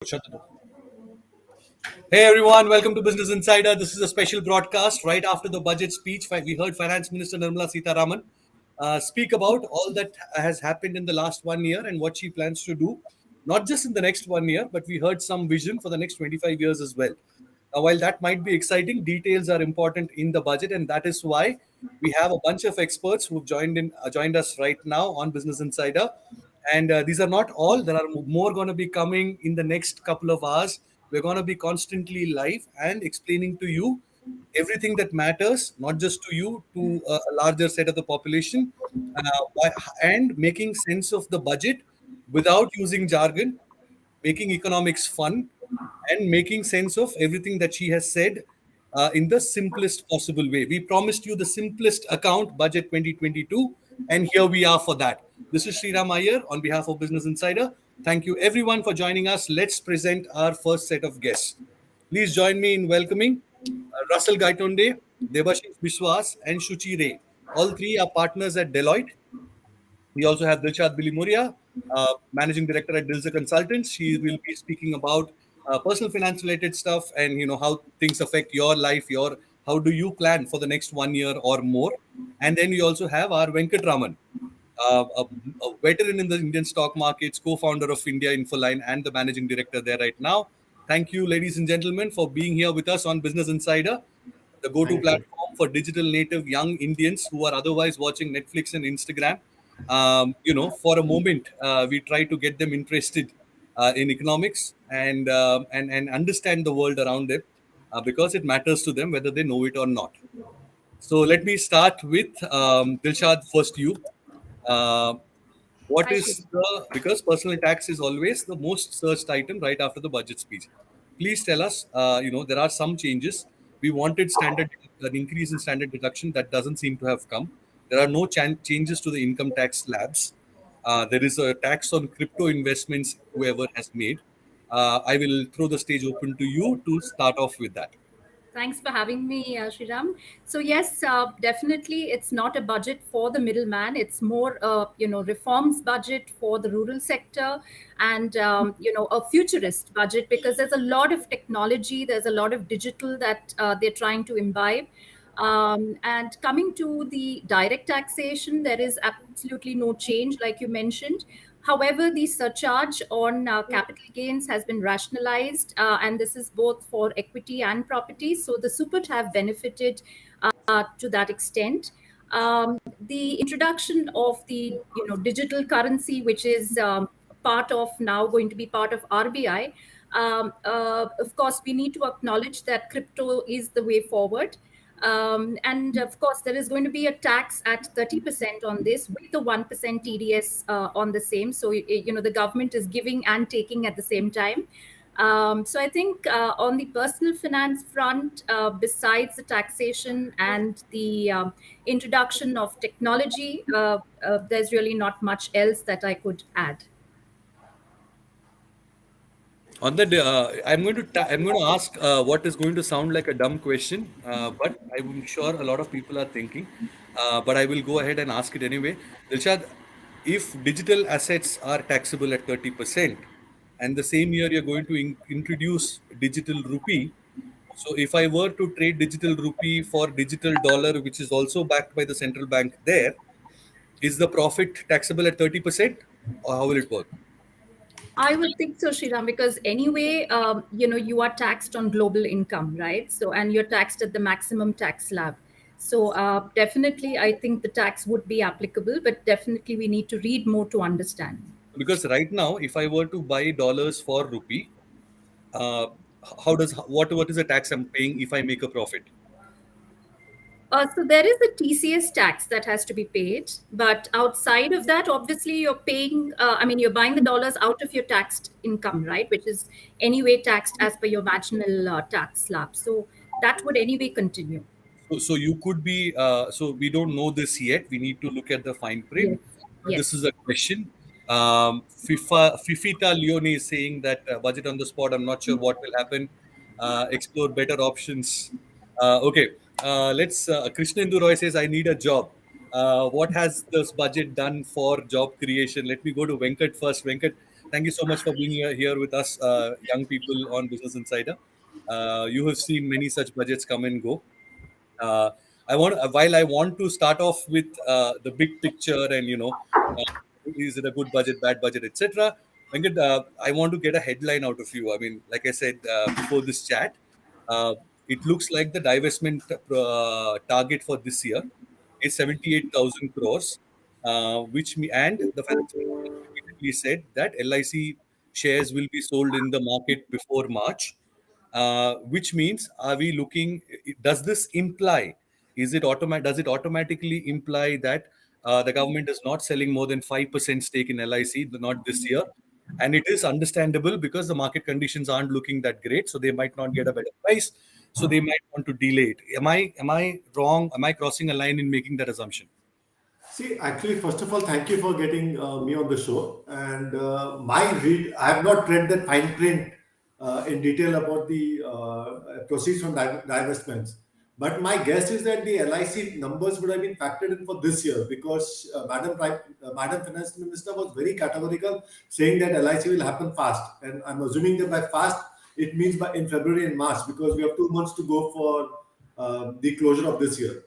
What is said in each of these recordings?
Shut the door. Hey everyone, welcome to Business Insider. This is a special broadcast right after the budget speech. We heard Finance Minister Nirmala Sitharaman speak about all that has happened in the last 1 year and what she plans to do, not just in the next 1 year, but we heard some vision for the next 25 years as well. While that might be exciting, details are important in the budget, and that is why we have a bunch of experts who've joined us right now on Business Insider. And these are not all. There are more going to be coming in the next couple of hours. We're going to be constantly live and explaining to you everything that matters, not just to you, to a larger set of the population, and making sense of the budget without using jargon, making economics fun, and making sense of everything that she has said in the simplest possible way. We promised you the simplest account budget 2022, and here we are for that. This is Sriram Iyer on behalf of Business Insider. Thank you everyone for joining us. Let's present our first set of guests. Please join me in welcoming Russell Gaitonde, Debashish Biswas, and Shuchi Ray. All three are partners at Deloitte. We also have Dilshad Bilimuria, managing director at Dilsa Consultants. She will be speaking about personal finance related stuff and how things affect your life. Your How do you plan for the next 1 year or more? And then we also have our Venkat Raman, a veteran in the Indian stock markets, co-founder of India Infoline, and the managing director there right now. Thank you, ladies and gentlemen, for being here with us on Business Insider, the go-to Thank you. platform for digital native young Indians who are otherwise watching Netflix and Instagram. For a moment, we try to get them interested in economics and understand the world around them because it matters to them whether they know it or not. So let me start with Dilshad. First, you. Uh, what I is should. the because personal tax is always the most searched item right after the budget speech. Please tell us. There are some changes. We wanted an increase in standard deduction that doesn't seem to have come. There are no changes to the income tax slabs. There is a tax on crypto investments. Whoever has made. I will throw the stage open to you to start off with that. Thanks for having me, Shriram. So yes, definitely, it's not a budget for the middleman. It's more, reforms budget for the rural sector, and a futurist budget because there's a lot of technology, there's a lot of digital that they're trying to imbibe. And coming to the direct taxation, there is absolutely no change, like you mentioned. However, the surcharge on capital gains has been rationalized, and this is both for equity and property. So the super have benefited to that extent. The introduction of the digital currency, which is part of now going to be part of RBI. Of course, we need to acknowledge that crypto is the way forward. And of course, there is going to be a tax at 30% on this with the 1% TDS on the same. So, the government is giving and taking at the same time. So I think on the personal finance front, besides the taxation and the introduction of technology, there's really not much else that I could add. I'm going to ask what is going to sound like a dumb question, but I'm sure a lot of people are thinking. But I will go ahead and ask it anyway. Dilshad, if digital assets are taxable at 30%, and the same year you're going to introduce digital rupee, so if I were to trade digital rupee for digital dollar, which is also backed by the central bank, there is the profit taxable at 30%, or how will it work? I would think so, Sriram, because anyway, you are taxed on global income, right? So, and you're taxed at the maximum tax slab. So, definitely, I think the tax would be applicable, but definitely we need to read more to understand. Because right now, if I were to buy dollars for rupee, uh, what is the tax I'm paying if I make a profit? So there is a TCS tax that has to be paid, but outside of that, obviously you're paying. You're buying the dollars out of your taxed income, right? Which is anyway taxed as per your marginal tax slab. So that would anyway continue. So you could be. So we don't know this yet. We need to look at the fine print. Yes. But this is Yes. a question. Fifita Leone is saying that budget on the spot. I'm not sure what will happen. Explore better options. Okay. Let's. Krishnendu Roy says, I need a job. What has this budget done for job creation? Let me go to Venkat first. Venkat, Thank you so much for being here with us, young people on Business Insider. You have seen many such budgets come and go. Uh, while I want to start off with the big picture and is it a good budget, bad budget, etc. Venkat, I want to get a headline out of you. I mean, like I said before this chat, uh, it looks like the divestment target for this year is 78,000 crores, and the finance minister repeatedly said that LIC shares will be sold in the market before March, which means are we looking? Does this imply? Does it automatically imply that the government is not selling more than 5% stake in LIC, not this year? And it is understandable because the market conditions aren't looking that great, so they might not get a better price, so they might want to delay it. Am I wrong? Am I crossing a line in making that assumption? See, actually, first of all, thank you for getting me on the show. And my read, I have not read the fine print in detail about the proceeds from divestments. But my guess is that the LIC numbers would have been factored in for this year because Madam Finance Minister was very categorical, saying that LIC will happen fast. And I'm assuming that by fast, it means by in February and March because we have 2 months to go for the closure of this year.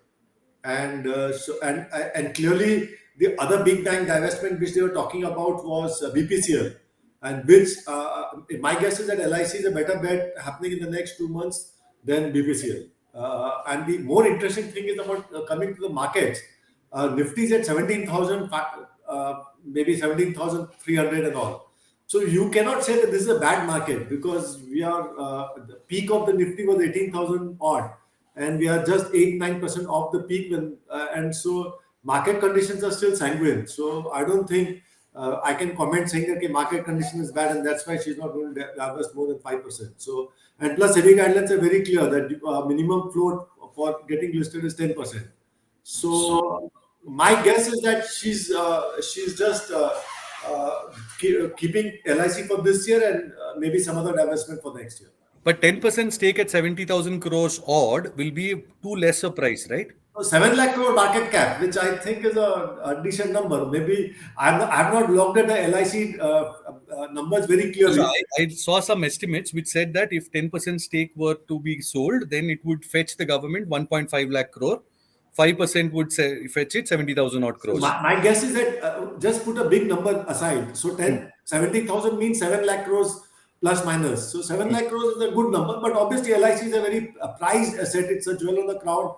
And clearly the other big bank divestment which they were talking about was BPCL, and which my guess is that LIC is a better bet happening in the next 2 months than BPCL. And the more interesting thing is about coming to the markets. Nifty is at 17,000, maybe 17,300 and all. So you cannot say that this is a bad market because we are the peak of the Nifty was 18,000 odd, and we are just 8-9% off the peak. And so market conditions are still sanguine. So I don't think I can comment saying that okay, market condition is bad and that's why she's not going to divest more than 5%. So and plus, SEBI guidelines are very clear that minimum float for getting listed is 10%. So my guess is that she's just keeping LIC for this year and maybe some other divestment for next year. But 10% stake at 70,000 crores odd will be too less a price, right? 7 lakh crore market cap, which I think is a decent number. Maybe I've not looked at the LIC numbers very So clearly. I saw some estimates which said that if 10% stake were to be sold, then it would fetch the government 1.5 lakh crore. 5% would fetch it 70,000 odd So crores. my guess is that just put a big number aside. So Hmm. 70,000 means 7 lakh crores plus minus. So 7 Hmm. lakh crores is a good number, but obviously LIC is a very prized asset. It's a jewel on the crown.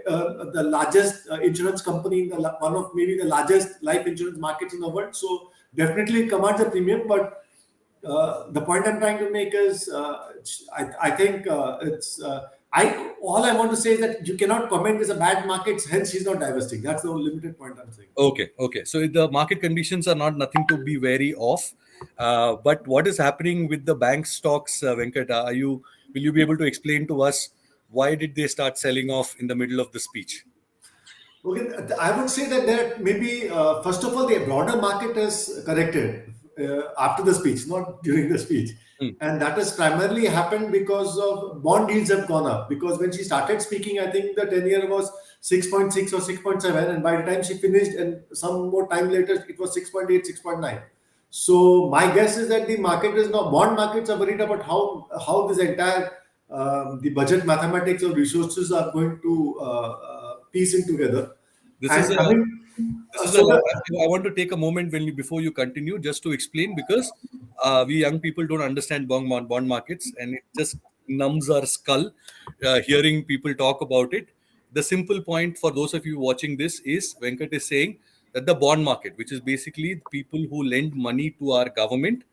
The largest insurance company, one of maybe the largest life insurance markets in the world. So definitely it commands a premium. But the point I'm trying to make is, I think it's. I all I want to say is that you cannot comment as a bad market. Hence, she's not divesting. That's the limited point I'm saying. Okay. So the market conditions are not nothing to be wary of. But what is happening with the bank stocks, Venkat? Will you be able to explain to us why did they start selling off in the middle of the speech? Okay, I would say that there maybe first of all the broader market has corrected after the speech, not during the speech, Hmm. and that has primarily happened because of bond yields have gone up. Because when she started speaking, I think the 10-year was 6.6 or 6.7, and by the time she finished, and some more time later, it was 6.8, 6.9. So my guess is that the market is now bond markets are worried about how this entire the budget mathematics of resources are going to piece in together. This is And a coming, This is a so lot. the, I want to take a moment before you continue, just to explain because we young people don't understand bond markets, and it just numbs our skull hearing people talk about it. The simple point for those of you watching this is Venkat is saying that the bond market, which is basically people who lend money to our government,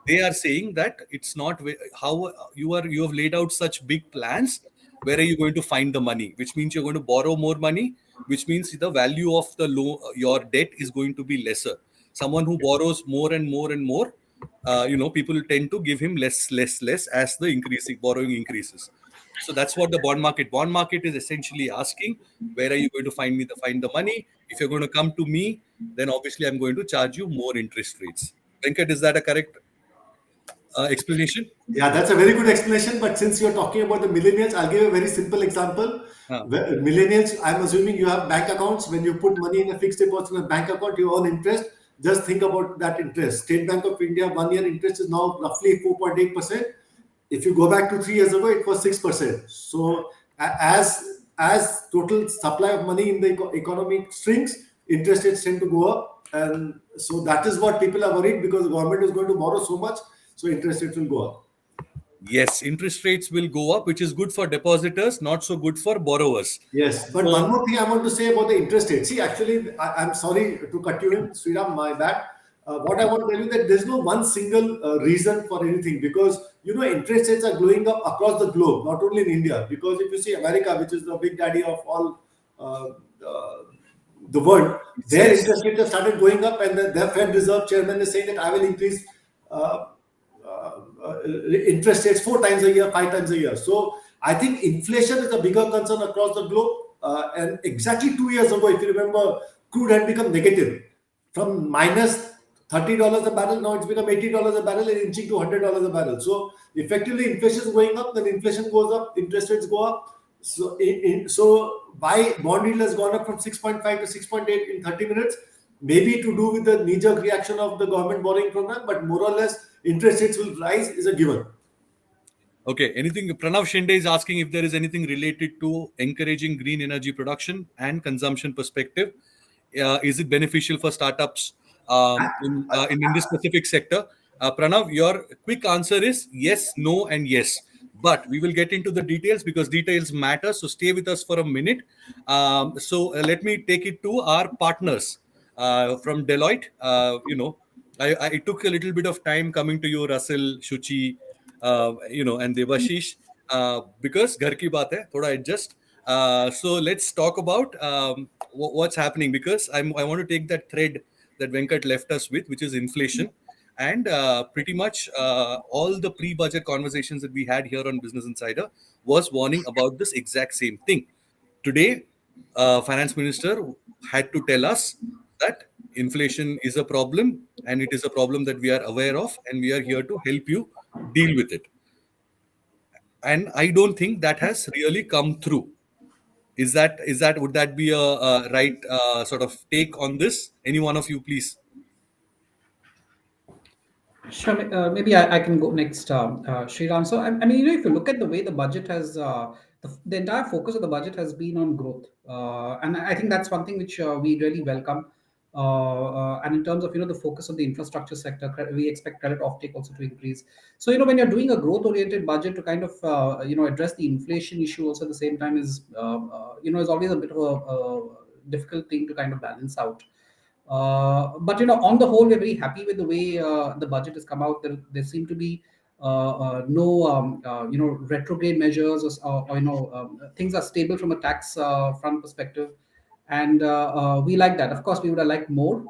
they are saying that it's not how you have laid out such big plans. Where are you going to find the money? Which means you're going to borrow more money, which means the value of the loan, your debt is going to be lesser. Someone who borrows more and more and more, people tend to give him less as the increasing borrowing increases. So that's what the bond market is essentially asking. Where are you going to find the money? If you're going to come to me, then obviously I'm going to charge you more interest rates. Venkat, is that a correct explanation? yeah, that's a very good explanation. But since you're talking about the millennials, I'll give a very simple example. Uh, Millennials, I'm assuming you have bank accounts. When you put money in a fixed deposit in a bank account, you earn interest. just think about that interest. State Bank of India 1 year interest is now roughly 4.8%. If you go back to 3 years ago, it was 6%. So as total supply of money in the economy shrinks, interest rates tend to go up, and so that is what people are worried, because the government is going to borrow so much, so interest rates will go up. Yes, interest rates will go up, which is good for depositors, not so good for borrowers. Yes, but one So, more thing I want to say about the interest rate. See, actually, I'm sorry to cut you in, Sriram, my bad. What I want to tell you that there's no one single reason for anything, because interest rates are going up across the globe, not only in India. Because if you see America, which is the big daddy of all uh, uh, the world, their yes. interest rates have started going up, and their Fed Reserve chairman is saying that I will increase uh, interest rates 4 times a year, 5 times a year. So I think inflation is a bigger concern across the globe. And exactly 2 years ago, if you remember, crude had become negative from minus $30 a barrel. Now it's become $80 a barrel and inching to $100 a barrel. So effectively, inflation is going up. Then inflation goes up, interest rates go up. So, so why bond yield has gone up from 6.5 to 6.8 in 30 minutes? Maybe to do with the knee-jerk reaction of the government borrowing program, but more or less interest rates will rise is a given. Okay, anything? Pranav Shinde is asking if there is anything related to encouraging green energy production and consumption perspective. Is it beneficial for startups in this specific sector? Pranav, your quick answer is yes, no, and yes. But we will get into the details because details matter. So stay with us for a minute. Let me take it to our partners from Deloitte. It took a little bit of time coming to you, Russell, Shuchi, and Devashish, because ghar ki baat hai, thoda adjust. So let's talk about what's happening, because I want to take that thread that Venkat left us with, which is inflation. And pretty much all the pre-budget conversations that we had here on Business Insider was warning about this exact same thing. Today, finance minister had to tell us that inflation is a problem, and it is a problem that we are aware of, and we are here to help you deal with it. And I don't think that has really come through. Is that would that be a right sort of take on this? Any one of you, please. Sure, maybe I can go next, Sriram. So, I mean, if you look at the way the budget has, the entire focus of the budget has been on growth. And I think that's one thing which we really welcome. And in terms of, the focus of the infrastructure sector, we expect credit offtake also to increase. So, when you're doing a growth-oriented budget to kind of, address the inflation issue also at the same time is always a bit of a difficult thing to kind of balance out. But on the whole, we're very happy with the way the budget has come out. There seem to be no retrograde measures, or things are stable from a tax front perspective, and we like that. Of course, we would have liked more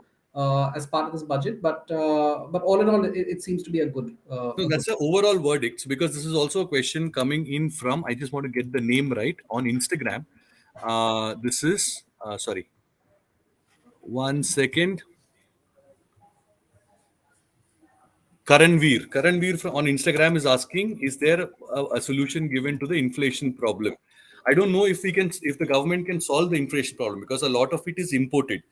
as part of this budget, but all in all, it seems to be a good. No, A that's good. the overall verdict, because this is also a question coming in from, I just want to get the name right, on Instagram. This is, sorry, one second. Karanveer on Instagram is asking, is there a solution given to the inflation problem? I don't know if the government can solve the inflation problem, because a lot of it is imported.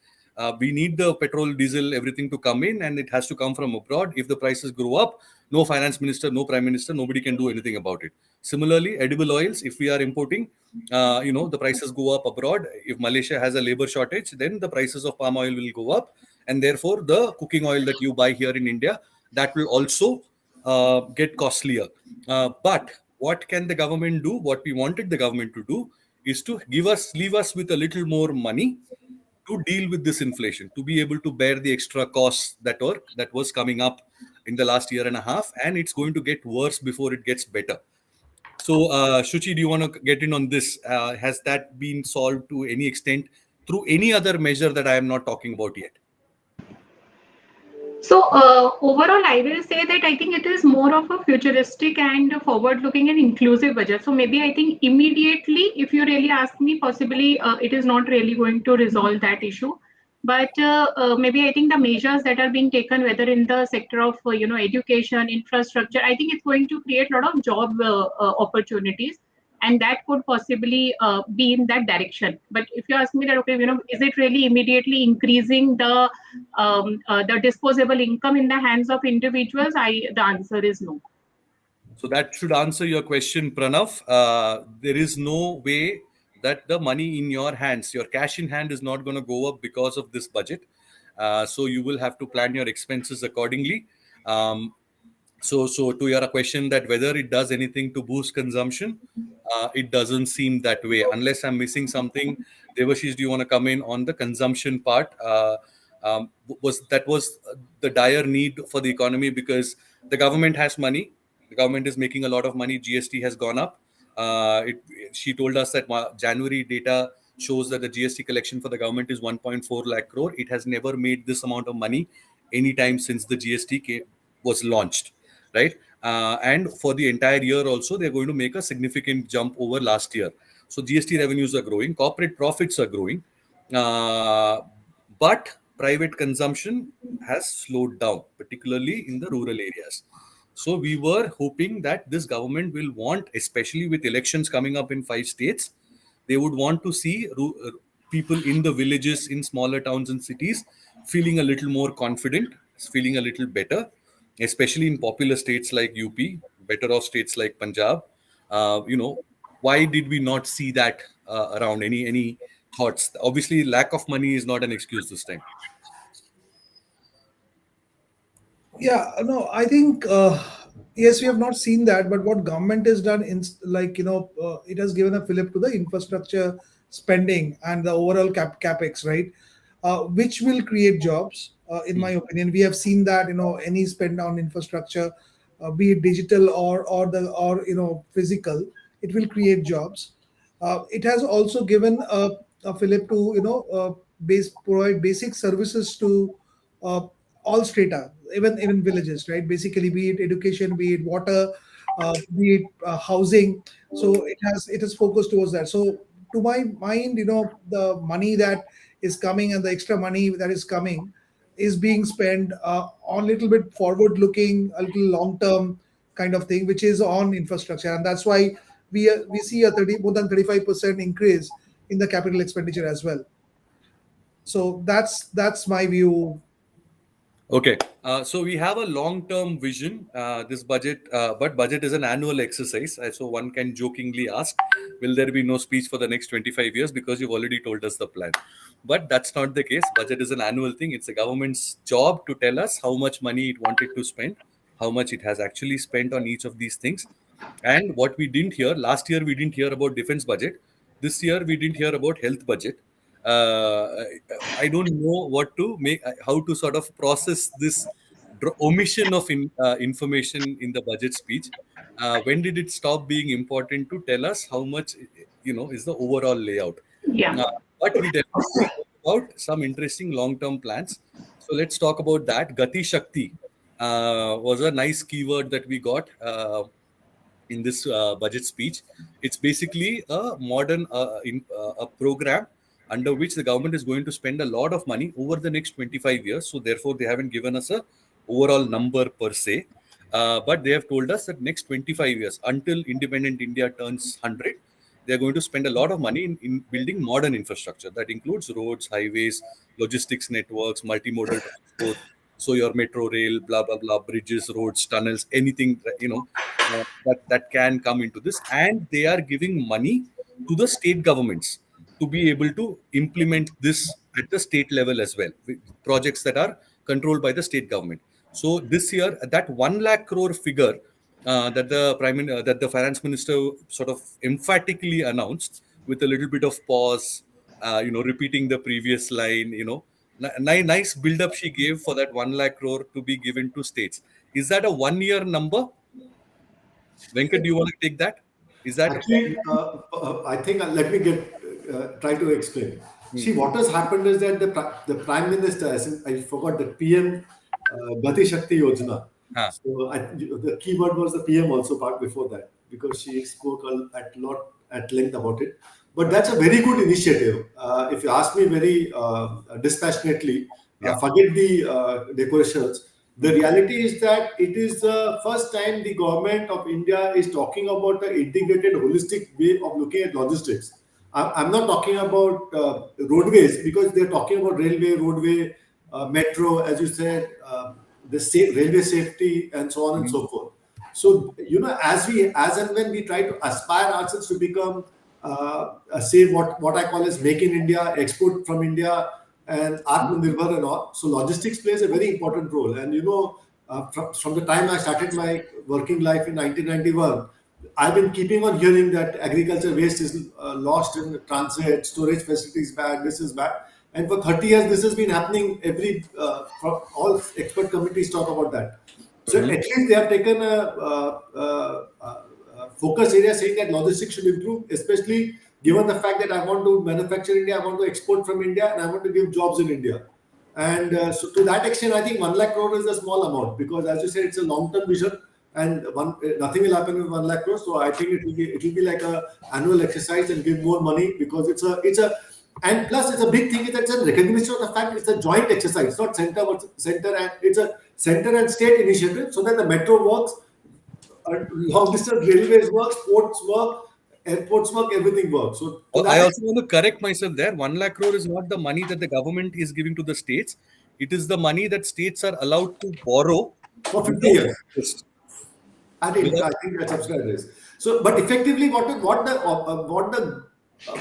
We need the petrol, diesel, everything to come in, and it has to come from abroad. If the prices grow up, no finance minister, no prime minister, nobody can do anything about it. Similarly, edible oils, if we are importing, the prices go up abroad. If Malaysia has a labor shortage, then the prices of palm oil will go up, and therefore the cooking oil that you buy here in India, that will also get costlier. But what can the government do? What we wanted the government to do is to leave us with a little more money to deal with this inflation, to be able to bear the extra costs that was coming up in the last year and a half, and it's going to get worse before it gets better. So, Shuchi, do you want to get in on this? Has that been solved to any extent through any other measure that I am not talking about yet? So overall, I will say that I think it is more of a futuristic and forward-looking and inclusive budget. So maybe I think immediately, if you really ask me, possibly it is not really going to resolve that issue. But maybe I think the measures that are being taken, whether in the sector of education, infrastructure, I think it's going to create a lot of job opportunities. and that could possibly be in that direction. But if you ask me that, okay, is it really immediately increasing the disposable income in the hands of individuals? The answer is no. So that should answer your question, Pranav. There is no way that the money in your hands, your cash in hand, is not going to go up because of this budget. So you will have to plan your expenses accordingly. Um, so to your question that whether it does anything to boost consumption, it doesn't seem that way. Unless I'm missing something, Devashish, do you want to come in on the consumption part? Was the dire need for the economy because the government has money. The government is making a lot of money. GST has gone up. She told us that January data shows that the GST collection for the government is 1.4 lakh crore. It has never made this amount of money anytime since the was launched, right? And for the entire year also, they're going to make a significant jump over last year. So GST revenues are growing, corporate profits are growing, but private consumption has slowed down, particularly in the rural areas. So we were hoping that this government will want, especially with elections coming up in 5 states, they would want to see people in the villages, in smaller towns and cities, feeling a little more confident, feeling a little better, especially in popular states like UP, better off states like Punjab. Why did we not see that around? Any thoughts? Obviously, lack of money is not an excuse this time. Yeah, no, I think yes, we have not seen that, but what government has done, it has given a fillip to the infrastructure spending and the overall capex, right? Which will create jobs. In my opinion, we have seen that any spend on infrastructure, be it digital or physical, it will create jobs. It has also given a fillip to provide basic services to uh, all strata, even villages, right? Basically, be it education, be it water, be it housing. So it has focused towards that. So to my mind, the money that is coming and the extra money that is coming is being spent on little bit forward looking, a little long term kind of thing, which is on infrastructure, and that's why we see a 30 more than 35% increase in the capital expenditure as well. So that's my view. Okay, so we have a long-term vision. This budget, but budget is an annual exercise. So one can jokingly ask, will there be no speech for the next 25 years because you've already told us the plan? But that's not the case. Budget is an annual thing. It's the government's job to tell us how much money it wanted to spend, how much it has actually spent on each of these things. And what we didn't hear last year, we didn't hear about defense budget. This year, we didn't hear about health budget. Uh, I don't know what to make, how to sort of process this omission of information in the budget speech. When did it stop being important to tell us how much, is the overall layout? Yeah. Uh, but we definitely heard about some interesting long-term plans. So let's talk about that. Gati Shakti was a nice keyword that we got in this budget speech. It's basically a modern a program under which the government is going to spend a lot of money over the next 25 years. So therefore, they haven't given us a overall number per se, but they have told us that next 25 years, until independent India turns 100, they're going to spend a lot of money in building modern infrastructure. That includes roads, highways, logistics networks, multimodal transport. So your metro rail, blah blah blah, bridges, roads, tunnels, anything that can come into this, and they are giving money to the state governments to be able to implement this at the state level as well. Projects that are controlled by the state government. So this year, that 1 lakh crore figure that the finance minister sort of emphatically announced with a little bit of pause, repeating the previous line, nice build up she gave for that 1 lakh crore to be given to states. Is that a 1 year number? Venkat, do you want to take that? Is that Actually, I think let me try to explain. Hmm. See, what has happened is that the Prime Minister, I forgot the PM Gati Shakti Yojana. Huh. So the keyword was the PM also part before that, because she spoke at length about it. But that's a very good initiative. If you ask me very dispassionately, Yeah. forget the decorations. The reality is that it is the first time the government of India is talking about the integrated, holistic way of looking at logistics. I'm not talking about roadways, because they're talking about railway, roadway, metro, as you said, railway safety, and so on and so forth. So, as and when we try to aspire ourselves to become, say, what I call as make in India, export from India, and Atmanirbhar and all. So logistics plays a very important role. And from the time I started my working life in 1991, I've been keeping on hearing that agriculture waste is lost in transit, storage facilities bad, this is bad. And for 30 years, this has been happening. From all expert committees talk about that. So at least they have taken a focus area saying that logistics should improve, especially given the fact that I want to manufacture in India, I want to export from India, and I want to give jobs in India. And so to that extent, I think 1 lakh crore is a small amount, because, as you said, it's a long-term vision, and nothing will happen with 1 lakh crore. So I think it will be like a annual exercise and give more money, because it's a and plus it's a big thing, is that it's a recognition of the fact it's a joint exercise. It's not center and it's a center and state initiative, so that the metro works, long distance railways work, ports work, airports work, everything works. So to I that also want to correct myself there. 1 lakh crore is not the money that the government is giving to the states. It is the money that states are allowed to borrow for 50 without years. interest. I think that's subscribers. So, but effectively, what the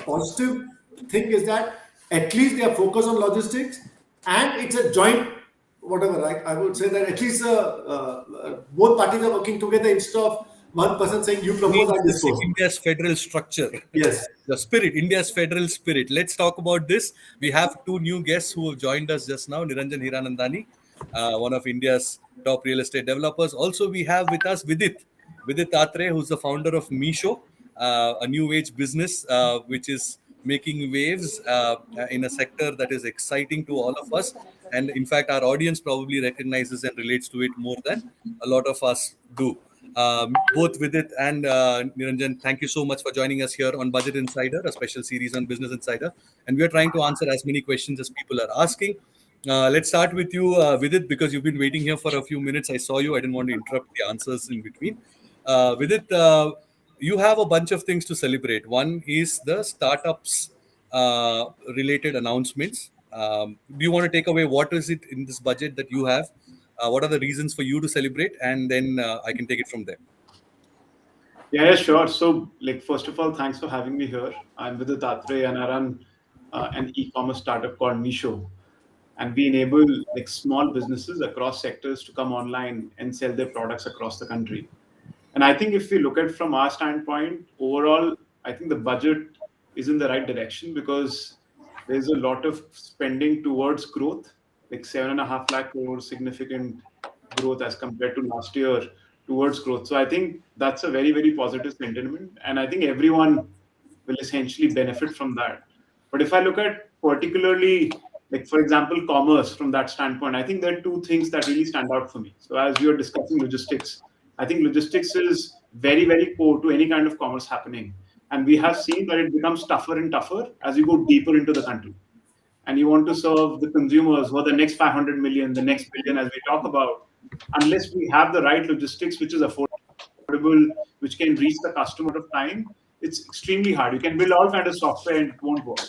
positive thing is that at least they are focused on logistics, and it's a joint whatever. I would say that at least both parties are working together, instead of one person saying you propose, I Means dispose. India's federal structure. Yes. The spirit, India's federal spirit. Let's talk about this. We have two new guests who have joined us just now. Niranjan Hiranandani, one of India's top real estate developers. Also, we have with us Vidit Atre, who's the founder of Misho, a new age business which is making waves in a sector that is exciting to all of us. And in fact, our audience probably recognizes and relates to it more than a lot of us do. Both Vidit and Niranjan, thank you so much for joining us here on Budget Insider, a special series on Business Insider. And we are trying to answer as many questions as people are asking. Let's start with you, Vidit, because you've been waiting here for a few minutes. I saw you. I didn't want to interrupt the answers in between. Vidit, you have a bunch of things to celebrate. One is the startups related announcements. Do you want to take away what is it in this budget that you have? What are the reasons for you to celebrate? And then I can take it from there. Yeah, sure. So, first of all, thanks for having me here. I'm Vidit Atre, and I run an e-commerce startup called Misho, and we enable small businesses across sectors to come online and sell their products across the country. And I think if we look at from our standpoint, overall, I think the budget is in the right direction, because there's a lot of spending towards growth, like 7.5 lakh crore, significant growth as compared to last year towards growth. So I think that's a very, very positive sentiment. And I think everyone will essentially benefit from that. But if I look at particularly, for example, commerce from that standpoint, I think there are two things that really stand out for me. So as we are discussing logistics, I think logistics is very, very core to any kind of commerce happening. And we have seen that it becomes tougher and tougher as you go deeper into the country. And you want to serve the consumers for the next 500 million, the next billion, as we talk about, unless we have the right logistics, which is affordable, which can reach the customer of time, it's extremely hard. You can build all kinds of software and it won't work.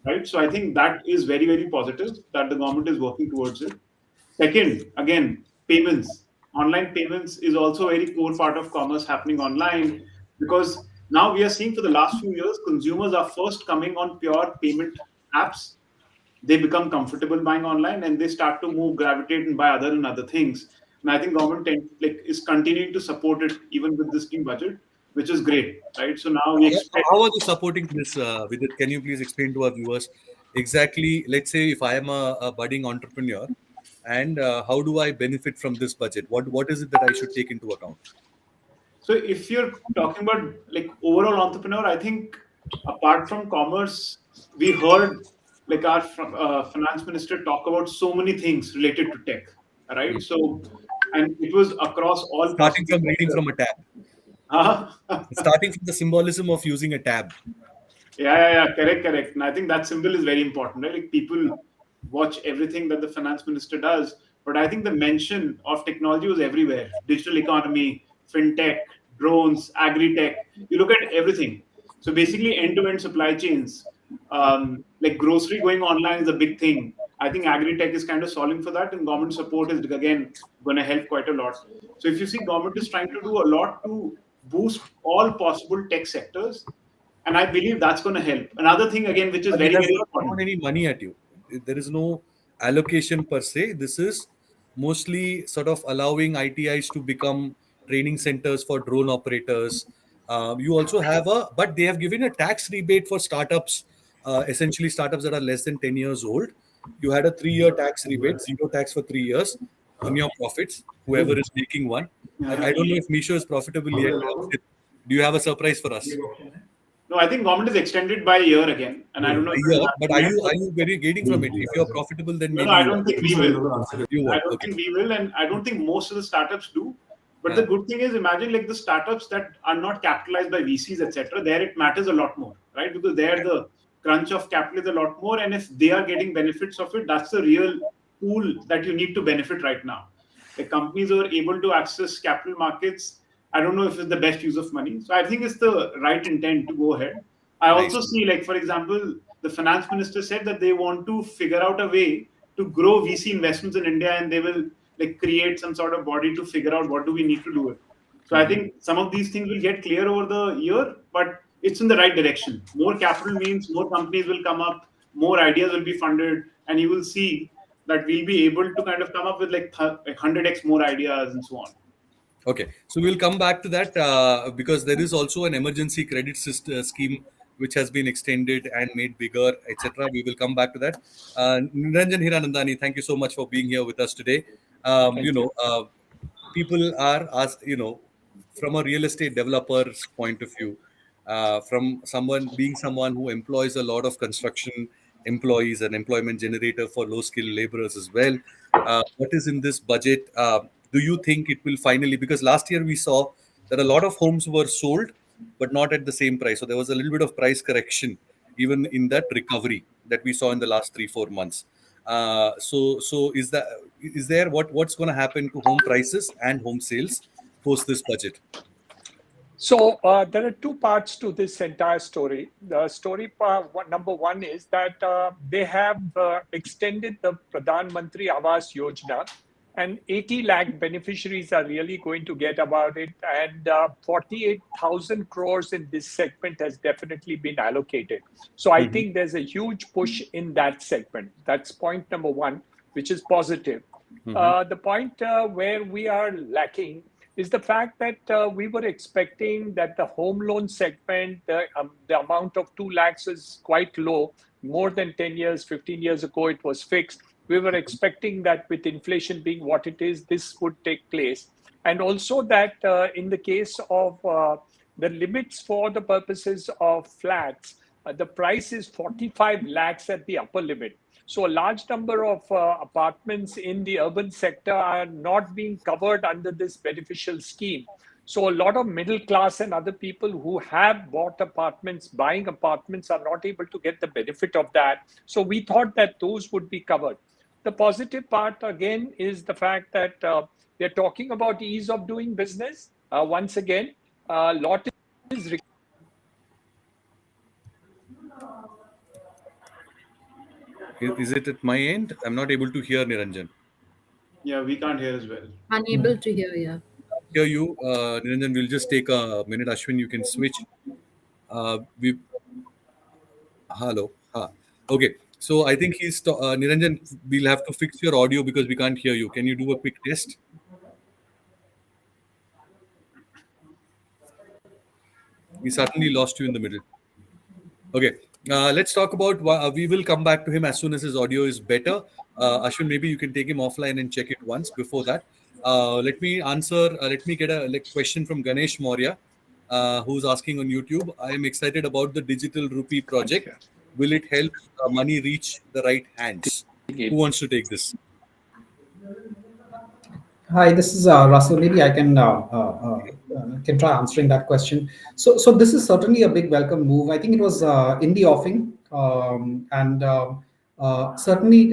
Right? So I think that is very, very positive that the government is working towards it. Second, again, payments. Online payments is also a very core part of commerce happening online, because now we are seeing for the last few years, consumers are first coming on pure payment apps. They become comfortable buying online and they start to gravitate and buy other things. And I think government is continuing to support it even with this new budget, which is great, right? So now we expect. How are you supporting this, Vidit? Can you please explain to our viewers exactly? Let's say if I am a budding entrepreneur, and how do I benefit from this budget? What is it that I should take into account? So if you're talking about overall entrepreneur, I think apart from commerce, we heard our finance minister talk about so many things related to tech, right? So, and it was across all Starting possible from reading sectors. from a tab. Uh-huh. Starting from the symbolism of using a tab. Yeah, correct. And I think that symbol is very important, right? People watch everything that the finance minister does, But I think the mention of technology was everywhere: digital economy, fintech, drones, agri-tech. You look at everything. So basically, end-to-end supply chains, like grocery going online is a big thing. I think agri-tech is kind of solving for that, and government support is again going to help quite a lot. So if you see, government is trying to do a lot to boost all possible tech sectors, and I believe that's going to help. Another thing again, which is But it very has very not thrown important. any money at you. There is no allocation per se. This is mostly sort of allowing ITIs to become training centers for drone operators. You also have but they have given a tax rebate for startups, essentially startups that are less than 10 years old. You had a 3-year tax rebate, zero tax for 3 years on your profits, whoever is making one. I don't know if Misho is profitable yet. Do you have a surprise for us? No, I think government is extended by a year again, and I don't know A if it year, will but happen yet. are you very getting from it? If you're profitable, then No, no, maybe I you don't are. think we will. You I won't. don't Okay. think we will, and I don't think most of the startups do. But the Yeah. good thing is, imagine like the startups that are not capitalized by VCs, etc. There it matters a lot more, right? Because there the crunch of capital is a lot more, and if they are getting benefits of it, that's the real pool that you need to benefit right now. The companies are able to access capital markets. I don't know if it's the best use of money, so I think it's the right intent to go ahead. I Nice. also see, like for example, the finance minister said that they want to figure out a way to grow VC investments in India, and they will like create some sort of body to figure out what do we need to do it. So I think some of these things will get clear over the year, but it's in the right direction. More capital means more companies will come up, more ideas will be funded, and you will see that we'll be able to kind of come up with like 100x more ideas and so on. Okay, so we'll come back to that because there is also an emergency credit scheme which has been extended and made bigger, etc. We will come back to that. Niranjan Hiranandani, thank you so much for being here with us today. Thank you. People are asked, from a real estate developer's point of view, from someone who employs a lot of construction employees, an employment generator for low skilled laborers as well. What is in this budget? Do you think it will finally, because last year we saw that a lot of homes were sold but not at the same price, so there was a little bit of price correction even in that recovery that we saw in the last 3-4 months. So is there what's going to happen to home prices and home sales post this budget? So there are two parts to this entire story. The story part, number one is that they have extended the Pradhan Mantri Awas Yojana, and 80 lakh beneficiaries are really going to get about it. And 48,000 crores in this segment has definitely been allocated. So I think there's a huge push in that segment. That's point number one, which is positive. The point where we are lacking is the fact that we were expecting that the home loan segment, the amount of 2 lakhs is quite low. More than 10 years, 15 years ago, it was fixed. We were expecting that with inflation being what it is, this would take place. And also that in the case of the limits for the purposes of flats, the price is 45 lakhs at the upper limit. So a large number of apartments in the urban sector are not being covered under this beneficial scheme. So a lot of middle class and other people who have bought apartments, buying apartments, are not able to get the benefit of that. So we thought that those would be covered. The positive part again is the fact that they're talking about ease of doing business. Once again, a lot is Is it at my end? I'm not able to hear Niranjan. Yeah, we can't hear as well. Unable to hear you. Hear you, Niranjan. We'll just take a minute. Ashwin, you can switch. We Hello. Okay. So I think Niranjan. We'll have to fix your audio because we can't hear you. Can you do a quick test? We certainly lost you in the middle. Okay. Let's talk about. We will come back to him as soon as his audio is better. Ashwin, maybe you can take him offline and check it once. Before that, let me answer. Let me get a question from Ganesh Maurya, who's asking on YouTube. I am excited about the digital rupee project. Will it help money reach the right hands? Who wants to take this? Hi, this is Russell. Maybe I can try answering that question. So this is certainly a big welcome move. I think it was in the offing, and Certainly,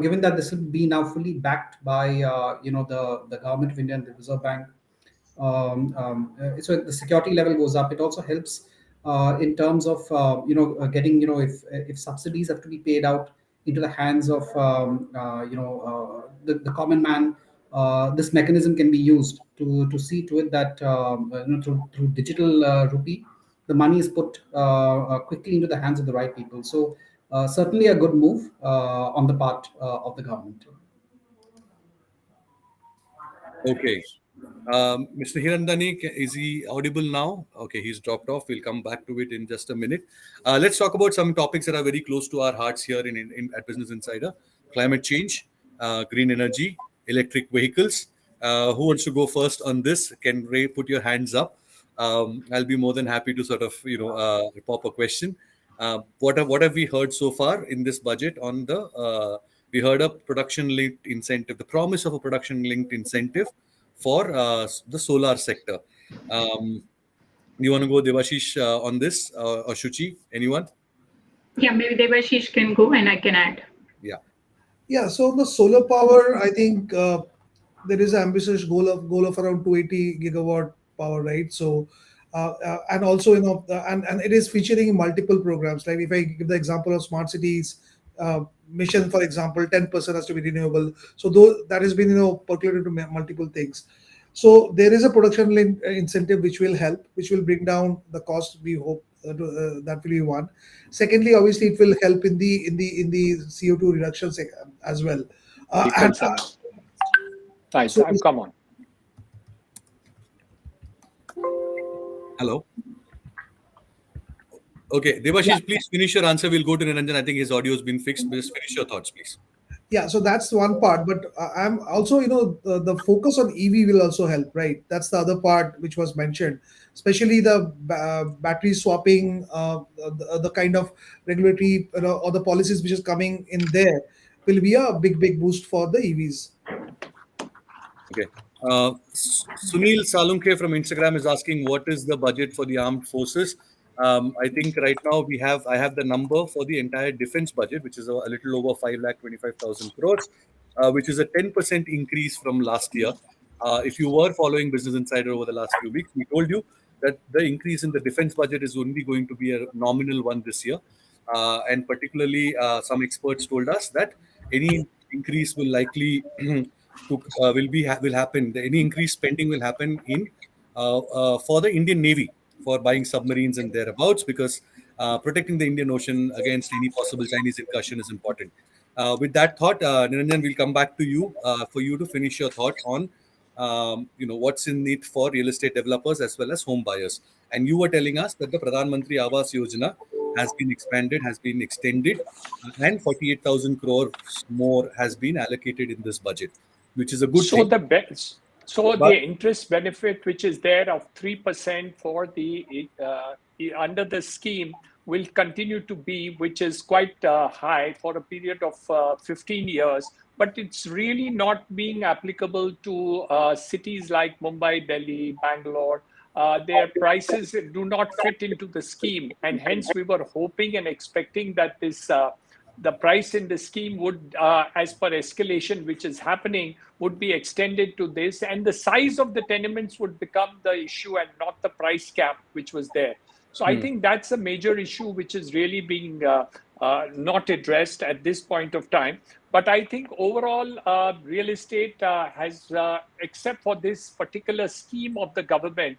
given that this will be now fully backed by the government of India and the Reserve Bank, so the security level goes up. It also helps in terms of getting, if subsidies have to be paid out into the hands of the common man. This mechanism can be used to see to it that through digital rupee, the money is put quickly into the hands of the right people. So certainly a good move on the part of the government. Okay. Mr. Hirandani, is he audible now? Okay, he's dropped off. We'll come back to it in just a minute. Let's talk about some topics that are very close to our hearts here at Business Insider: climate change, green energy, electric vehicles. Who wants to go first on this? Can Ray put your hands up? I'll be more than happy to sort of pop a question. What have we heard so far in this budget on the? We heard a production linked incentive, the promise of a production linked incentive for the solar sector. Do you want to go, Devashish, on this, or Shuchi? Anyone? Yeah, maybe Devashish can go and I can add. Yeah. Yeah, so the solar power, I think there is an ambitious goal of around 280 gigawatt power, right? So, and also and it is featuring in multiple programs. Like if I give the example of smart cities mission, for example, 10% has to be renewable. So though that has been percolated to multiple things. So there is a production linked incentive which will help, which will bring down the cost. We hope that will be one. Secondly, obviously, it will help in the CO2 reductions as well. And Equal sum. Nice. so Come on. Hello. Okay, Devashish, please finish your answer. We'll go to Niranjan. I think his audio has been fixed. Just finish your thoughts, please. yeah, so that's one part. But I'm also, the focus on EV will also help, right? That's the other part which was mentioned, especially the battery swapping, the kind of regulatory, or the policies which is coming in there will be a big boost for the EVs. Okay. Sunil Salunke from Instagram is asking, what is the budget for the armed forces? I think right now I have the number for the entire defense budget, which is a little over 5,25,000 crores, which is a 10% increase from last year. If you were following Business Insider over the last few weeks, we told you that the increase in the defense budget is only going to be a nominal one this year. And particularly, some experts told us that any increase will likely will happen. Any increased spending will happen in for the Indian Navy for buying submarines and thereabouts, because protecting the Indian Ocean against any possible Chinese incursion is important. With that thought, Niranjan, we'll come back to you for you to finish your thought on what's in it for real estate developers as well as home buyers. And you were telling us that the Pradhan Mantri Awas Yojana has been expanded, has been extended, and 48,000 crores more has been allocated in this budget, which is a good So thing. the interest benefit which is there of 3% for the under the scheme will continue to be, which is quite high for a period of 15 years. But it's really not being applicable to cities like Mumbai, Delhi, Bangalore. Their prices do not fit into the scheme, and hence we were hoping and expecting that this the price in the scheme would, as per escalation which is happening, would be extended to this, and the size of the tenements would become the issue and not the price cap which was there. So I think that's a major issue which is really being not addressed at this point of time. But I think overall, real estate has, except for this particular scheme of the government,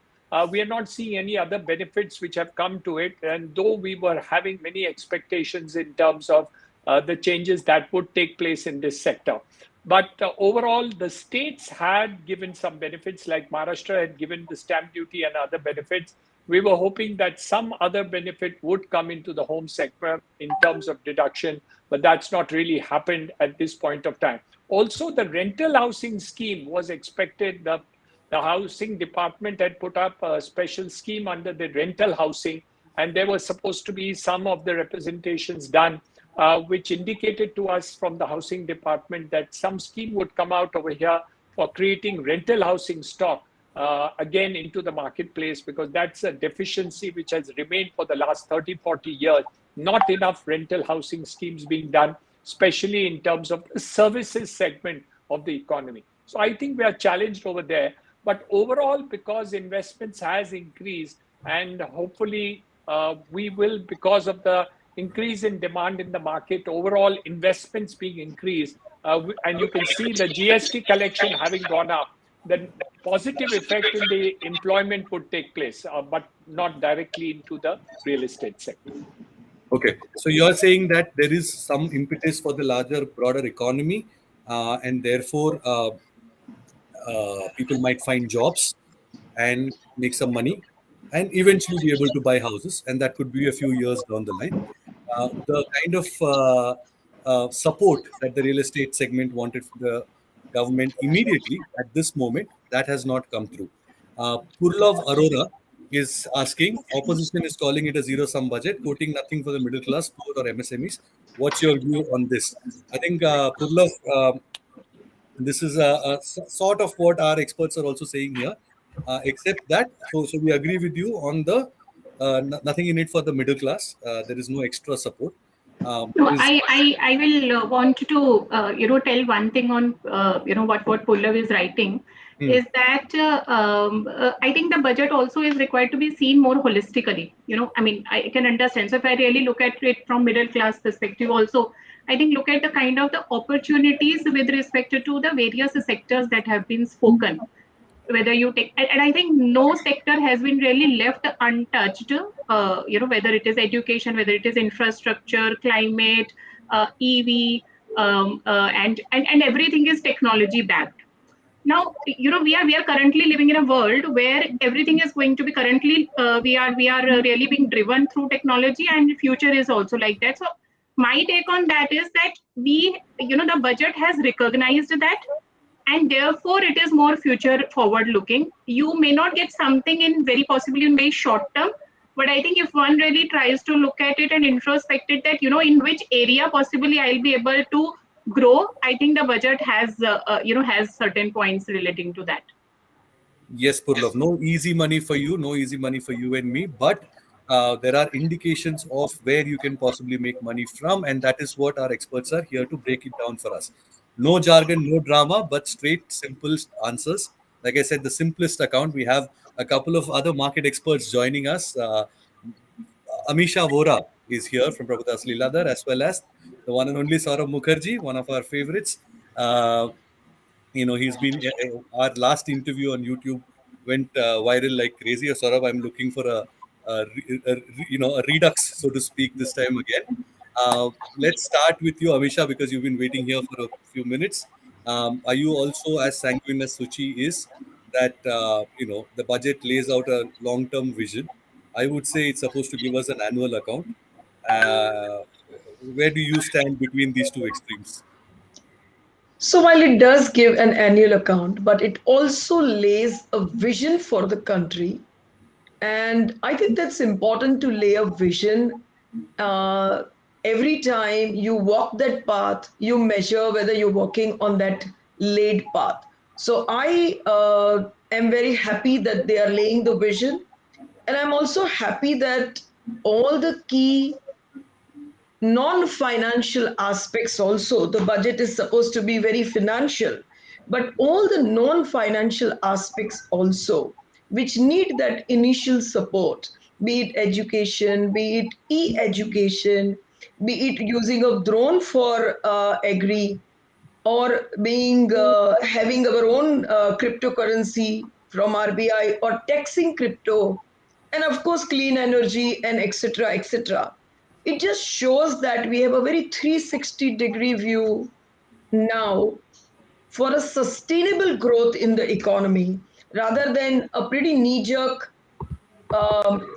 we are not seeing any other benefits which have come to it. And though we were having many expectations in terms of the changes that would take place in this sector. But overall, the states had given some benefits, like Maharashtra had given the stamp duty and other benefits. We were hoping that some other benefit would come into the home sector in terms of deduction, but that's not really happened at this point of time. Also, the rental housing scheme was expected. The housing department had put up a special scheme under the rental housing, and there was supposed to be some of the representations done, which indicated to us from the housing department that some scheme would come out over here for creating rental housing stock again into the marketplace, because that's a deficiency which has remained for the last 30, 40 years. Not enough rental housing schemes being done. especially in terms of the services segment of the economy. So I think we are challenged over there. But overall, because investments has increased, and hopefully we will, because of the increase in demand in the market, overall investments being increased, and you can see the GST collection having gone up, the positive effect in the employment would take place, but not directly into the real estate sector. Okay, so you're saying that there is some impetus for the larger, broader economy, and therefore people might find jobs and make some money and eventually be able to buy houses, and that could be a few years down the line. The kind of support that the real estate segment wanted from the government immediately at this moment, that has not come through. Purlav Arora is asking, opposition is calling it a zero-sum budget, quoting nothing for the middle class, poor or MSMEs. What's your view on this? I think Purlav, this is sort of what our experts are also saying here, except that, so we agree with you on the nothing in it for the middle class. There is no extra support. No, There is, I will want to tell one thing on what Pullav is writing hmm, is that I think the budget also is required to be seen more holistically. I mean, I can understand. So if I really look at it from middle class perspective, also I think look at the kind of the opportunities with respect to the various sectors that have been spoken, whether you take, and I think no sector has been really left untouched, whether it is education, whether it is infrastructure, climate, EV, and everything is technology backed. Now we are currently living in a world where everything is going to be currently, we are really being driven through technology, and future is also like that. So my take on that is that the budget has recognized that, and therefore it is more future forward looking. You may not get something in very possibly in very short term, but I think if one really tries to look at it and introspect it, that in which area possibly I'll be able to grow, I think the budget has certain points relating to that. yes, Purlav, no easy money for you, no easy money for you and me, but there are indications of where you can possibly make money from, and that is what our experts are here to break it down for us. No jargon, no drama, but straight, simple answers. Like I said, the simplest account. We have a couple of other market experts joining us. Amisha Vora is here from Prabhudas Liladhar, as well as the one and only Saurabh Mukherjee, one of our favorites. Uh, he's been our last interview on YouTube went viral like crazy. Saurabh, I'm looking for a redux, so to speak, this time again. Let's start with you, Amisha, because you've been waiting here for a few minutes. Are you also as sanguine as Suchi is that the budget lays out a long-term vision? I would say it's supposed to give us an annual account. Uh, where do you stand between these two extremes? So while it does give an annual account, but it also lays a vision for the country. And I think that's important to lay a vision. Uh, every time you walk that path, you measure whether you're walking on that laid path. So I am very happy that they are laying the vision. And I'm also happy that all the key non-financial aspects also, the budget is supposed to be very financial, but all the non-financial aspects also which need that initial support, be it education, be it e-education, be it using of drone for agri, or being having our own cryptocurrency from RBI, or taxing crypto, and of course clean energy, and etc etc. It just shows that we have a very 360-degree view now for a sustainable growth in the economy, rather than a pretty knee-jerk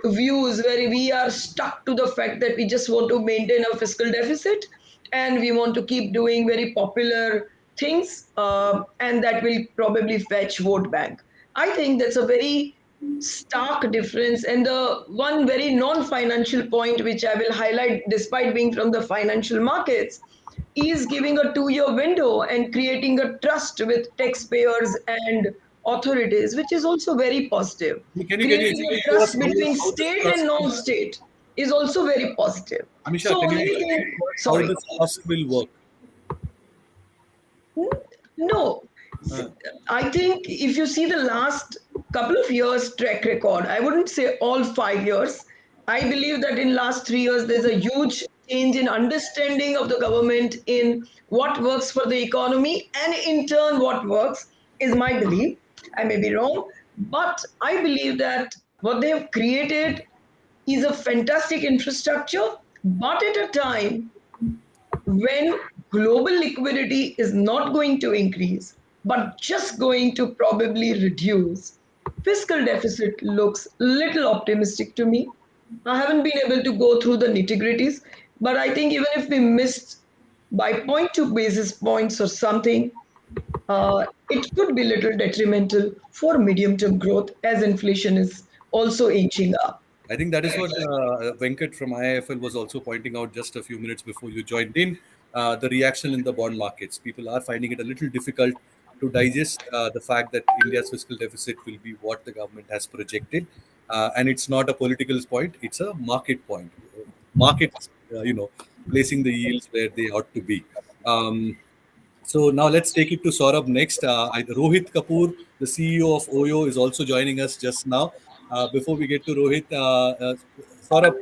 views where we are stuck to the fact that we just want to maintain a fiscal deficit and we want to keep doing very popular things, and that will probably fetch vote bank. I think that's a very stark difference. And the one very non-financial point which I will highlight, despite being from the financial markets, is giving a 2-year window and creating a trust with taxpayers and authorities, which is also very positive. Can you Creating explain a to us trust between how this state and trust? non-state. is also very positive. Amisha, So can you only explain thing, how sorry. this cost will work? No, Uh, I think if you see the last couple of years track record, I wouldn't say all 5 years. I believe that in last 3 years there's a huge change in understanding of the government in what works for the economy and in turn what works is my belief. I may be wrong, but I believe that what they have created is a fantastic infrastructure, but at a time when global liquidity is not going to increase, but just going to probably reduce, fiscal deficit looks little optimistic to me. I haven't been able to go through the nitty gritties, but I think even if we missed by zero point 0.2 basis points or something, it could be little detrimental for medium term growth as inflation is also inching up. I think that is what Venkat from IIFL was also pointing out just a few minutes before you joined in. The reaction in the bond markets. People are finding it a little difficult to digest the fact that India's fiscal deficit will be what the government has projected. And it's not a political point, it's a market point. Markets, placing the yields where they ought to be. So now let's take it to Saurabh next. Rohit Kapoor, the CEO of OYO, is also joining us just now. Before we get to Rohit, Saurabh,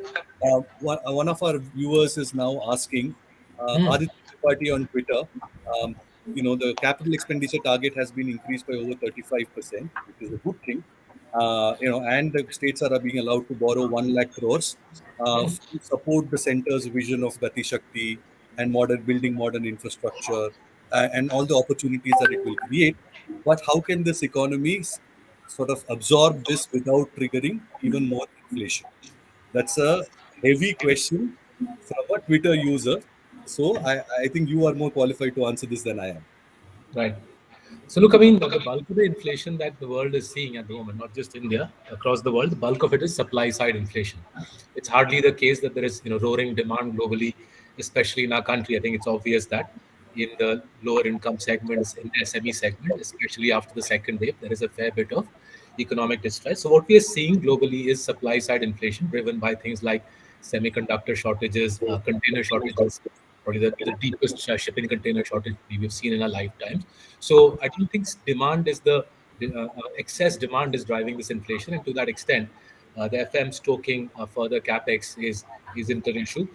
one of our viewers is now asking Aditya Tripathi on Twitter. Um, the capital expenditure target has been increased by over 35%, which is a good thing. And the states are being allowed to borrow 1 lakh crores to support the center's vision of Gati Shakti and building modern infrastructure and all the opportunities that it will create. But how can this economy sort of absorb this without triggering even more inflation? That's a heavy question from a Twitter user. So I think you are more qualified to answer this than I am. Right. So look, I mean, the bulk of the inflation that the world is seeing at the moment, not just India, across the world, the bulk of it is supply side inflation. It's hardly the case that there is, roaring demand globally, especially in our country. I think it's obvious that in the lower income segments, in the SME segment, especially after the second wave, there is a fair bit of economic distress. So what we are seeing globally is supply side inflation driven by things like semiconductor shortages, container shortages, probably the deepest shipping container shortage we've seen in our lifetimes. So I don't think demand is excess demand is driving this inflation, and to that extent, the FM stoking further capex isn't an issue.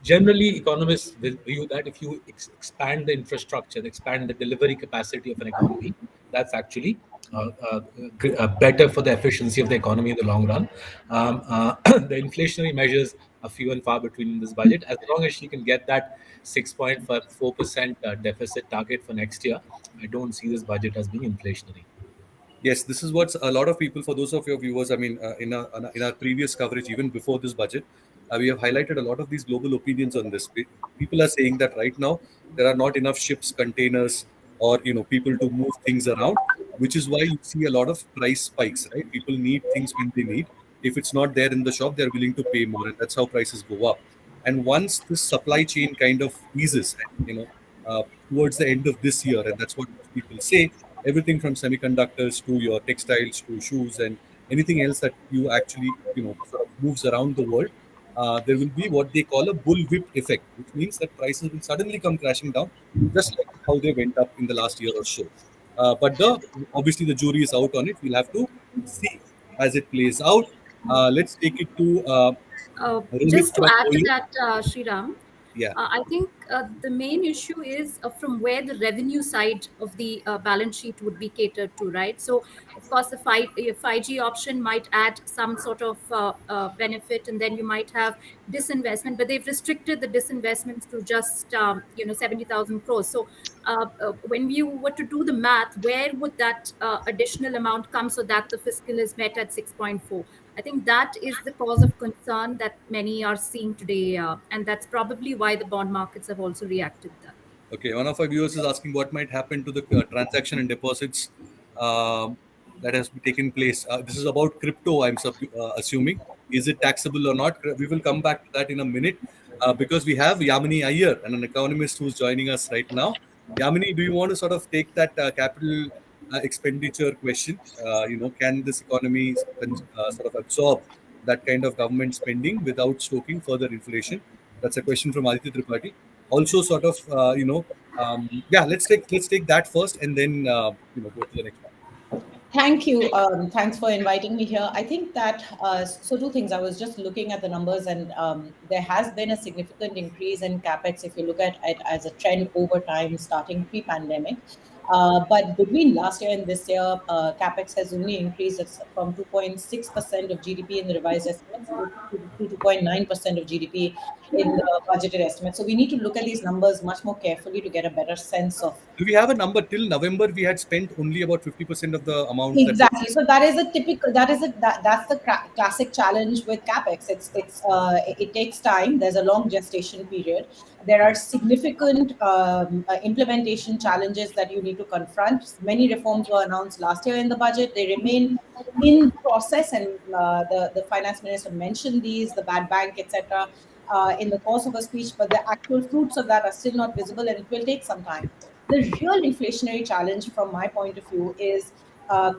Generally, economists will view that if you expand the infrastructure, expand the delivery capacity of an economy, that's actually better for the efficiency of the economy in the long run. The inflationary measures are few and far between in this budget. As long as she can get that 6.4% deficit target for next year, I don't see this budget as being inflationary. Yes, this is what a lot of people, for those of your viewers, I mean, in our previous coverage, even before this budget, we have highlighted a lot of these global opinions on this. People are saying that right now there are not enough ships, containers, or people to move things around, which is why you see a lot of price spikes. Right, people need things when they need. If it's not there in the shop, they're willing to pay more, and that's how prices go up. And once this supply chain kind of eases, towards the end of this year, and that's what people say, everything from semiconductors to your textiles to shoes and anything else that you actually sort of moves around the world, there will be what they call a bullwhip effect, which means that prices will suddenly come crashing down, just like how they went up in the last year or so. But obviously the jury is out on it. We'll have to see as it plays out. Let's take it to Rohit Just to from add to Oyo. that, Sriram, Yeah. I think the main issue is from where the revenue side of the balance sheet would be catered to, right? So, of course, the 5G option might add some sort of benefit, and then you might have disinvestment, but they've restricted the disinvestments to just 70,000 crores. So, when you were to do the math, where would that additional amount come so that the fiscal is met at 6.4? I think that is the cause of concern that many are seeing today, and that's probably why the bond markets have also reacted that. Okay, one of our viewers is asking what might happen to the transaction and deposits that has taken place. This is about crypto, assuming. Is it taxable or not? We will come back to that in a minute because we have Yamini Iyer, an economist who's joining us right now. Yamini, do you want to sort of take that capital expenditure question? Can this economy sort of absorb that kind of government spending without stoking further inflation? That's a question from Aditya Tripathi. Also, sort of, yeah, let's take that first, and then go to the next one. Thank you. Thanks for inviting me here. I think that, so two things. I was just looking at the numbers, and there has been a significant increase in capex if you look at it as a trend over time, starting pre pandemic. But between last year and this year, capex has only increased from 2.6% of GDP in the revised estimates to 2.9% of GDP in the budgeted estimate. So we need to look at these numbers much more carefully to get a better sense of. Do we have a number? Till November, we had spent only about 50% of the amount that was. Exactly. So that is a typical. That's the classic challenge with capex. It takes time. There's a long gestation period. There are significant implementation challenges that you need to confront. Many reforms were announced last year in the budget. They remain in process, and the finance minister mentioned these, the bad bank, etc. In the course of a speech, but the actual fruits of that are still not visible, and it will take some time. The real inflationary challenge, from my point of view, is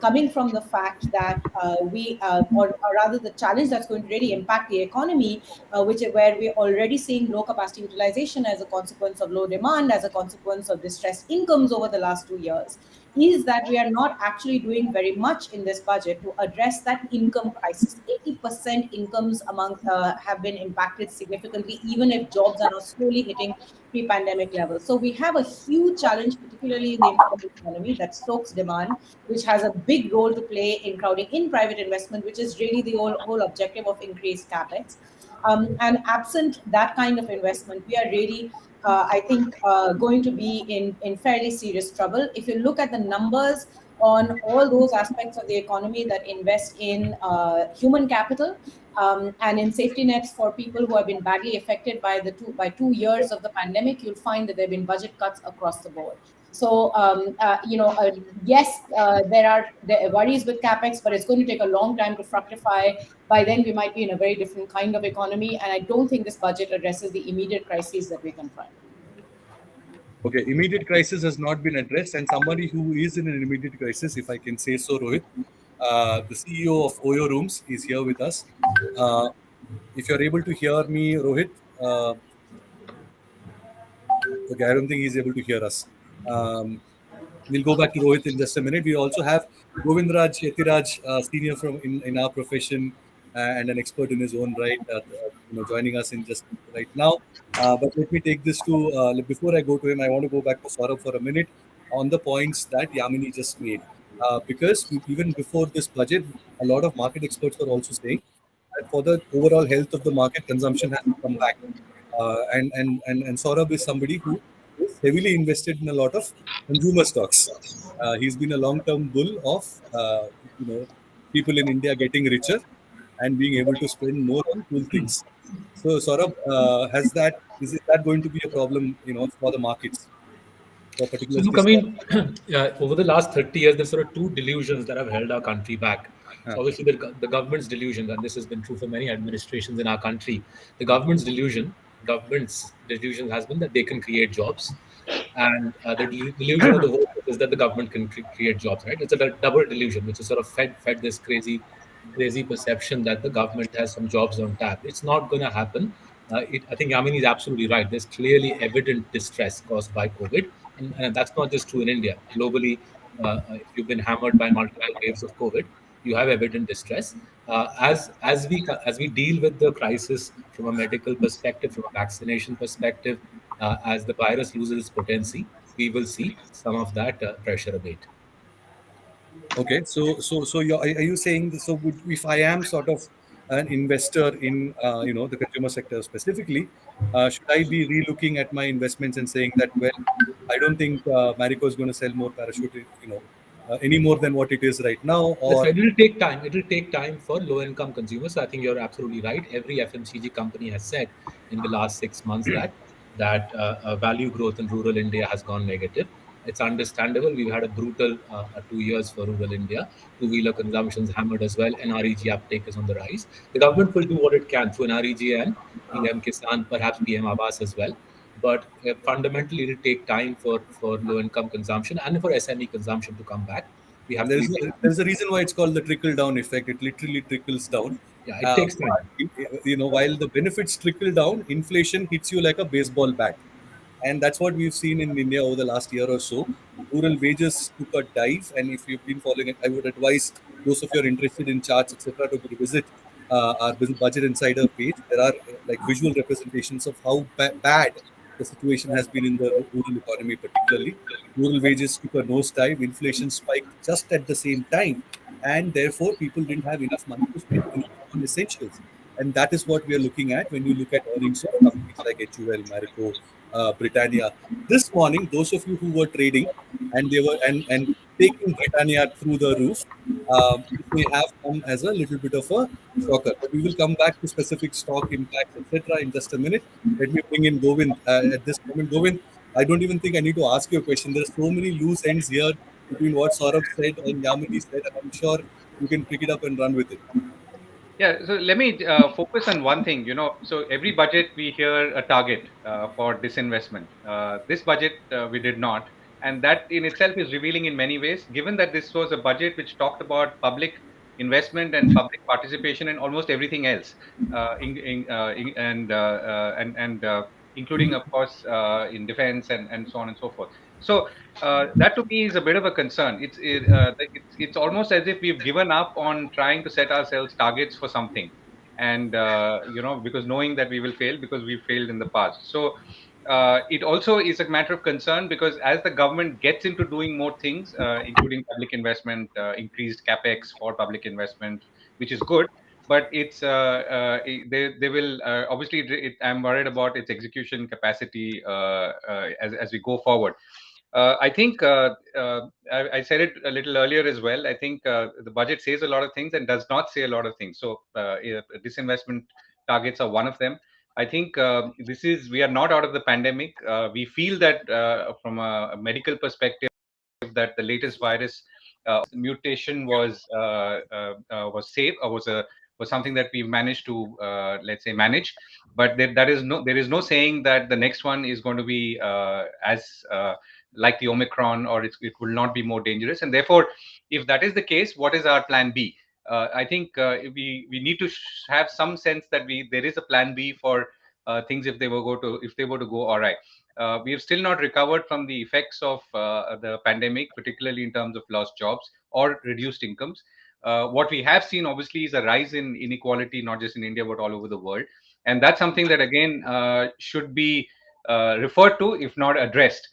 coming from the fact that or rather, the challenge that's going to really impact the economy, which is where we're already seeing low capacity utilization as a consequence of low demand, as a consequence of distressed incomes over the last 2 years, is that we are not actually doing very much in this budget to address that income crisis. 80% incomes among have been impacted significantly, even if jobs are now slowly hitting pre-pandemic levels. So we have a huge challenge, particularly in the informal economy, that stokes demand, which has a big role to play in crowding in private investment, which is really the whole objective of increased capex. And absent that kind of investment, we are really, I think, going to be in fairly serious trouble. If you look at the numbers on all those aspects of the economy that invest in human capital, and in safety nets for people who have been badly affected by 2 years of the pandemic, you'll find that there have been budget cuts across the board. So, yes, there are worries with capex, but it's going to take a long time to fructify. By then, we might be in a very different kind of economy, and I don't think this budget addresses the immediate crises that we confront. Okay, immediate crisis has not been addressed, and somebody who is in an immediate crisis, if I can say so, Rohit, the CEO of Oyo Rooms is here with us. If you're able to hear me, Rohit, okay, I don't think he's able to hear us. We'll go back to Rohit in just a minute. We also have Govindraj Yetiraj, senior in our profession, and an expert in his own right, joining us in just right now. But let me take this to, before I go to him, I want to go back to Saurabh for a minute on the points that Yamini just made. Because even before this budget, a lot of market experts were also saying that for the overall health of the market, consumption has to come back. And Saurabh is somebody who is heavily invested in a lot of consumer stocks. He's been a long-term bull of people in India getting richer and being able to spend more on cool things. So Saurabh, is that going to be a problem, for the markets, for So particular look, I this mean, over the last 30 years, there's sort of two delusions that have held our country back. So obviously, the government's delusion, and this has been true for many administrations in our country. The government's delusion has been that they can create jobs, and the delusion of the whole is that the government can create jobs. Right? It's a double delusion, which is sort of fed this crazy perception that the government has some jobs on tap. It's not going to happen. I think Yamini is absolutely right. There's clearly evident distress caused by COVID, and that's not just true in India. Globally, if you've been hammered by multiple waves of COVID, you have evident distress. As we deal with the crisis from a medical perspective, from a vaccination perspective, as the virus loses its potency, we will see some of that pressure abate. Okay, so are you saying this? So if I am sort of an investor in the consumer sector specifically, should I be relooking at my investments and saying that, well, I don't think Marico is going to sell more parachute, any more than what it is right now, That's or right. It'll take time. It'll take time for low-income consumers. So I think you're absolutely right. Every FMCG company has said in the last 6 months that value growth in rural India has gone negative. It's understandable. We've had a brutal 2 years for rural India. Two-wheeler consumption's hammered as well. NREG uptake is on the rise. The government will do what it can through NREG and PM Kisan, perhaps PM Abbas as well. But fundamentally, it'll take time for low-income consumption and for SME consumption to come back. We have to be there's a reason why it's called the trickle down effect. It literally trickles down. Yeah, it takes time. While the benefits trickle down, inflation hits you like a baseball bat. And that's what we've seen in India over the last year or so. Rural wages took a dive, and if you've been following it, I would advise those of you who are interested in charts, etc., to visit our Budget Insider page. There are like visual representations of how bad the situation has been in the rural economy, particularly. Rural wages took a nosedive, inflation spiked just at the same time, and therefore people didn't have enough money to spend on essentials. And that is what we are looking at when you look at earnings of companies like HUL, Marico, Britannia. This morning, those of you who were trading and they were and taking Britannia through the roof, it may have come as a little bit of a shocker. But we will come back to specific stock impacts, etc., in just a minute. Let me bring in Govind at this moment. Govind, I don't even think I need to ask you a question. There's so many loose ends here between what Saurabh said and Yamini said, and I'm sure you can pick it up and run with it. Yeah, so let me focus on one thing. So every budget we hear a target for disinvestment. This budget we did not, and that in itself is revealing in many ways. Given that this was a budget which talked about public investment and public participation and almost everything else, and including of course in defense and so on and so forth. So that to me is a bit of a concern. It's almost as if we've given up on trying to set ourselves targets for something, and because knowing that we will fail because we failed in the past. So it also is a matter of concern because as the government gets into doing more things, including public investment, increased capex for public investment, which is good. But they will obviously. I'm worried about its execution capacity as we go forward. I think I said it a little earlier as well. I think the budget says a lot of things and does not say a lot of things. So disinvestment targets are one of them. I think we are not out of the pandemic. We feel that from a medical perspective that the latest virus mutation was safe or was something that we managed to let's say manage. But there is no saying that the next one is going to be as like the Omicron, or it will not be more dangerous. And therefore, if that is the case, what is our plan B? I think we need to have some sense that there is a plan B for things if they were to go all right. We have still not recovered from the effects of the pandemic, particularly in terms of lost jobs or reduced incomes. What we have seen, obviously, is a rise in inequality, not just in India, but all over the world. And that's something that, again, should be referred to, if not addressed,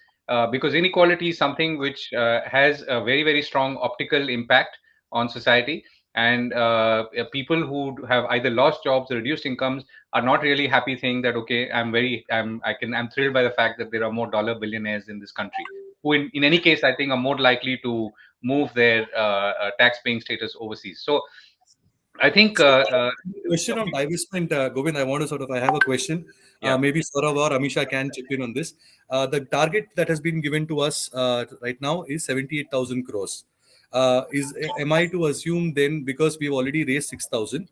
because inequality is something which has a very, very strong optical impact on society. And people who have either lost jobs or reduced incomes are not really happy saying that, okay, I'm thrilled by the fact that there are more dollar billionaires in this country who in any case I think are more likely to move their tax paying status overseas. So I think Question on divestment, Govind. I have a question. Yeah. Maybe Saurav or Amisha can chip in on this. The target that has been given to us right now is 78,000 crores. Am I to assume then, because we've already raised 6,000,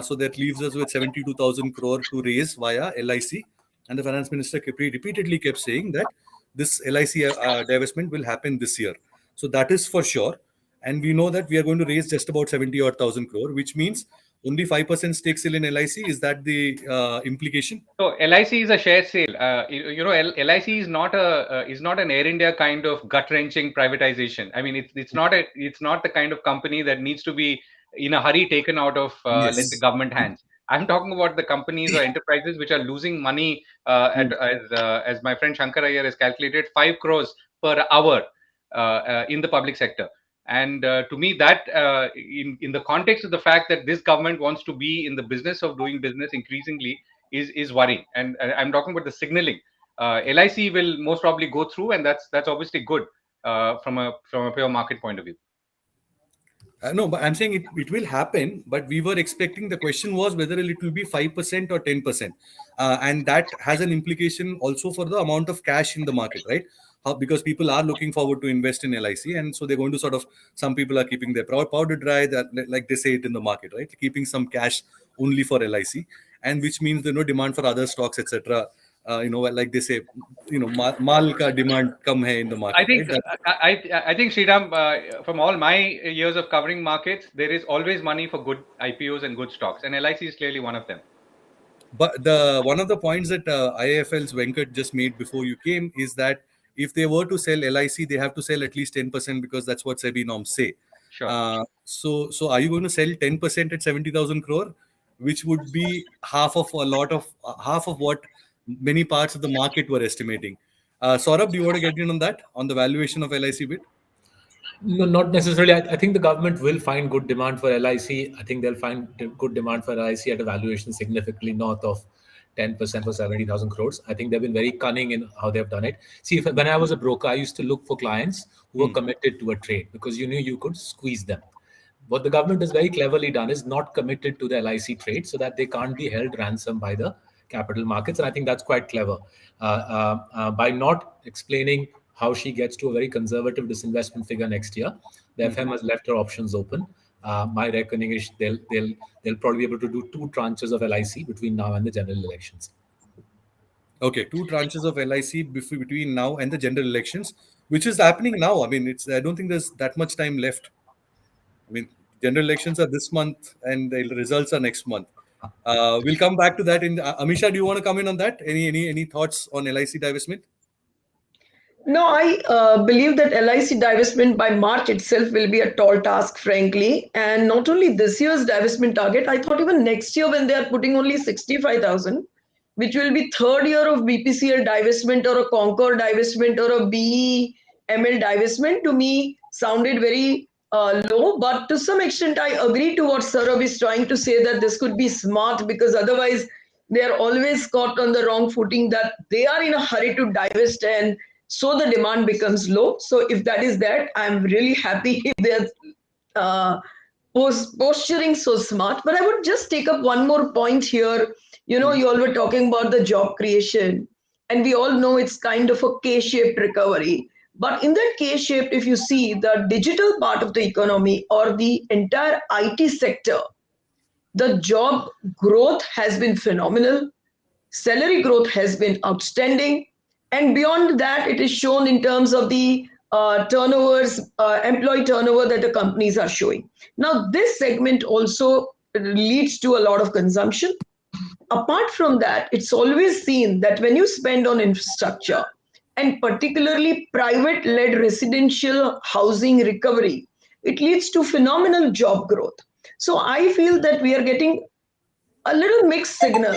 so that leaves us with 72,000 crore to raise via LIC, and the finance minister repeatedly kept saying that this LIC divestment will happen this year. So that is for sure. And we know that we are going to raise just about 70 odd thousand crore, which means only 5% stake sale in LIC. Is that the implication? So LIC is a share sale. LIC is not an Air India kind of gut wrenching privatization. I mean, it's not the kind of company that needs to be in a hurry taken out of let's say Yes. government hands. I'm talking about the companies or enterprises which are losing money as my friend Shankar Iyer has calculated 5 crores per hour in the public sector. And to me, that in the context of the fact that this government wants to be in the business of doing business increasingly is worrying. And I'm talking about the signaling. LIC will most probably go through, and that's obviously good from a pure market point of view. No, but I'm saying it will happen, but we were expecting, the question was whether it will be 5% or 10%. And that has an implication also for the amount of cash in the market, right? Because people are looking forward to invest in LIC. And so they're going to some people are keeping their powder dry, that, like they say it in the market, right? Keeping some cash only for LIC, and which means no demand for other stocks, etc., like they say, mal ka demand kam hai in the I market, think right? I think Sriram, from all my years of covering markets, there is always money for good IPOs and good stocks, and LIC is clearly one of them. But the one of the points that IIFL's Venkat just made before you came is that if they were to sell LIC, they have to sell at least 10% because that's what SEBI norms say. Sure. So are you going to sell 10% at 70,000 crore, which would be half of what many parts of the market were estimating? Saurabh, do you want to get in on that, on the valuation of LIC bit? No, not necessarily. I think the government will find good demand for LIC. I think they'll find good demand for LIC at a valuation significantly north of 10% for 70,000 crores. I think they've been very cunning in how they've done it. See, when I was a broker, I used to look for clients who were committed to a trade because you knew you could squeeze them. What the government has very cleverly done is not committed to the LIC trade so that they can't be held ransom by the capital markets. And I think that's quite clever. By not explaining how she gets to a very conservative disinvestment figure next year, the FM has left her options open. My reckoning is they'll probably be able to do 2 tranches of LIC between now and the general elections. Okay, 2 tranches of LIC between now and the general elections, which is happening now. I mean, I don't think there's that much time left. I mean, general elections are this month and the results are next month. We'll come back to that. Amisha, do you want to come in on that? Any thoughts on LIC divestment? No, I believe that LIC divestment by March itself will be a tall task, frankly. And not only this year's divestment target, I thought even next year when they are putting only 65,000, which will be third year of BPCL divestment or a Concord divestment or a BEML divestment, to me sounded very low. But to some extent, I agree to what Saurabh is trying to say, that this could be smart because otherwise they are always caught on the wrong footing, that they are in a hurry to divest and so the demand becomes low. So if that is that, I'm really happy if they're posturing so smart. But I would just take up one more point here. You all were talking about the job creation, and we all know it's kind of a K-shaped recovery. But in that K-shaped, if you see the digital part of the economy or the entire IT sector, the job growth has been phenomenal. Salary growth has been outstanding. And beyond that, it is shown in terms of the employee turnover that the companies are showing. Now, this segment also leads to a lot of consumption. Apart from that, it's always seen that when you spend on infrastructure, and particularly private led residential housing recovery, it leads to phenomenal job growth. So I feel that we are getting a little mixed signal,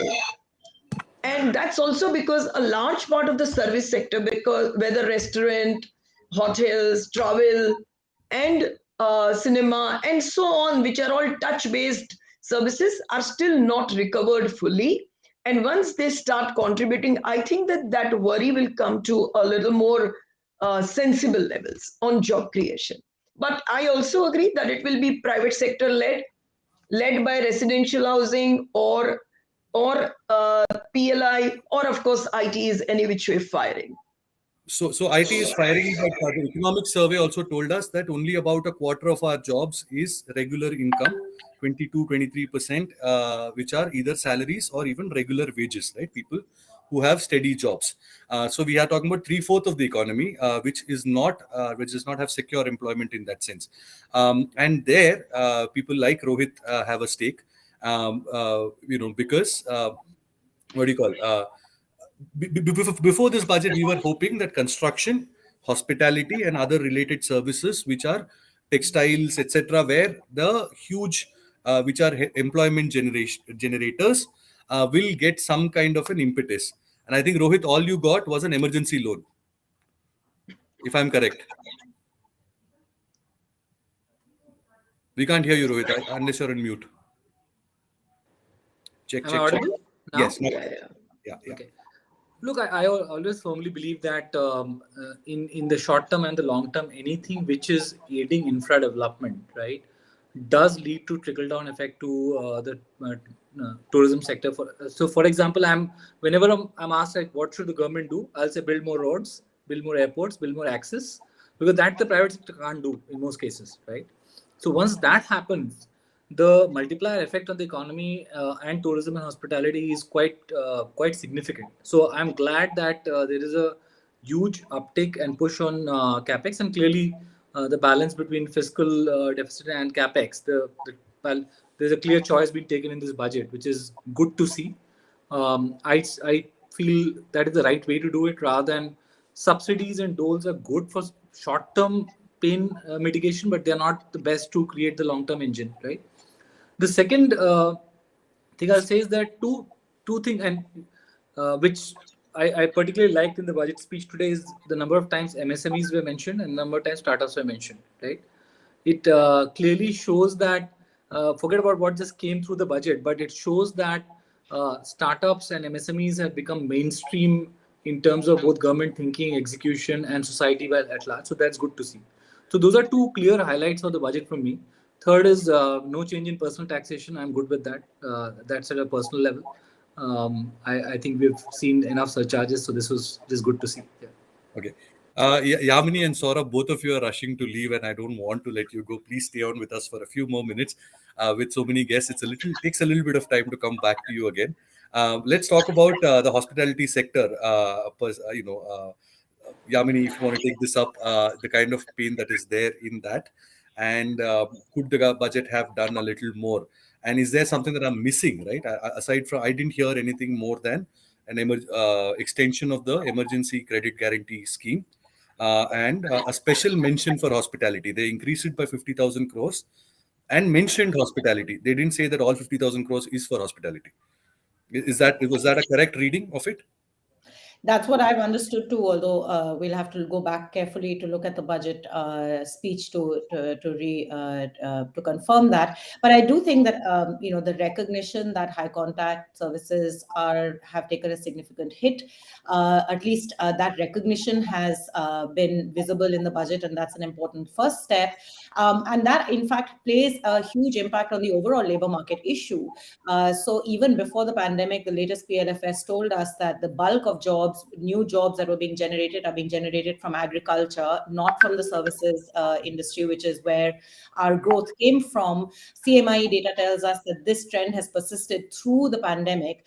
and that's also because a large part of the service sector, because whether restaurant, hotels, travel, and cinema, and so on, which are all touch based services, are still not recovered fully. And once they start contributing, I think that worry will come to a little more sensible levels on job creation. But I also agree that it will be private sector led by residential housing or PLI, or of course IT is any which way firing. So IT is firing, but the economic survey also told us that only about a quarter of our jobs is regular income, 22-23%, which are either salaries or even regular wages, right? People who have steady jobs. So we are talking about 3/4 of the economy, which does not have secure employment in that sense. And there, people like Rohit have a stake, because what do you call? Before this budget, we were hoping that construction, hospitality, and other related services, which are textiles, etc., where the huge, which are employment generators, will get some kind of an impetus. And I think, Rohit, all you got was an emergency loan, if I'm correct. We can't hear you, Rohit, unless you're on mute. Check, Am I check, check. audible now? Yes. Yeah. Okay. Look, I always firmly believe that in the short term and the long term, anything which is aiding infra development, right, does lead to trickle down effect to the tourism sector. For example, whenever I'm asked like what should the government do, I'll say build more roads, build more airports, build more access, because that the private sector can't do in most cases, right? So once that happens, the multiplier effect on the economy and tourism and hospitality is quite significant. So I'm glad that there is a huge uptick and push on capex, and clearly the balance between fiscal deficit and capex, there's a clear choice being taken in this budget, which is good to see. I feel that is the right way to do it, rather than subsidies and doles are good for short term pain mitigation, but they're not the best to create the long term engine, right? The second thing I'll say is that two things, and which I particularly liked in the budget speech today, is the number of times MSMEs were mentioned and the number of times startups were mentioned, right? It clearly shows that, forget about what just came through the budget, but it shows that startups and MSMEs have become mainstream in terms of both government thinking, execution, and society at large. So that's good to see. So those are two clear highlights of the budget from me. Third is no change in personal taxation. I'm good with that. That's at a personal level. I think we've seen enough surcharges, so this is good to see. Yeah. Okay. Yamini and Saurabh, both of you are rushing to leave, and I don't want to let you go. Please stay on with us for a few more minutes. With so many guests, takes a little bit of time to come back to you again. Let's talk about the hospitality sector. Yamini, if you want to take this up, the kind of pain that is there in that, and could the budget have done a little more? And is there something that I'm missing? Right, aside from, I didn't hear anything more than an extension of the emergency credit guarantee scheme, and a special mention for hospitality. They increased it by 50,000 crores and mentioned hospitality. They didn't say that all 50,000 crores is for hospitality. Was that a correct reading of it? That's what I've understood too. Although we'll have to go back carefully to look at the budget speech to confirm that. But I do think that the recognition that high contact services have taken a significant hit, at least that recognition has been visible in the budget, and that's an important first step. And that, in fact, plays a huge impact on the overall labor market issue. So even before the pandemic, the latest PLFS told us that the bulk of new jobs that were being generated are being generated from agriculture, not from the services industry, which is where our growth came from. CMIE data tells us that this trend has persisted through the pandemic.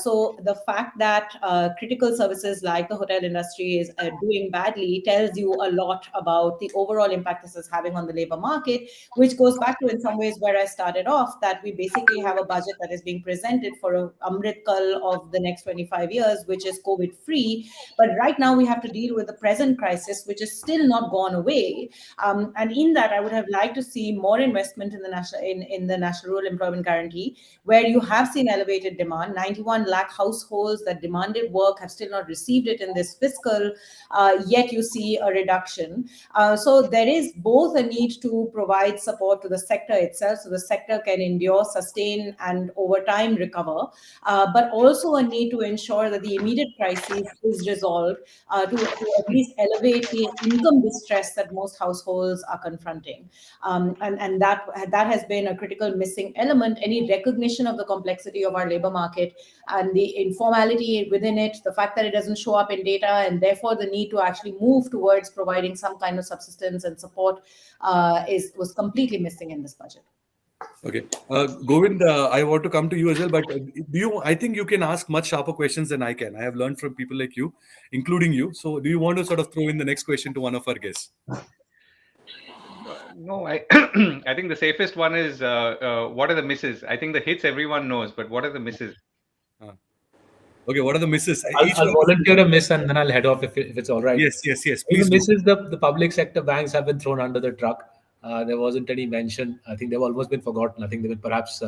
So the fact that critical services like the hotel industry is doing badly tells you a lot about the overall impact this is having on the labor market, which goes back to, in some ways, where I started off, that we basically have a budget that is being presented for a Amrit Kal of the next 25 years, which is COVID free. But right now we have to deal with the present crisis, which is still not gone away. And in that, I would have liked to see more investment in the National Rural Employment Guarantee, where you have seen elevated demand. 91 lakh households that demanded work have still not received it in this fiscal, yet you see a reduction. So there is both a need to provide support to the sector itself, so the sector can endure, sustain, and over time recover, but also a need to ensure that the immediate crisis is resolved, to at least elevate the income distress that most households are confronting. And that has been a critical missing element. Any recognition of the complexity of our labor market and the informality within it, the fact that it doesn't show up in data, and therefore the need to actually move towards providing some kind of subsistence and support was completely missing in this budget. Okay, Govind, I want to come to you as well, but I think you can ask much sharper questions than I can. I have learned from people like you, including you. So, do you want to sort of throw in the next question to one of our guests? No, I I think the safest one is what are the misses? I think the hits everyone knows, but what are the misses? Okay, what are the misses? I'll volunteer a miss and then I'll head off if it's all right. Yes, please. The miss is the public sector banks have been thrown under the truck. There wasn't any mention. I think they've almost been forgotten. I think they will perhaps.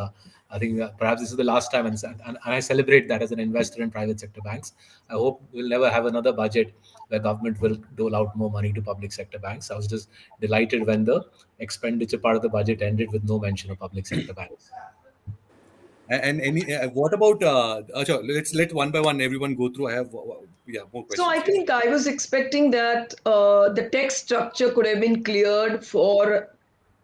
Perhaps this is the last time, and I celebrate that as an investor in private sector banks. I hope we'll never have another budget where government will dole out more money to public sector banks. I was just delighted when the expenditure part of the budget ended with no mention of public sector banks. And what about? Let's let one by one everyone go through. I have more questions. So I think I was expecting that the text structure could have been cleared for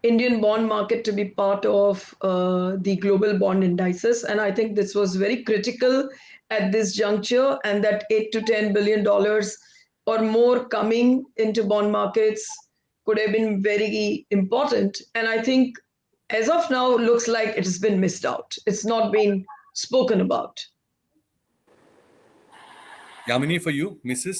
Indian bond market to be part of the global bond indices, and I think this was very critical at this juncture, and that $8 to $10 billion or more coming into bond markets could have been very important. And I think as of now, looks like it has been missed out. It's not been spoken about. Yamini, for you, Mrs.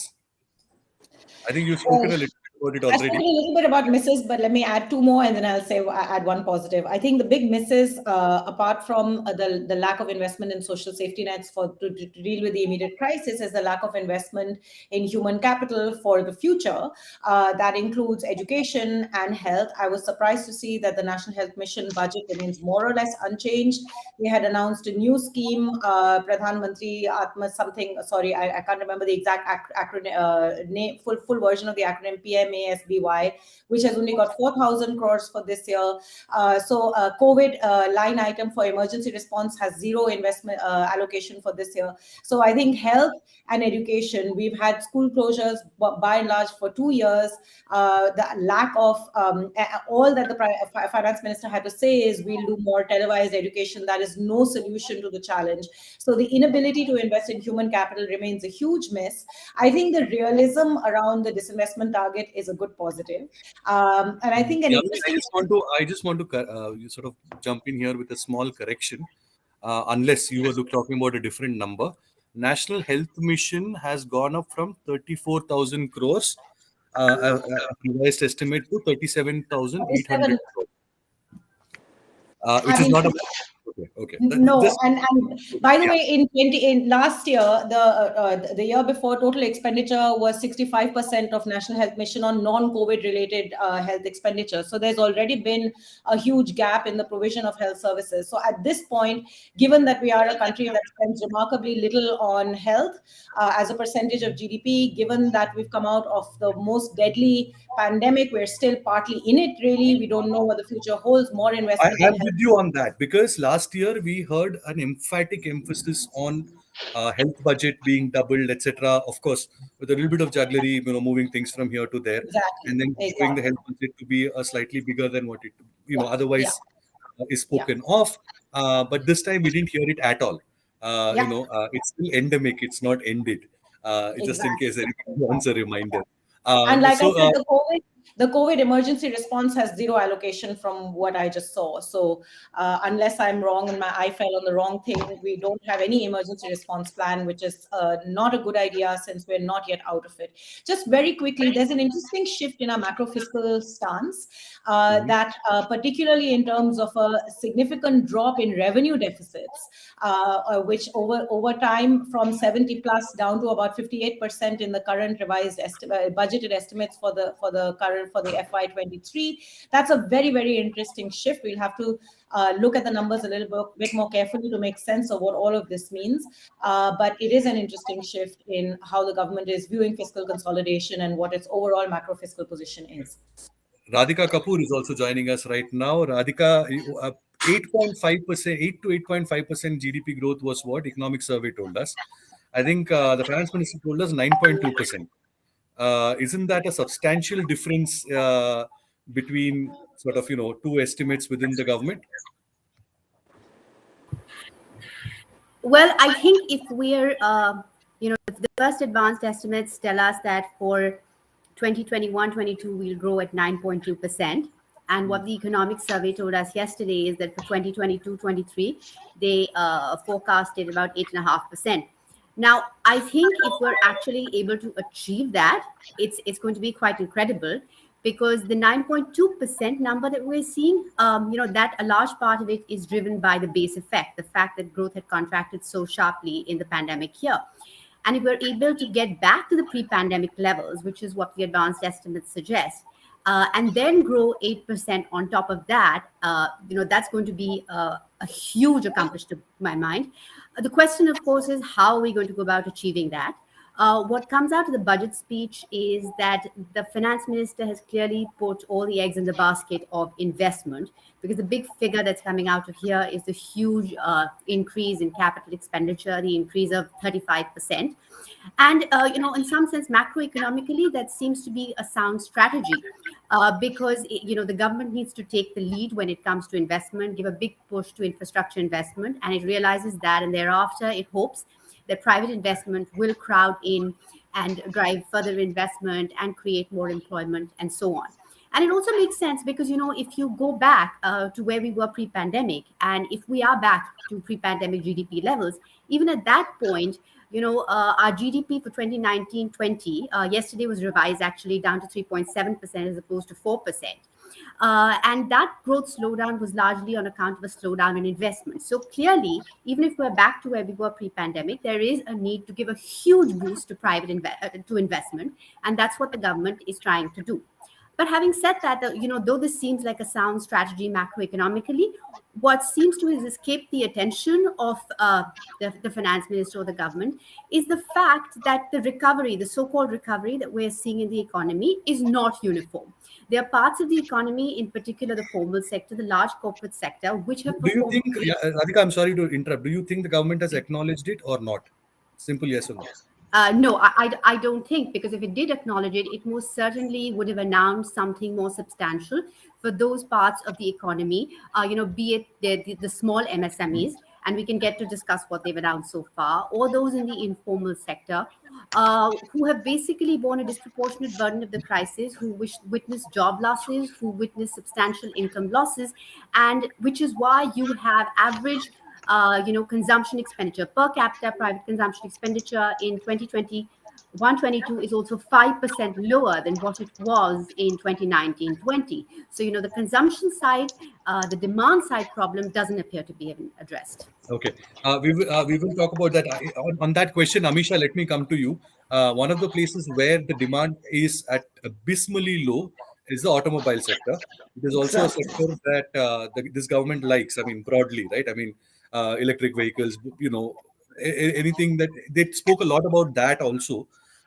I think you've Well, spoken a little bit about it I spoke a already. little bit about misses, but let me add two more, and then I'll say add one positive. I think the big misses, apart from the lack of investment in social safety nets to deal with the immediate crisis, is the lack of investment in human capital for the future. That includes education and health. I was surprised to see that the National Health Mission budget remains more or less unchanged. They had announced a new scheme, Pradhan Mantri Atma something. Sorry, I can't remember the exact acronym name, full version of the acronym PMASBY, which has only got 4,000 crores for this year. COVID line item for emergency response has zero investment allocation for this year. So I think health and education, we've had school closures by and large for 2 years. The lack of all that the finance minister had to say is we'll do more televised education. That is no solution to the challenge. So the inability to invest in human capital remains a huge miss. I think the realism around the disinvestment target is a good positive. And I think an Yamini, interesting I just want to you sort of jump in here with a small correction. Unless you were talking about a different number, National Health Mission has gone up from 34,000 crores, a revised estimate, to 37,800 7. crores, I which is mean, not a. Okay, okay. no, This, and by the yeah. way, in last year, the year before, total expenditure was 65% of National Health Mission on non-COVID related health expenditure. So there's already been a huge gap in the provision of health services. So at this point, given that we are a country that spends remarkably little on health as a percentage of GDP, given that we've come out of the most deadly pandemic, we're still partly in it. Really, we don't know what the future holds. More investment in I'm health. with you on that because last year we heard an emphatic emphasis on health budget being doubled, etc. Of course, with a little bit of jugglery, moving things from here to there, Exactly. and then showing the Exactly. health budget to be slightly bigger than what it, Yeah. Yeah. otherwise is Yeah. spoken of. But this time we didn't hear it at all. Yeah. It's still endemic; it's not ended. Just in Exactly. case anyone wants a reminder. And like I So. said, the COVID emergency response has zero allocation from what I just saw. So unless I'm wrong and my eye fell on the wrong thing, we don't have any emergency response plan, which is not a good idea since we're not yet out of it. Just very quickly, there's an interesting shift in our macro fiscal stance that particularly in terms of a significant drop in revenue deficits, which over time from 70 plus down to about 58% in the current revised budgeted estimates for the FY23. That's a very interesting shift. We'll have to look at the numbers a little bit more carefully to make sense of what all of this means. But it is an interesting shift in how the government is viewing fiscal consolidation and what its overall macro fiscal position is. Radhika Kapoor is also joining us right now. Radhika, 8.5%, 8 to 8.5% GDP growth was what Economic Survey told us. I think the finance minister told us 9.2%. Isn't that a substantial difference between sort of two estimates within the government? Well, I think if we're, the first advanced estimates tell us that for 2021-22, we'll grow at 9.2%. And what the economic survey told us yesterday is that for 2022-23, they forecasted about 8.5%. Now, I think if we're actually able to achieve that, it's going to be quite incredible, because the 9.2% number that we're seeing, that a large part of it is driven by the base effect, the fact that growth had contracted so sharply in the pandemic year. And if we're able to get back to the pre-pandemic levels, which is what the advanced estimates suggest, and then grow 8% on top of that, that's going to be a huge accomplishment to my mind. The question, of course, is how are we going to go about achieving that? What comes out of the budget speech is that the finance minister has clearly put all the eggs in the basket of investment, because the big figure that's coming out of here is the huge increase in capital expenditure, the increase of 35%. And, in some sense, macroeconomically, that seems to be a sound strategy because, the government needs to take the lead when it comes to investment, give a big push to infrastructure investment. And it realizes that, and thereafter, it hopes that private investment will crowd in and drive further investment and create more employment and so on. And it also makes sense because, if you go back to where we were pre-pandemic, and if we are back to pre-pandemic GDP levels, even at that point, our GDP for 2019-20 yesterday was revised actually down to 3.7% as opposed to 4%. And that growth slowdown was largely on account of a slowdown in investment. So clearly, even if we're back to where we were pre-pandemic, there is a need to give a huge boost to to investment, and that's what the government is trying to do. But having said that, though this seems like a sound strategy macroeconomically, what seems to have escaped the attention of the finance minister or the government is the fact that the recovery, the so-called recovery that we're seeing in the economy, is not uniform. There are parts of the economy, in particular the formal sector, the large corporate sector, which have Do you performed. think, yeah, Radhika, I'm sorry to interrupt. Do you think the government has acknowledged it or not? Simple yes or no. No, I don't think, because if it did acknowledge it, it most certainly would have announced something more substantial for those parts of the economy, be it the small MSMEs, and we can get to discuss what they've announced so far, or those in the informal sector, who have basically borne a disproportionate burden of the crisis, who witnessed job losses, who witnessed substantial income losses, and which is why you have average consumption expenditure per capita, private consumption expenditure in 2021-22 is also 5% lower than what it was in 2019-20. So, the consumption side, the demand side problem doesn't appear to be even addressed. Okay, we will talk about that. On that question, Amisha, let me come to you. One of the places where the demand is at abysmally low is the automobile sector. It is also a Exactly. sector that this government likes. I mean, broadly, right? I mean, electric vehicles. Anything that they spoke a lot about that also.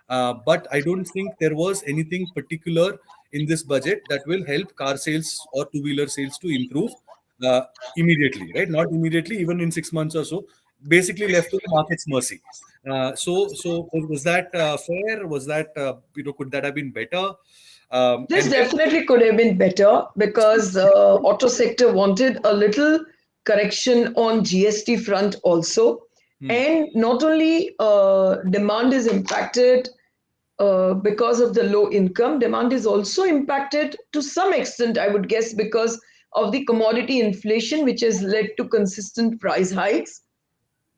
But I don't think there was anything particular in this budget that will help car sales or two-wheeler sales to improve uh, immediately, right? Not immediately, even in 6 months or so. Basically, left to the market's mercy. So was that fair? Was that could that have been better? This And then, definitely could have been better because auto sector wanted a little correction on GST front also. hmm, And not only demand is impacted because of the low income, demand is also impacted to some extent, I would guess, because of the commodity inflation, which has led to consistent price hikes.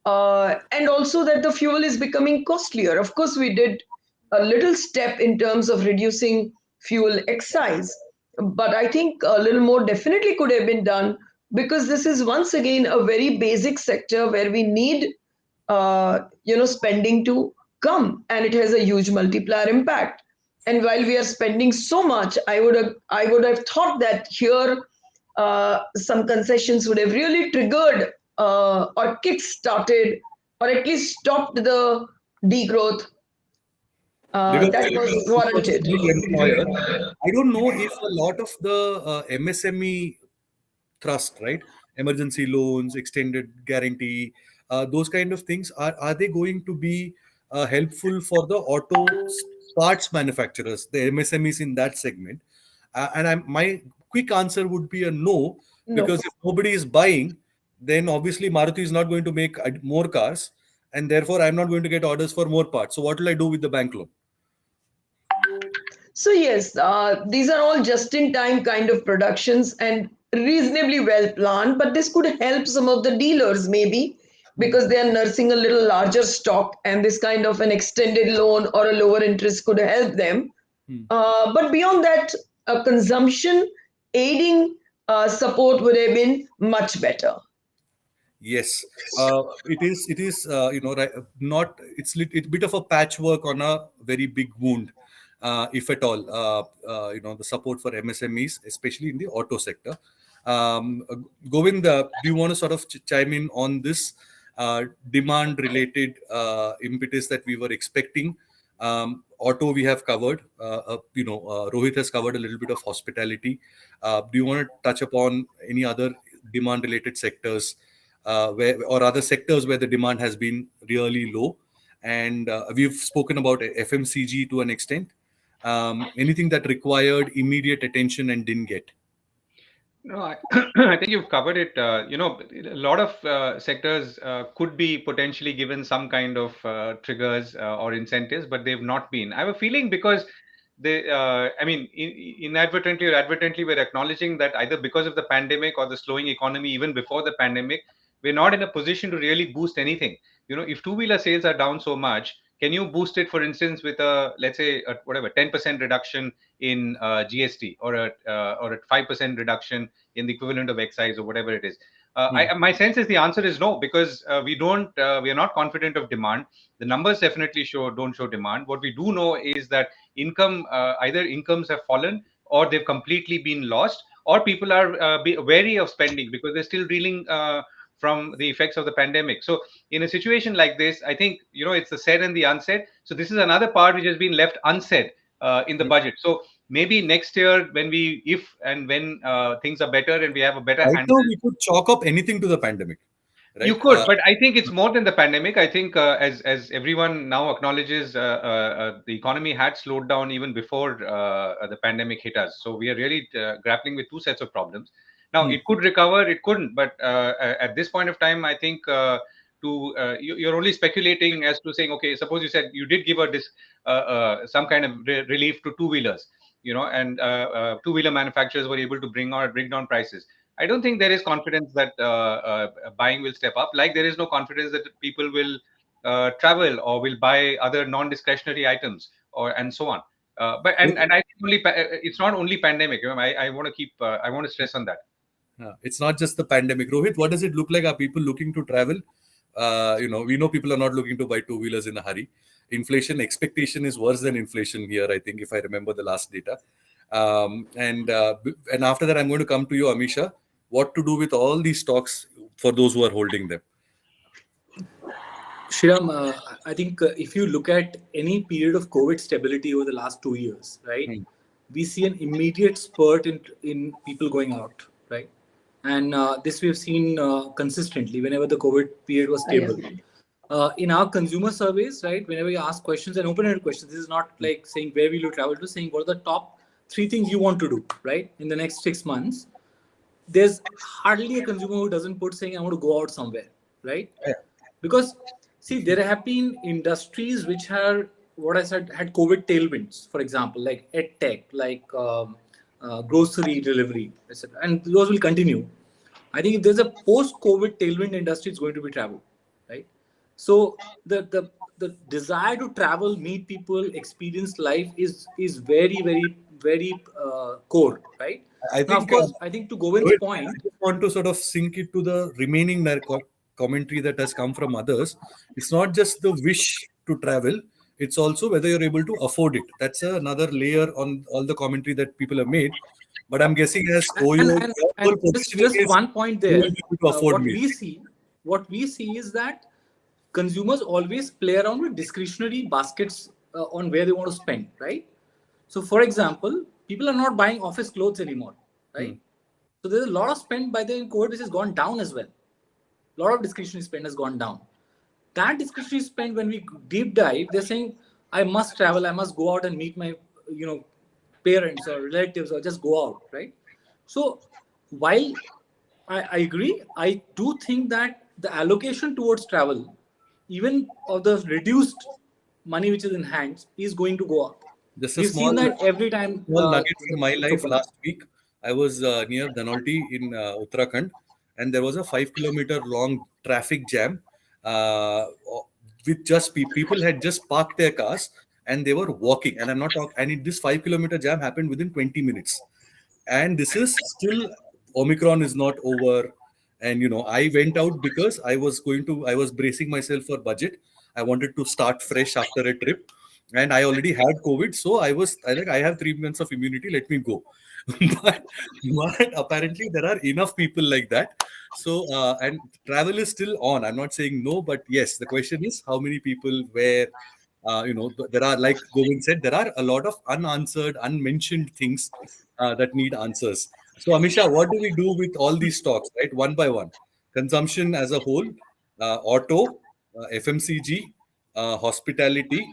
And also that the fuel is becoming costlier. Of course, we did a little step in terms of reducing fuel excise, but I think a little more definitely could have been done because this is once again a very basic sector where we need, spending to come, and it has a huge multiplier impact. And while we are spending so much, I would have thought that here some concessions would have really triggered or kick-started or at least stopped the degrowth because that was it was a warranted. big employer, I don't know if a lot of the MSME trust, right? Emergency loans, extended guarantee, those kind of things, are they going to be helpful for the parts manufacturers, the MSMEs in that segment? My quick answer would be a no, No. because if nobody is buying, then obviously Maruti is not going to make more cars, and therefore I'm not going to get orders for more parts. So what will I do with the bank loan? So yes, these are all just-in-time kind of productions and reasonably well planned, but this could help some of the dealers maybe Hmm. because they are nursing a little larger stock, and this kind of an extended loan or a lower interest could help them. Hmm. But beyond that, consumption aiding support would have been much better. Yes, it is. It is. Right, not. It's a bit of a patchwork on a very big wound, if at all. The support for MSMEs, especially in the auto sector. Uh, Govind, do you want to sort of chime in on this demand-related impetus that we were expecting? Auto we have covered. Rohit has covered a little bit of hospitality. Do you want to touch upon any other demand-related sectors? Where or other sectors where the demand has been really low, and we've spoken about FMCG to an extent. Anything that required immediate attention and didn't get. No, I think you've covered it. A lot of sectors could be potentially given some kind of triggers or incentives, but they've not been. I have a feeling because I mean, inadvertently or advertently, we're acknowledging that either because of the pandemic or the slowing economy, even before the pandemic, we're not in a position to really boost anything. If two-wheeler sales are down so much, can you boost it, for instance, with let's say, whatever, 10% reduction in GST, or a 5% reduction in the equivalent of excise, or whatever it is? My sense is the answer is no, because we are not confident of demand. The numbers definitely don't show demand. What we do know is that either incomes have fallen, or they've completely been lost, or people are wary of spending because they're still reeling from the effects of the pandemic. So in a situation like this, I think, it's the said and the unsaid. So this is another part which has been left unsaid in the budget. So maybe next year, if and when things are better and we have a better Right handle. now, we could chalk up anything to the pandemic. Right? You could, but I think it's more than the pandemic. I think, as everyone now acknowledges, the economy had slowed down even before the pandemic hit us. So we are really grappling with two sets of problems. Now, it could recover, it couldn't. But at this point of time, I think you're only speculating as to saying, okay, suppose you said you did give some kind of relief to two-wheelers, and two-wheeler manufacturers were able to bring down prices. I don't think there is confidence that buying will step up. Like there is no confidence that people will travel or will buy other non-discretionary items, and so on. And I think it's not only pandemic. I want to stress on that. It's not just the pandemic. Rohit, what does it look like? Are people looking to travel? We know people are not looking to buy two-wheelers in a hurry. Inflation expectation is worse than inflation here, I think, if I remember the last data. And after that, I'm going to come to you, Amisha. What to do with all these stocks for those who are holding them? Shriram, I think if you look at any period of COVID stability over the last 2 years, right, we see an immediate spurt in people going out, right? And this we have seen consistently whenever the COVID period was stable. In our consumer surveys, right, whenever you ask questions and open-ended questions, this is not like saying where will you travel to, saying what are the top 3 things you want to do, right, in the next 6 months. There's hardly a consumer who doesn't put saying I want to go out somewhere, right? Yeah. Because see, there have been industries which are, what I said, had COVID tailwinds, for example, like EdTech, like grocery delivery, etc. And those will continue. I think if there's a post-COVID tailwind industry, it's going to be travel, right? So the desire to travel, meet people, experience life is very, very, very core, right? I think, now, of course, I think to Govind's point, I just want to sort of sink it to the remaining commentary that has come from others. It's not just the wish to travel, it's also whether you're able to afford it. That's another layer on all the commentary that people have made. But I'm guessing as and just one point there, what we see is that consumers always play around with discretionary baskets on where they want to spend, right? So, for example, people are not buying office clothes anymore, right? So there's a lot of spend by the COVID which has gone down as well. A lot of discretionary spend has gone down. That discretionary spend, when we deep dive, they're saying, I must travel, I must go out and meet my, parents or relatives, or just go out, right? So while I agree, I do think that the allocation towards travel, even of the reduced money which is in hands, is going to go up. We've seen that every time. Nugget from my life last week. I was near Dhanolti in Uttarakhand, and there was a 5-kilometer long traffic jam with just people had just parked their cars and they were walking. And I'm not talking. And this 5-kilometer jam happened within 20 minutes. And this is still, Omicron is not over. And I went out because I was bracing myself for budget. I wanted to start fresh after a trip. And I already had COVID, so I have 3 months of immunity. Let me go. but apparently there are enough people like that. So and travel is still on. I'm not saying no, but yes, the question is how many people where. There are, like Govind said, there are a lot of unanswered, unmentioned things that need answers. So, Amisha, what do we do with all these stocks, right? One by one. Consumption as a whole, auto, FMCG, hospitality.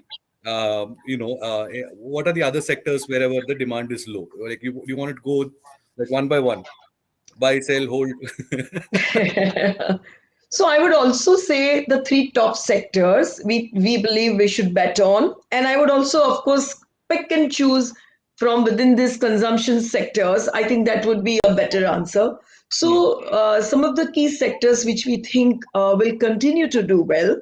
What are the other sectors wherever the demand is low? Like you want to go like one by one, buy, sell, hold. So I would also say the 3 top sectors we believe we should bet on, and I would also, of course, pick and choose from within these consumption sectors, I think that would be a better answer. So, some of the key sectors which we think will continue to do well,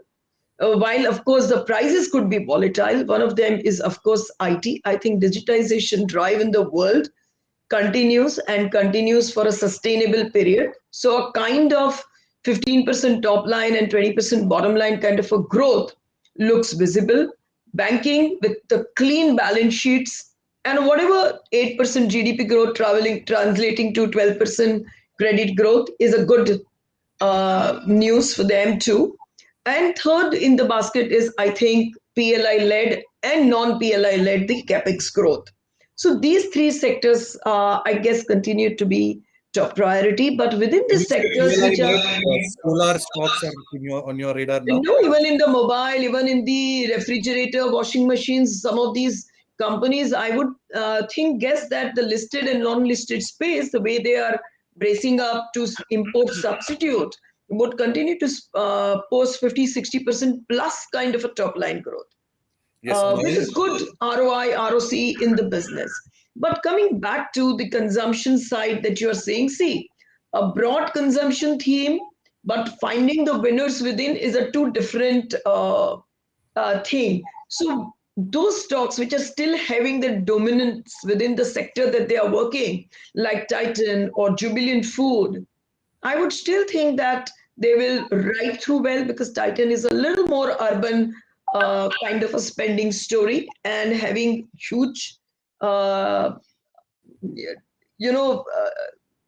while of course the prices could be volatile, one of them is of course IT. I think digitization drive in the world continues and continues for a sustainable period. So a kind of 15% top line and 20% bottom line kind of a growth looks visible. Banking with the clean balance sheets and whatever 8% GDP growth translating to 12% credit growth is a good news for them too. And third in the basket is, I think, PLI led and non PLI led the capex growth. So these three sectors, I guess, continue to be top priority. But within When the you say sectors PLI which are, led, solar stocks are on your radar now. even in the mobile, even in the refrigerator, washing machines, some of these companies, I would guess that the listed and non-listed space, the way they are bracing up to import substitute, would continue to post 50-60% plus kind of a top line growth. Yes, With a good ROI, ROC in the business. But coming back to the consumption side that you are saying, see, a broad consumption theme, but finding the winners within is a two different thing. So those stocks which are still having the dominance within the sector that they are working, like Titan or Jubilant Food, I would still think that they will ride through well because Titan is a little more urban kind of a spending story and having huge, uh, you know,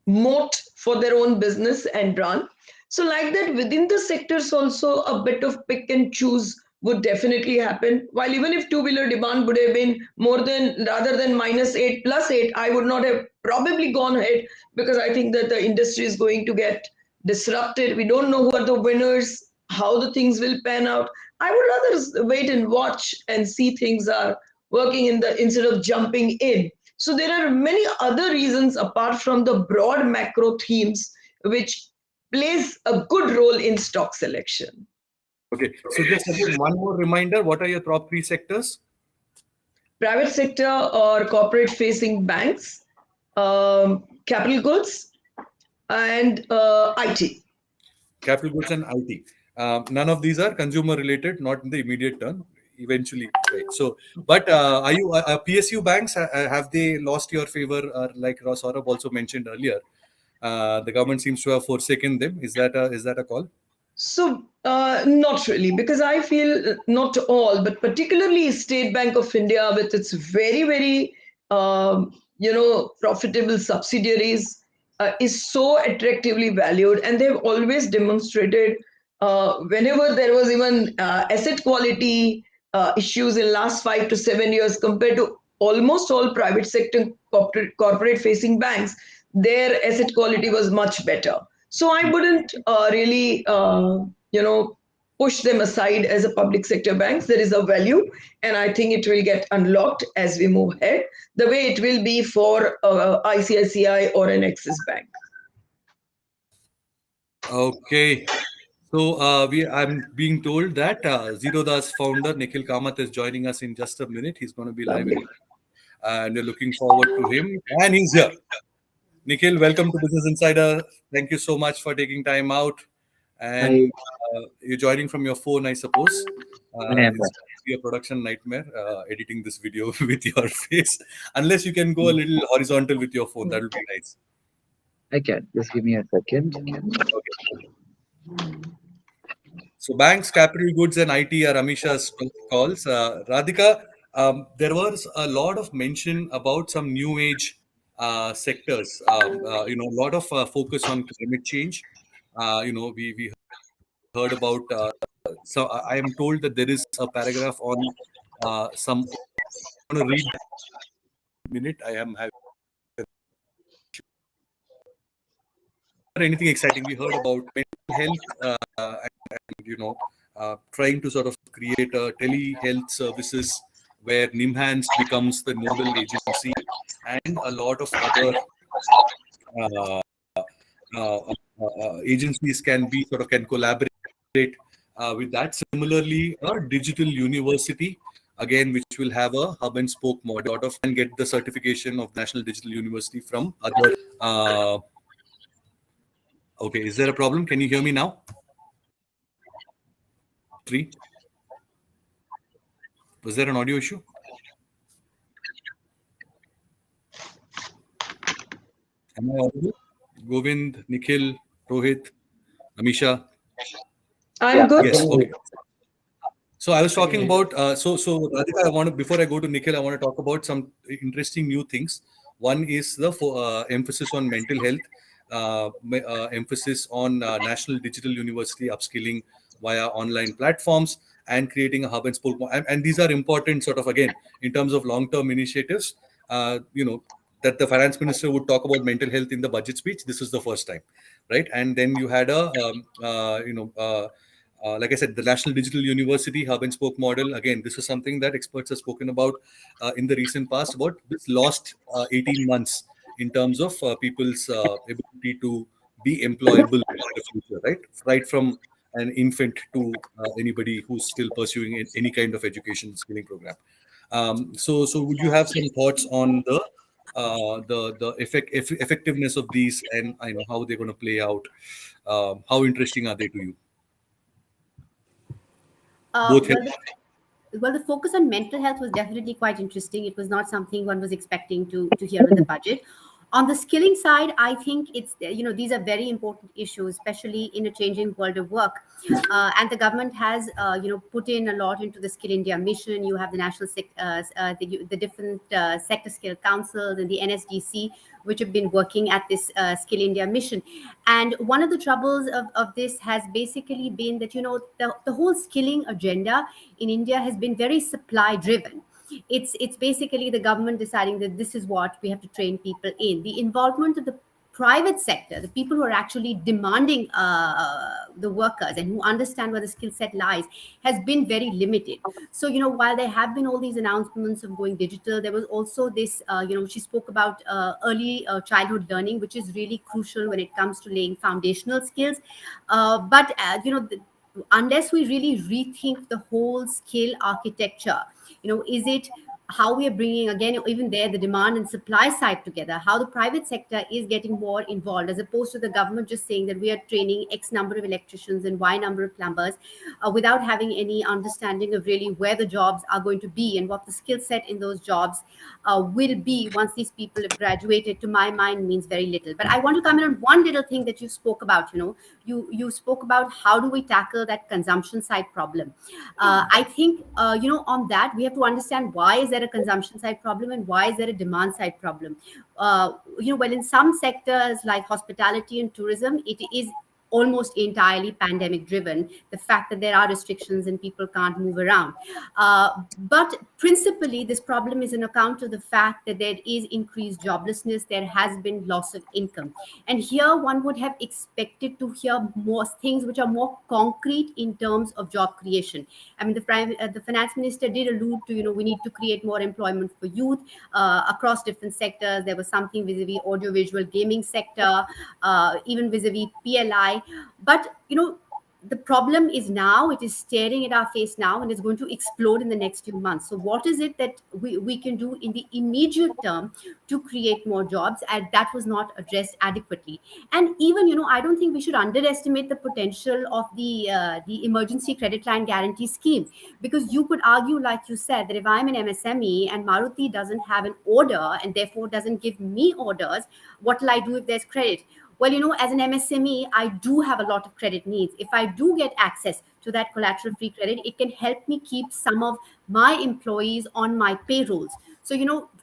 moat for their own business and run. So, like that, within the sectors, also a bit of pick and choose would definitely happen. While even if two-wheeler demand would have been more than rather than -8 +8, I would not have probably gone ahead because I think that the industry is going to get disrupted. We don't know who are the winners, how the things will pan out. I would rather wait and watch and see things are working in the instead of jumping in. So there are many other reasons apart from the broad macro themes which plays a good role in stock selection. Okay, so just again, one more reminder: what are your top three sectors? Private sector or corporate facing banks, capital goods, and IT. Capital goods and IT. None of these are consumer related, not in the immediate term. Eventually, right? So, but are you PSU banks? Have they lost your favor? Like Saurabh also mentioned earlier, the government seems to have forsaken them. Is that a call? So, not really, because I feel not all, but particularly State Bank of India with its very, very, profitable subsidiaries is so attractively valued, and they've always demonstrated whenever there was even asset quality issues in last 5 to 7 years compared to almost all private sector corporate facing banks, their asset quality was much better. So I wouldn't really, push them aside as a public sector banks. There is a value, and I think it will get unlocked as we move ahead, the way it will be for ICICI or an Axis Bank. Okay. So I'm being told that Zerodha's founder Nikhil Kamath is joining us in just a minute. He's going to be live in, and we're looking forward to him. And he's here. Nikhil, welcome to Business Insider. Thank you so much for taking time out. And you're joining from your phone, I suppose. It's going to be a production nightmare editing this video with your face. Unless you can go a little horizontal with your phone, that would be nice. I can. Just give me a second. Okay. So banks, capital goods, and IT are Amisha's calls. Radhika, there was a lot of mention about some new age sectors. A lot of focus on climate change. We heard about. So I am told that there is a paragraph on some. I'm going to read that in a minute. I am having anything exciting. We heard about mental health and trying to sort of create a telehealth services where NIMHANS becomes the nodal agency, and a lot of other uh, agencies can collaborate with that. Similarly, a digital university again, which will have a hub and spoke model of and get the certification of the National Digital University from other. Okay, is there a problem? Can you hear me now? Three. Was there an audio issue? Am I audible? Govind, Nikhil, Rohit, Amisha. I'm good. Yes. Okay. So I was talking about so Radhika, I want to, before I go to Nikhil, I want to talk about some interesting new things. One is the emphasis on mental health, emphasis on National Digital University upskilling via online platforms, and creating a hub and spoke. And these are important, sort of, again, in terms of long-term initiatives. That the finance minister would talk about mental health in the budget speech. This is the first time, right? And then you had a like I said, the National Digital University hub and spoke model. Again, this is something that experts have spoken about in the recent past, about this lost 18 months in terms of people's ability to be employable in the future, right? Right from an infant to anybody who's still pursuing any kind of education skilling program. So would you have some thoughts on the effectiveness of these, and I know how they're going to play out? How interesting are they to you? Both Well, the focus on mental health was definitely quite interesting. It was not something one was expecting to hear in the budget. On the skilling side, I think it's, these are very important issues, especially in a changing world of work. And the government has put in a lot into the Skill India mission. You have the the different sector skill councils and the NSDC, which have been working at this Skill India mission. And one of the troubles of this has basically been that, the whole skilling agenda in India has been very supply driven. It's basically the government deciding that this is what we have to train people in. The involvement of the private sector, the people who are actually demanding the workers and who understand where the skill set lies, has been very limited. So, while there have been all these announcements of going digital, there was also this, she spoke about early childhood learning, which is really crucial when it comes to laying foundational skills. Unless we really rethink the whole skill architecture, is it how we are bringing, again, even there, the demand and supply side together, how the private sector is getting more involved, as opposed to the government just saying that we are training X number of electricians and Y number of plumbers, without having any understanding of really where the jobs are going to be and what the skill set in those jobs will be once these people have graduated. To my mind, means very little. But I want to comment on one little thing that you spoke about. You spoke about how do we tackle that consumption side problem. I think on that we have to understand, why is there a consumption side problem and why is there a demand side problem. Well, in some sectors like hospitality and tourism, it is almost entirely pandemic driven, the fact that there are restrictions and people can't move around. But principally, this problem is on account of the fact that there is increased joblessness, there has been loss of income. And here one would have expected to hear more things which are more concrete in terms of job creation. I mean, the finance minister did allude to, we need to create more employment for youth across different sectors. There was something vis-a-vis audiovisual gaming sector, even vis-a-vis PLI. But, the problem is now, it is staring at our face now, and it's going to explode in the next few months. So what is it that we can do in the immediate term to create more jobs? And that was not addressed adequately. And even, I don't think we should underestimate the potential of the emergency credit line guarantee scheme, because you could argue, like you said, that if I'm an MSME and Maruti doesn't have an order and therefore doesn't give me orders, what will I do if there's credit? Well, as an MSME, I do have a lot of credit needs. If I do get access to that collateral free credit, it can help me keep some of my employees on my payrolls. So,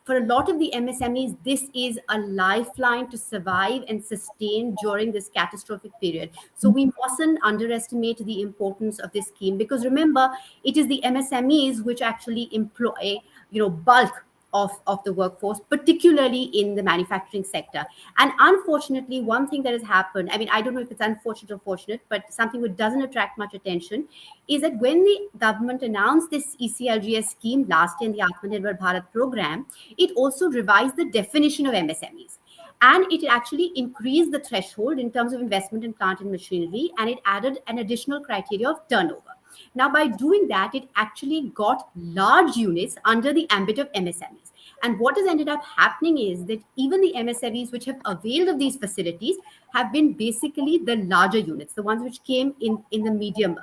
for a lot of the MSMEs, this is a lifeline to survive and sustain during this catastrophic period. So we mustn't underestimate the importance of this scheme, because remember, it is the MSMEs which actually employ, bulk of the workforce, particularly in the manufacturing sector. And unfortunately, one thing that has happened, I mean, I don't know if it's unfortunate or fortunate, but something which doesn't attract much attention, is that when the government announced this ECLGS scheme last year in the Atmanirbhar Bharat program, it also revised the definition of MSMEs. And it actually increased the threshold in terms of investment in plant and machinery, and it added an additional criteria of turnover. Now, by doing that, it actually got large units under the ambit of MSMEs. And what has ended up happening is that even the MSMEs which have availed of these facilities have been basically the larger units, the ones which came in the medium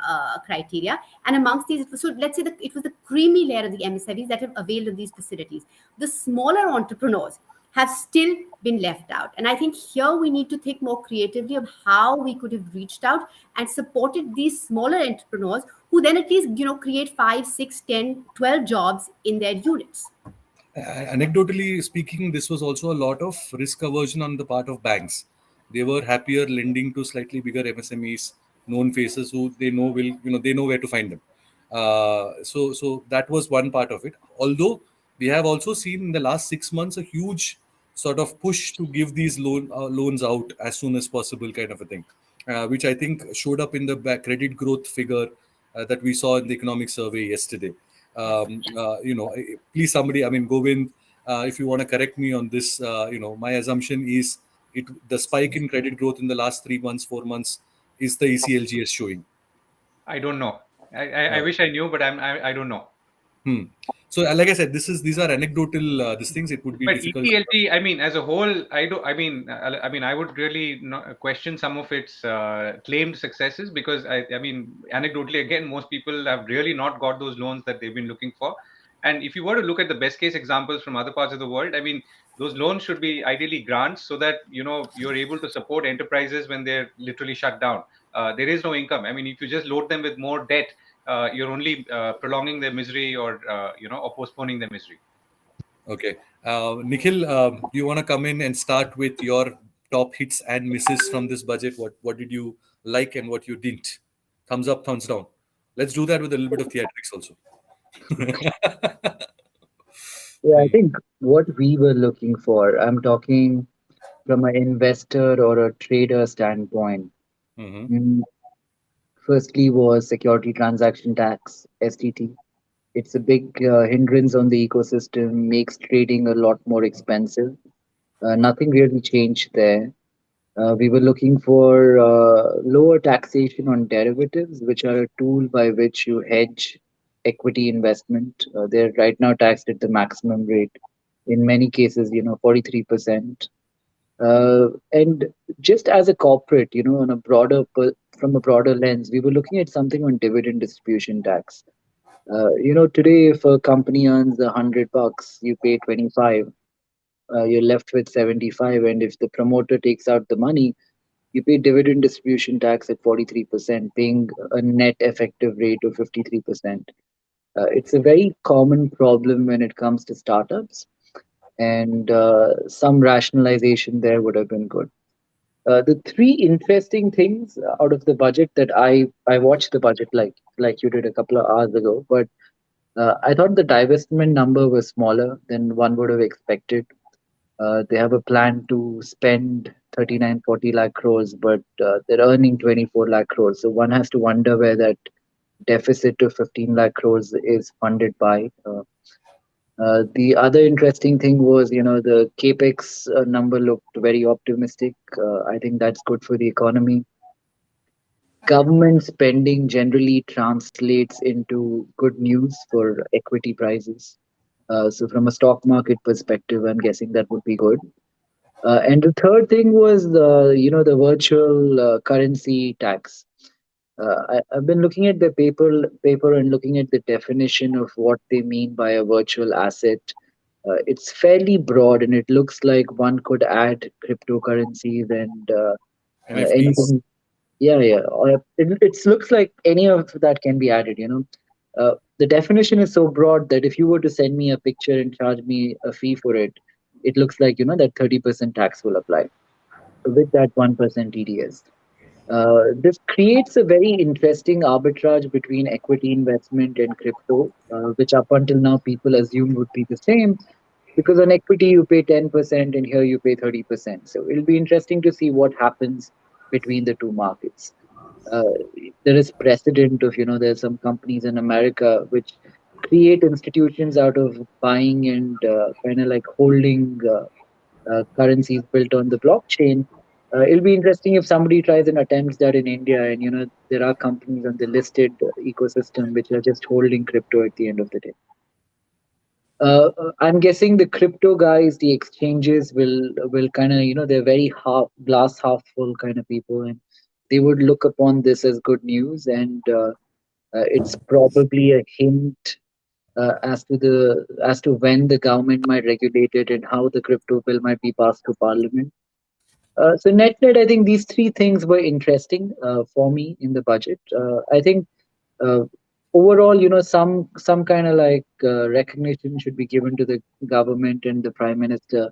criteria. And amongst these, so let's say that it was the creamy layer of the MSMEs that have availed of these facilities. The smaller entrepreneurs have still been left out. And I think here we need to think more creatively of how we could have reached out and supported these smaller entrepreneurs who then at least, create 5, 6, 10, 12 jobs in their units. Anecdotally speaking, this was also a lot of risk aversion on the part of banks. They were happier lending to slightly bigger MSMEs, known faces who they know will, they know where to find them. So that was one part of it. Although we have also seen in the last 6 months a huge sort of push to give these loans out as soon as possible, kind of a thing, which I think showed up in the credit growth figure that we saw in the economic survey yesterday. Please somebody, I mean, Govind, if you want to correct me on this, my assumption is the spike in credit growth in the last 3 months, 4 months is the ECLGS showing. I don't know. I wish I knew, but I don't know. So, like I said, these are anecdotal these things. It would be But difficult. ECLT, I mean, as a whole, I would really question some of its claimed successes, because I mean, anecdotally, again, most people have really not got those loans that they've been looking for. And if you were to look at the best case examples from other parts of the world, I mean, those loans should be ideally grants, so that you're able to support enterprises when they're literally shut down. There is no income. I mean, if you just load them with more debt, you're only prolonging their misery, or postponing their misery. Okay. Nikhil, you want to come in and start with your top hits and misses from this budget? What did you like and what you didn't? Thumbs up, thumbs down. Let's do that with a little bit of theatrics also. Yeah, I think what we were looking for, I'm talking from an investor or a trader standpoint. Mm, Firstly was security transaction tax, STT. It's a big hindrance on the ecosystem, makes trading a lot more expensive. Nothing really changed there. We were looking for lower taxation on derivatives, which are a tool by which you hedge equity investment. They're right now taxed at the maximum rate. In many cases, 43%. And just as a corporate, on a from a broader lens, we were looking at something on dividend distribution tax. Today, if a company earns $100, you pay 25. You're left with 75, and if the promoter takes out the money, you pay dividend distribution tax at 43%, paying a net effective rate of 53%. It's a very common problem when it comes to startups, and some rationalization there would have been good. The three interesting things out of the budget that I watched the budget like you did a couple of hours ago, but I thought the divestment number was smaller than one would have expected. They have a plan to spend 39, 40 lakh crores, but they're earning 24 lakh crores. So one has to wonder where that deficit of 15 lakh crores is funded by. The other interesting thing was, the capex number looked very optimistic. I think that's good for the economy. Government spending generally translates into good news for equity prices. So from a stock market perspective, I'm guessing that would be good. And the third thing was the virtual currency tax. I've been looking at the paper and looking at the definition of what they mean by a virtual asset. It's fairly broad, and it looks like one could add cryptocurrencies and NFTs. anything. Yeah. It looks like any of that can be added. The definition is so broad that if you were to send me a picture and charge me a fee for it, it looks like that 30% tax will apply with that 1% TDS. This creates a very interesting arbitrage between equity investment and crypto, which up until now people assumed would be the same, because on equity you pay 10% and here you pay 30%. So it'll be interesting to see what happens between the two markets. Uh, there is precedent of, there's some companies in America which create institutions out of buying and kind of like holding currencies built on the blockchain. It'll be interesting if somebody tries and attempts that in India, and there are companies on the listed ecosystem which are just holding crypto at the end of the day. I'm guessing the crypto guys, the exchanges will kind of, they're very half glass half full kind of people, and they would look upon this as good news, and it's probably a hint as to when the government might regulate it and how the crypto bill might be passed to parliament. So net, I think these three things were interesting for me in the budget. I think uh, overall, some kind of like recognition should be given to the government and the prime minister.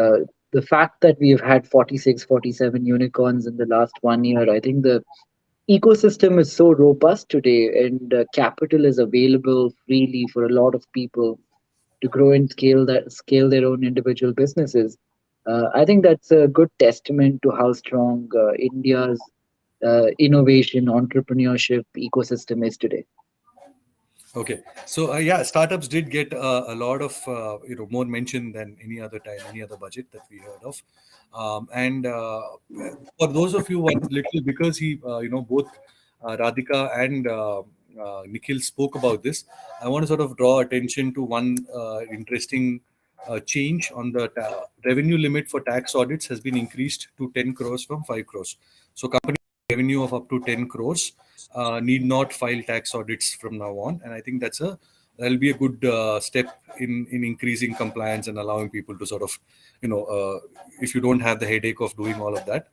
Uh, the fact that we've had 46, 47 unicorns in the last 1 year, I think the ecosystem is so robust today, and capital is available freely for a lot of people to grow and scale their own individual businesses. I think that's a good testament to how strong India's innovation entrepreneurship ecosystem is today. Okay, so yeah, startups did get a lot of more mention than any other time, any other budget that we heard of. And for those of you one little, because he both Radhika and Nikhil spoke about this, I want to sort of draw attention to one interesting change on the revenue limit for tax audits has been increased to 10 crores from 5 crores. So company revenue of up to 10 crores need not file tax audits from now on, and I think that'll be a good step in increasing compliance and allowing people to sort of if you don't have the headache of doing all of that,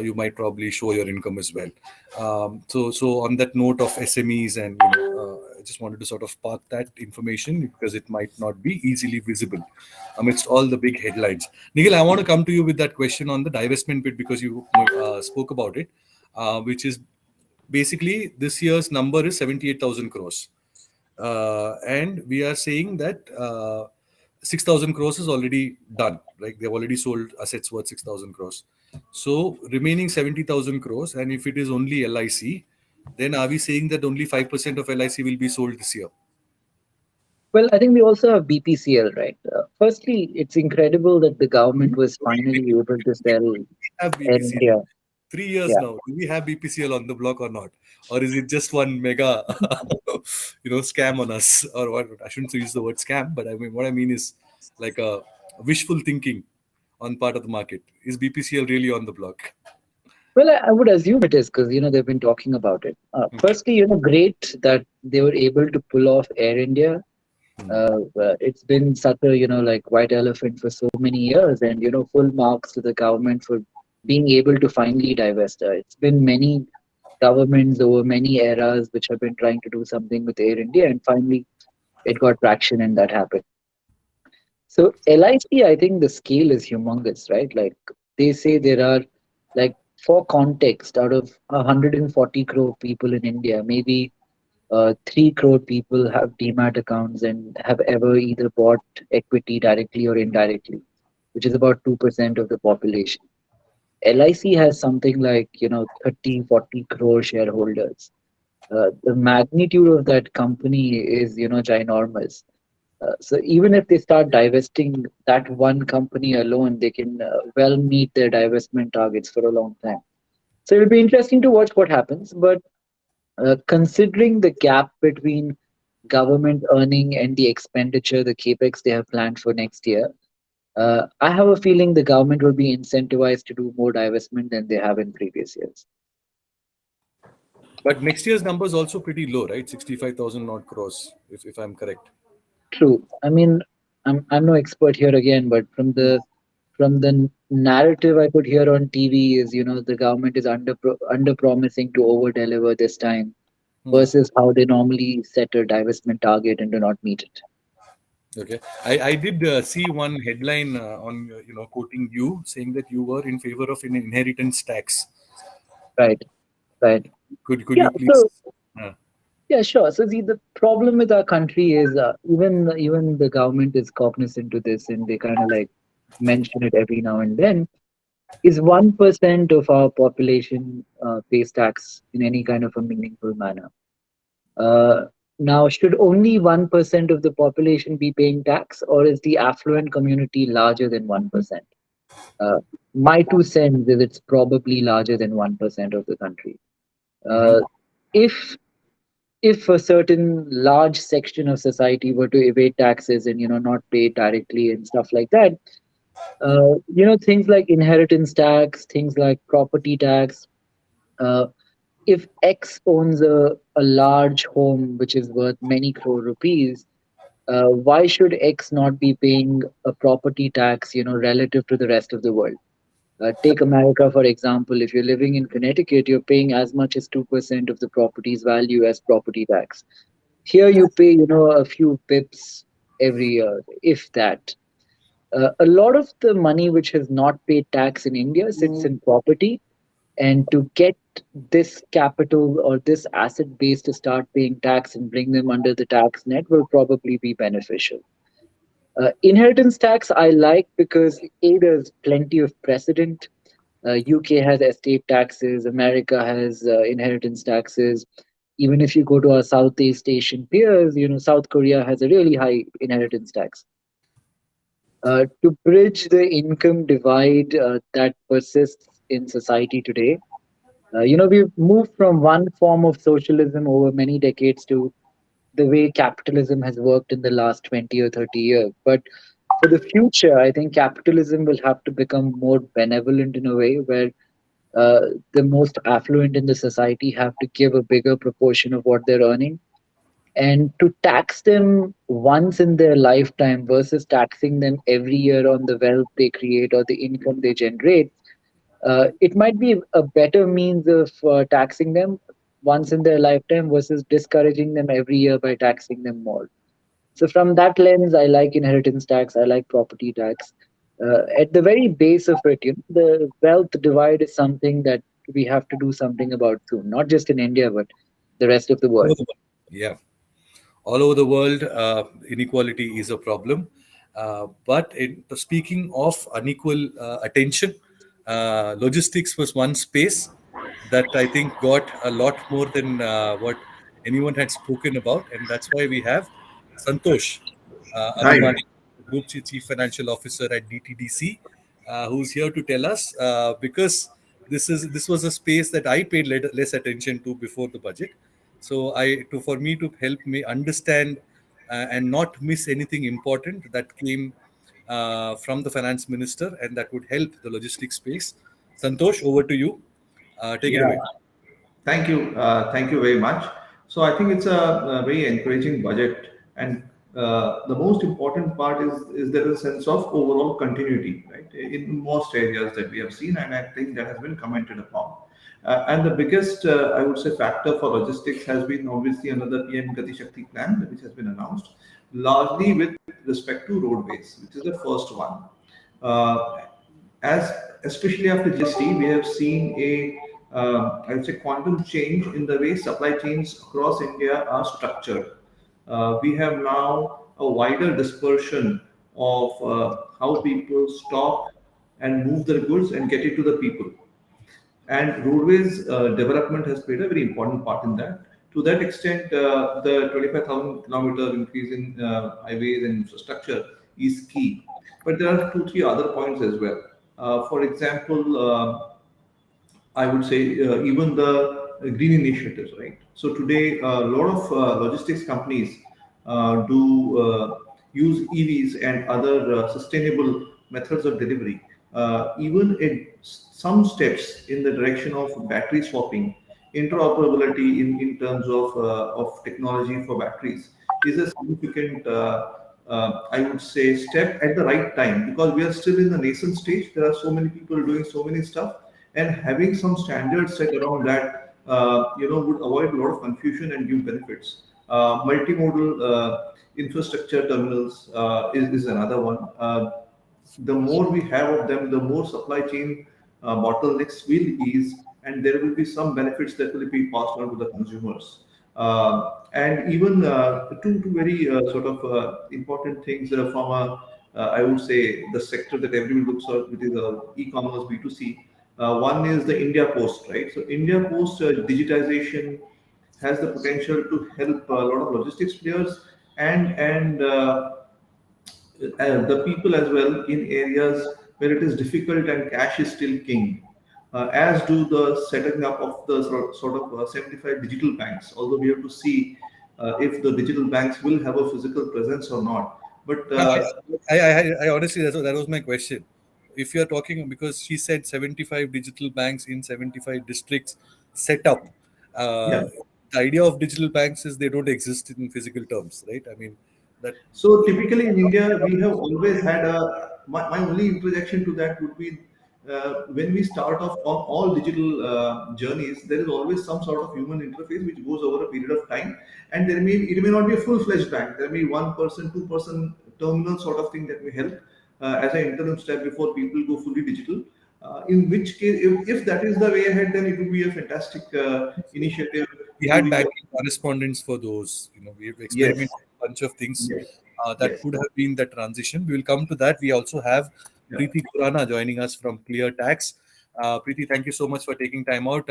you might probably show your income as well. So on that note of SMEs, and I just wanted to sort of park that information because it might not be easily visible amidst all the big headlines. Nikhil, I want to come to you with that question on the divestment bit because you spoke about it, which is basically this year's number is 78,000 crores. And we are saying that 6,000 crores is already done. Like they've already sold assets worth 6,000 crores. So remaining 70,000 crores, and if it is only LIC, then are we saying that only 5% of LIC will be sold this year? Well, I think we also have BPCL, right? Firstly, it's incredible that the government was finally able to sell We have Air BPCL. India. 3 years Yeah. now. Do we have BPCL on the block or not? Or is it just one mega, scam on us? Or what? I shouldn't use the word scam, but I mean, what I mean is like a wishful thinking on part of the market. Is BPCL really on the block? Well, I would assume it is because they've been talking about it. Firstly, great that they were able to pull off Air India. It's been such a like white elephant for so many years, and full marks to the government for being able to finally divest. It's been many governments over many eras which have been trying to do something with Air India, and finally it got traction, and that happened. So LIC, I think the scale is humongous, right? Like they say there are, like, for context, out of 140 crore people in India, maybe 3 crore people have demat accounts and have ever either bought equity directly or indirectly, which is about 2% of the population. LIC has something like 30, 40 crore shareholders. The magnitude of that company is ginormous. So even if they start divesting that one company alone, they can well meet their divestment targets for a long time. So it'll be interesting to watch what happens. But considering the gap between government earning and the expenditure, the capex they have planned for next year, I have a feeling the government will be incentivized to do more divestment than they have in previous years. But next year's number is also pretty low, right? 65,000 odd crores, if I'm correct. True. I mean, I'm no expert here again, but from the narrative I could hear on TV is, the government is under promising to over deliver this time versus how they normally set a divestment target and do not meet it. Okay, I did see one headline on quoting you saying that you were in favor of an inheritance tax. Right, right. Could Yeah. you please? Yeah, sure. So see, the problem with our country is even the government is cognizant to this, and they kind of like mention it every now and then. Is 1% of our population pays tax in any kind of a meaningful manner? Uh, Now, should only 1% of the population be paying tax, or is the affluent community larger than 1%? Uh, my 2 cents is it's probably larger than 1% of the country. Hmm. Uh, if if a certain large section of society were to evade taxes and not pay it directly and stuff like that, things like inheritance tax, things like property tax. Uh, if X owns a large home which is worth many crore rupees, why should X not be paying a property tax, relative to the rest of the world? Take America, for example. If you're living in Connecticut, you're paying as much as 2% of the property's value as property tax. Here you pay, a few pips every year, if that. A lot of the money which has not paid tax in India sits in property, and to get this capital or this asset base to start paying tax and bring them under the tax net will probably be beneficial. Inheritance tax I like because A, there's plenty of precedent. UK has estate taxes, America has inheritance taxes. Even if you go to our Southeast Asian peers, South Korea has a really high inheritance tax. To bridge the income divide that persists in society today, we've moved from one form of socialism over many decades to the way capitalism has worked in the last 20 or 30 years. But for the future, I think capitalism will have to become more benevolent in a way where uh, the most affluent in the society have to give a bigger proportion of what they're earning. And to tax them once in their lifetime versus taxing them every year on the wealth they create or the income they generate, it might be a better means of taxing them once in their lifetime versus discouraging them every year by taxing them more. So from that lens, I like inheritance tax. I like property tax. At the very base of it, the wealth divide is something that we have to do something about soon, not just in India, but the rest of the world. Yeah. All over the world, inequality is a problem. Speaking of unequal attention, logistics was one space that I think got a lot more than what anyone had spoken about, and that's why we have Santosh Hi. Abhimani, Group Chief Financial Officer at DTDC, who's here to tell us because this was a space that I paid less attention to before the budget. So for me to help me understand and not miss anything important that came from the finance minister and that would help the logistics space. Santosh, over to you. Take it Yeah, away. thank you. Thank you very much. So I think it's a very encouraging budget, and the most important part is there is a sense of overall continuity, right, in most areas that we have seen, and I think that has been commented upon. And the biggest, I would say, factor for logistics has been obviously another PM Gati Shakti plan, which has been announced, largely with respect to roadways, which is the first one. Uh, as especially after GST, we have seen I would say, quantum change in the way supply chains across India are structured. We have now a wider dispersion of how people stock and move their goods and get it to the people. And roadways development has played a very important part in that. To that extent, the 25,000 kilometer increase in highways and infrastructure is key. But there are two, three other points as well. For example, I would say even the green initiatives, right? So today, a lot of logistics companies do use EVs and other sustainable methods of delivery. Even in some steps in the direction of battery swapping, interoperability in terms of technology for batteries is a significant, I would say, step at the right time because we are still in the nascent stage. There are so many people doing so many stuff, and having some standards set around that, would avoid a lot of confusion and give benefits. Multimodal infrastructure terminals is another one. The more we have of them, the more supply chain bottlenecks will ease, and there will be some benefits that will be passed on to the consumers. And even two very sort of important things from I would say, the sector that everyone looks at, which is e-commerce B2C. One is the India Post, right? So India Post digitization has the potential to help a lot of logistics players and the people as well in areas where it is difficult and cash is still king. As do the setting up of the sort of 75 digital banks. Although we have to see if the digital banks will have a physical presence or not. But No, I honestly, that was my question. If you're talking, because she said 75 digital banks in 75 districts set up, yeah. the idea of digital banks is they don't exist in physical terms, right? I mean, that. So typically in India, we have always had my only interjection to that would be when we start off on all digital journeys, there is always some sort of human interface which goes over a period of time, and it may not be a full-fledged bank. There may be one person, two-person terminal sort of thing that may help as an interim step before people go fully digital. In which case, if that is the way ahead, then it would be a fantastic initiative We to had which. banking correspondents for those. We've experimented Yes, a bunch of things yes, that yes. could have been the transition. We will come to that. We also have Yeah. Preeti Kurana joining us from Clear Tax. Preeti, thank you so much for taking time out.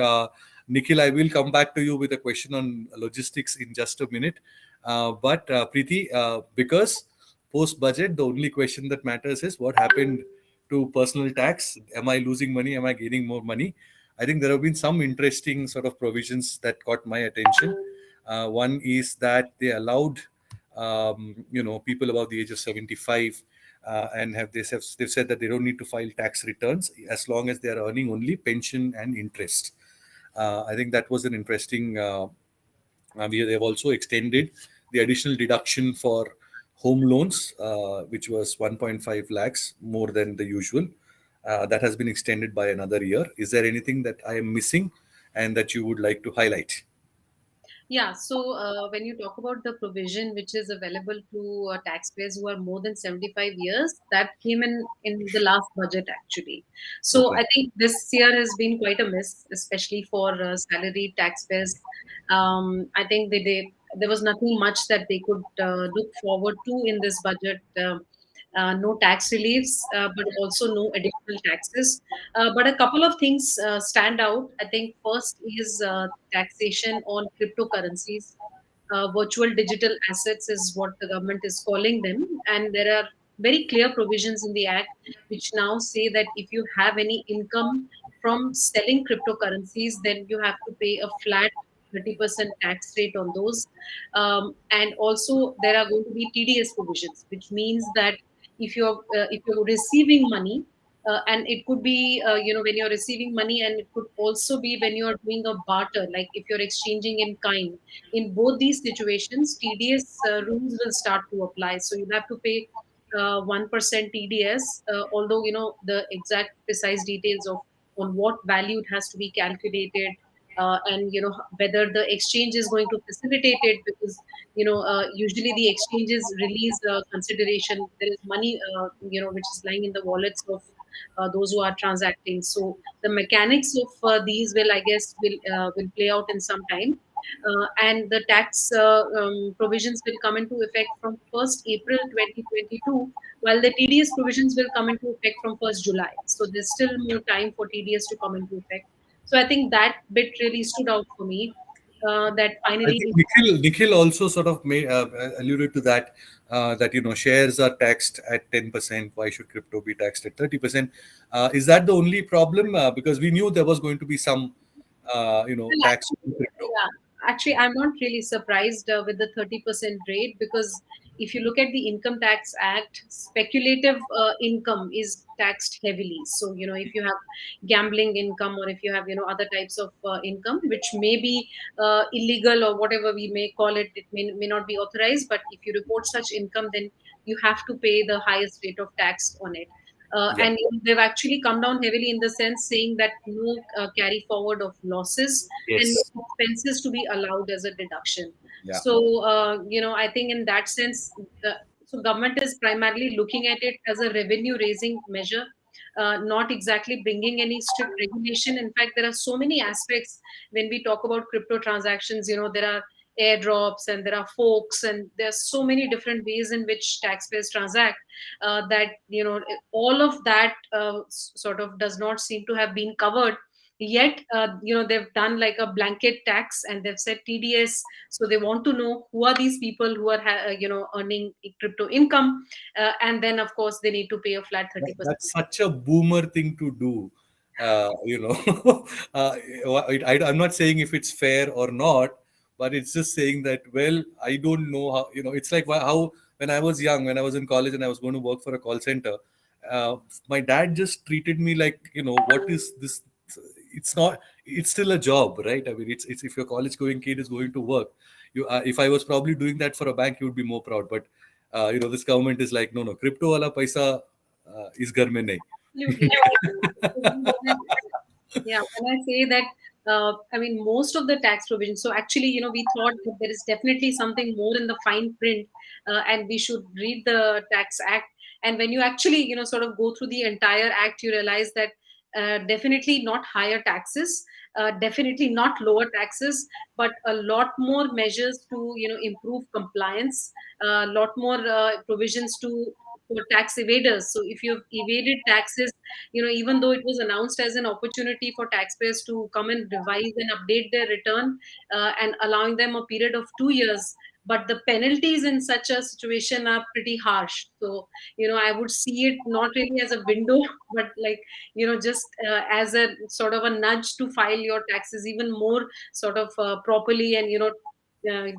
Nikhil, I will come back to you with a question on logistics in just a minute. But Preeti, because post budget, the only question that matters is what happened to personal tax. Am I losing money? Am I gaining more money? I think there have been some interesting sort of provisions that caught my attention. One is that they allowed, people above the age of 75, and they've said that they don't need to file tax returns as long as they are earning only pension and interest. I think that was an interesting. They've also extended the additional deduction for home loans, which was 1.5 lakhs more than the usual. That has been extended by another year. Is there anything that I am missing and that you would like to highlight? Yeah, so when you talk about the provision which is available to taxpayers who are more than 75 years, that came in the last budget actually. So Okay. I think this year has been quite a miss, especially for salaried taxpayers. I think there was nothing much that they could look forward to in this budget. No tax reliefs, but also no additional taxes. But a couple of things stand out. I think first is taxation on cryptocurrencies. Virtual digital assets is what the government is calling them. And there are very clear provisions in the Act which now say that if you have any income from selling cryptocurrencies, then you have to pay a flat 30% tax rate on those. And also, there are going to be TDS provisions, which means that if you're receiving money, and it could be when you're receiving money, and it could also be when you're doing a barter, like if you're exchanging in kind. In both these situations, TDS rules will start to apply. So you have to pay 1% TDS, although the exact precise details of on what value it has to be calculated, and whether the exchange is going to facilitate it, because usually the exchanges release consideration. There is money which is lying in the wallets of those who are transacting. So the mechanics of these will, I guess, will play out in some time. And the tax provisions will come into effect from 1st April 2022, while the TDS provisions will come into effect from 1st July. So there's still more time for TDS to come into effect. So I think that bit really stood out for me. That I finally, think Nikhil also sort of made alluded to that, that shares are taxed at 10%. Why should crypto be taxed at 30%? Is that the only problem? Because we knew there was going to be some well, tax on actually, crypto. yeah, actually, I'm not really surprised with the 30% rate, because if you look at the Income Tax Act, speculative income is taxed heavily. So, if you have gambling income, or if you have, other types of income, which may be illegal or whatever we may call it, it may not be authorized. But if you report such income, then you have to pay the highest rate of tax on it. Yeah. And they've actually come down heavily in the sense saying that no carry forward of losses, and Yes. no expenses to be allowed as a deduction. Yeah. So, I think in that sense, so government is primarily looking at it as a revenue raising measure, not exactly bringing any strict regulation. In fact, there are so many aspects when we talk about crypto transactions. There are airdrops, and there are forks, and there are so many different ways in which taxpayers transact, that all of that sort of does not seem to have been covered Yet, they've done like a blanket tax and they've said TDS. So they want to know who are these people who are, earning crypto income. And then, of course, they need to pay a flat 30%. That's such a boomer thing to do. You know, I'm not saying if it's fair or not, but it's just saying that, well, I don't know how, it's like how when I was young, when I was in college and I was going to work for a call center, uh, my dad just treated me like, what is this? It's not, it's still a job, right? I mean, it's if your college going kid is going to work, if I was probably doing that for a bank, you would be more proud. But, this government is like, no, crypto wala paisa is घर में नहीं. Absolutely. Yeah, when I say that, I mean, most of the tax provisions. So actually, we thought that there is definitely something more in the fine print, and we should read the Tax Act. And when you actually, sort of go through the entire act, you realize that definitely not higher taxes, definitely not lower taxes, but a lot more measures to, improve compliance, a lot more provisions to for tax evaders. So if you've evaded taxes, even though it was announced as an opportunity for taxpayers to come and revise and update their return, and allowing them a period of 2 years, but the penalties in such a situation are pretty harsh. So, I would see it not really as a window, but like, just as a sort of a nudge to file your taxes even more sort of properly, and,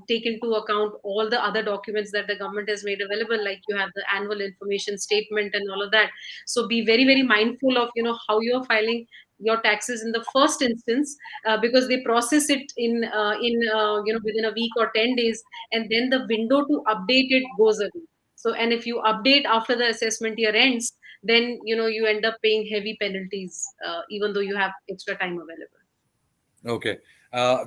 take into account all the other documents that the government has made available, like you have the annual information statement and all of that. So be very, very mindful of, how you're filing your taxes in the first instance, because they process it within a week or 10 days, and then the window to update it goes away. So, and if you update after the assessment year ends, then you end up paying heavy penalties, even though you have extra time available. Okay.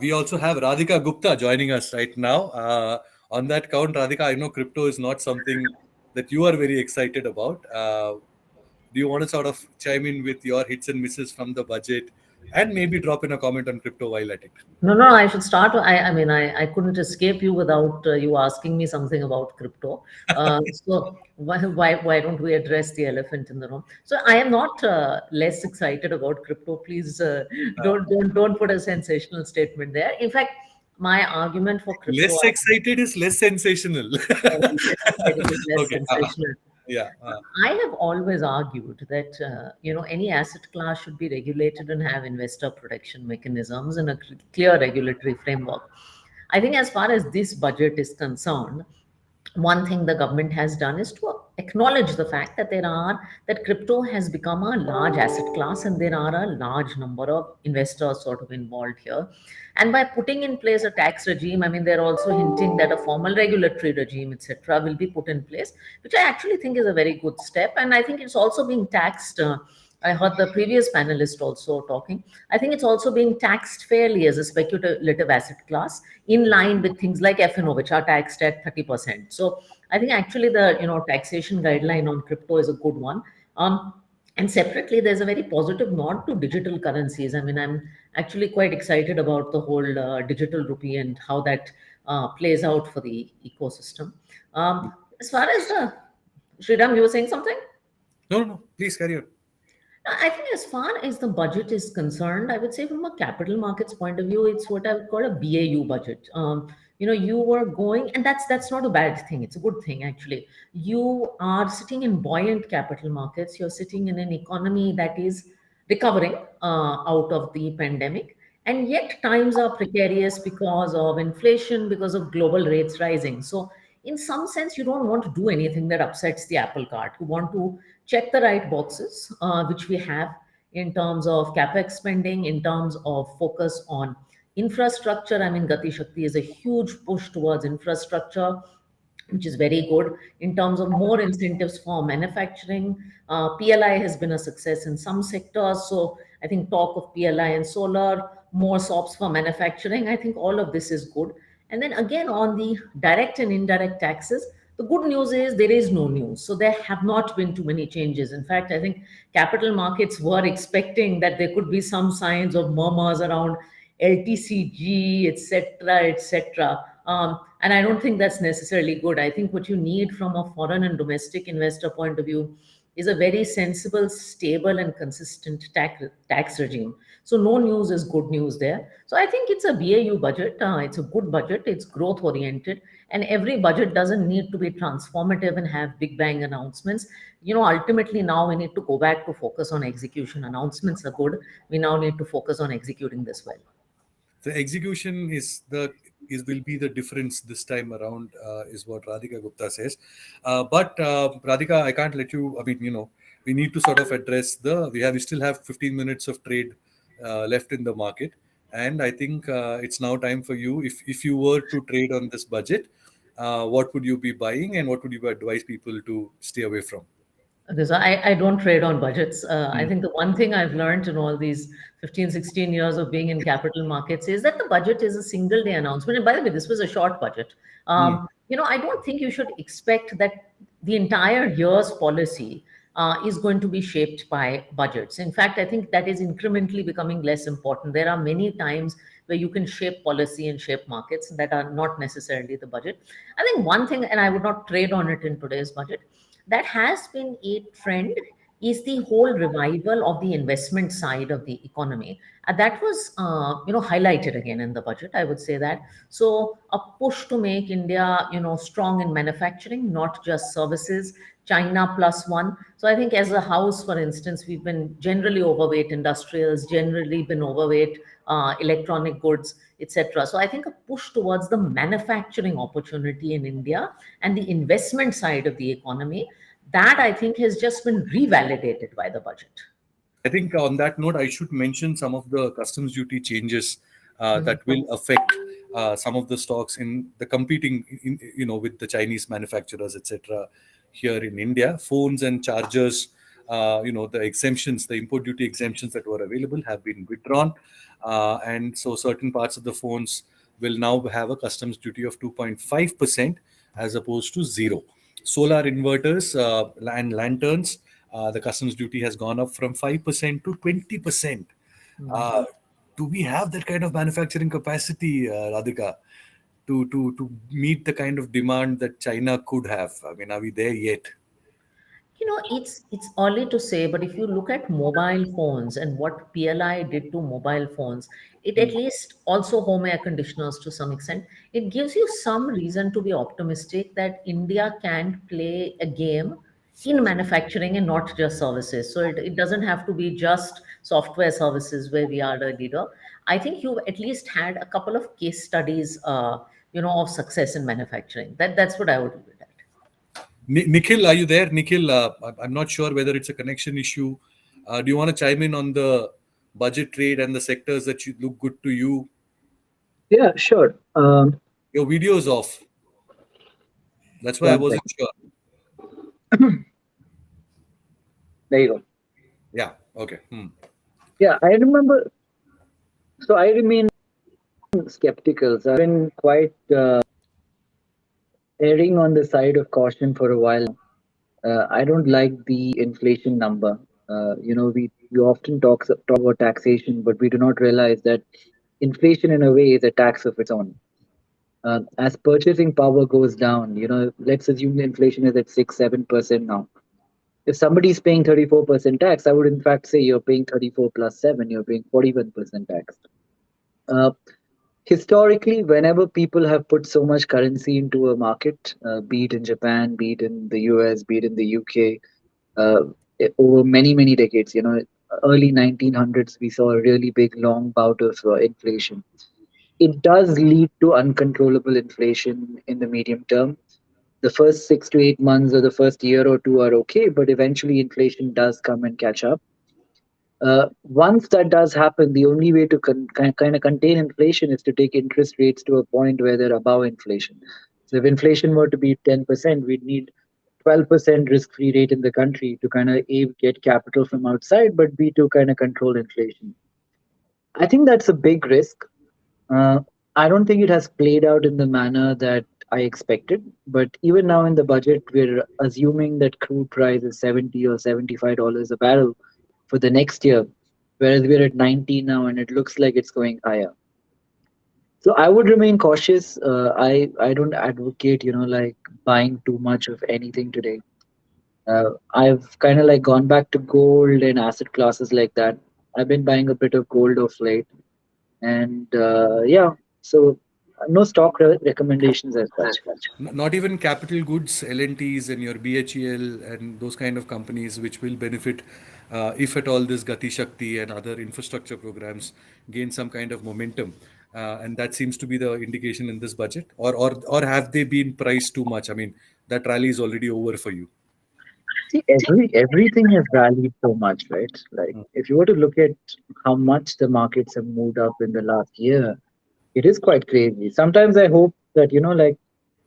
We also have Radhika Gupta joining us right now. On that count, Radhika, I know crypto is not something that you are very excited about. Do you want to sort of chime in with your hits and misses from the budget, and maybe drop in a comment on crypto while at it? No, no, I should start. I mean, I couldn't escape you without you asking me something about crypto. So why don't we address the elephant in the room? So I am not less excited about crypto. Please don't put a sensational statement there. In fact, my argument for crypto, Less excited is less sensational. less excited is less Okay. sensational. Yeah. I have always argued that any asset class should be regulated and have investor protection mechanisms and a clear regulatory framework. I think as far as this budget is concerned, one thing the government has done is to acknowledge the fact that that crypto has become a large asset class and there are a large number of investors sort of involved here. And by putting in place a tax regime, I mean, they're also hinting that a formal regulatory regime, etc., will be put in place, which I actually think is a very good step. And I think it's also being taxed. I heard the previous panelist also talking. I think it's also being taxed fairly as a speculative asset class, in line with things like F&O, which are taxed at 30%. So I think actually the taxation guideline on crypto is a good one. And separately, there's a very positive nod to digital currencies. I mean, I'm actually quite excited about the whole digital rupee and how that plays out for the ecosystem. As far as the Sridham, you were saying something? No, please carry on. I think as far as the budget is concerned, I would say from a capital markets point of view, it's what I would call a BAU budget. You were going, and that's not a bad thing. It's a good thing actually. You are sitting in buoyant capital markets. You're sitting in an economy that is recovering out of the pandemic, and yet times are precarious because of inflation, because of global rates rising. So in some sense, you don't want to do anything that upsets the apple cart. You want to check the right boxes, which we have in terms of capex spending, in terms of focus on infrastructure. I mean, Gati Shakti is a huge push towards infrastructure, which is very good in terms of more incentives for manufacturing. PLI has been a success in some sectors. So I think talk of PLI and solar, more SOPs for manufacturing. I think all of this is good. And then again, on the direct and indirect taxes, the good news is there is no news. So there have not been too many changes. In fact, I think capital markets were expecting that there could be some signs of murmurs around LTCG, etc., etc. And I don't think that's necessarily good. I think what you need from a foreign and domestic investor point of view is a very sensible, stable, and consistent tax regime. So no news is good news there. So I think it's a BAU budget. It's a good budget. It's growth oriented, and every budget doesn't need to be transformative and have big bang announcements. Ultimately now we need to go back to focus on execution. Announcements are good. We now need to focus on executing this well. The execution is will be the difference this time around, is what Radhika Gupta says. But Radhika, I can't let you. I mean, we need to sort of address we still have 15 minutes of trade left in the market, and I think it's now time for you. If you were to trade on this budget, what would you be buying, and what would you advise people to stay away from? Because I don't trade on budgets. I Hmm. think the one thing I've learned in all these 15, 16 years of being in capital markets is that the budget is a single day announcement. And by the way, this was a short budget. Hmm. I don't think you should expect that the entire year's policy is going to be shaped by budgets. In fact, I think that is incrementally becoming less important. There are many times where you can shape policy and shape markets that are not necessarily the budget. I think one thing, and I would not trade on it in today's budget, that has been a trend is the whole revival of the investment side of the economy. That was, highlighted again in the budget, I would say that. So a push to make India, strong in manufacturing, not just services, China plus one. So I think as a house, for instance, we've been generally overweight industrials, generally been overweight electronic goods, etc. So I think a push towards the manufacturing opportunity in India and the investment side of the economy, that I think has just been revalidated by the budget. I think on that note, I should mention some of the customs duty changes Mhm. that will affect some of the stocks in the competing, with the Chinese manufacturers, etc. Here in India, phones and chargers, the exemptions, the import duty exemptions that were available have been withdrawn, and so certain parts of the phones will now have a customs duty of 2.5% as opposed to zero. Solar inverters and lanterns, the customs duty has gone up from 5% to 20%. Mhm. Uh, do we have that kind of manufacturing capacity, Radhika, to meet the kind of demand that China could have? I mean, are we there yet? It's early to say, but if you look at mobile phones and what PLI did to mobile phones, it Hmm. at least also home air conditioners to some extent, it gives you some reason to be optimistic that India can play a game in manufacturing and not just services. So it doesn't have to be just software services where we are the leader. I think you've at least had a couple of case studies, of success in manufacturing. That's what I would leave it at. Nikhil, are you there? Nikhil, I'm not sure whether it's a connection issue. Do you want to chime in on the budget trade and the sectors that look good to you? Yeah, sure. Your video is off. That's why I One wasn't second. sure. There you go. Yeah. Okay. Yeah, I remember. So I remain skeptical. So I've been quite erring on the side of caution for a while now. I don't like the inflation number. We often talk about taxation, but we do not realize that inflation, in a way, is a tax of its own. As purchasing power goes down, let's assume the inflation is at 6-7% now. If somebody is paying 34% tax, I would in fact say you're paying 34 plus 7, you're paying 41% tax. Uh, Historically, whenever people have put so much currency into a market, be it in Japan, be it in the US, be it in the UK, uh, over many, many decades, early 1900s, we saw a really big, long bout of inflation. It does lead to uncontrollable inflation in the medium term. The first 6 to 8 months or the first year or two are okay, but eventually inflation does come and catch up. Once that does happen, the only way to kind of contain inflation is to take interest rates to a point where they're above inflation. So if inflation were to be 10%, we'd need 12% risk-free rate in the country to kind of A, get capital from outside, but B, to kind of control inflation. I think that's a big risk. Uh, I don't think it has played out in the manner that I expected. But even now in the budget, we're assuming that crude price is $70 or $75 a barrel for the next year, whereas we're at 90 now, and it looks like it's going higher. So I would remain cautious. I don't advocate, like buying too much of anything today. I've kind of like gone back to gold and asset classes like that. I've been buying a bit of gold of late, and yeah, so no stock recommendations as such. Not even capital goods, L&Ts and your BHEL and those kind of companies which will benefit if at all this Gati Shakti and other infrastructure programs gain some kind of momentum. And that seems to be the indication in this budget. Or have they been priced too much? I mean, that rally is already over for you. See, everything has rallied so much, right? Like if you were to look at how much the markets have moved up in the last year, it is quite crazy. Sometimes I hope that, like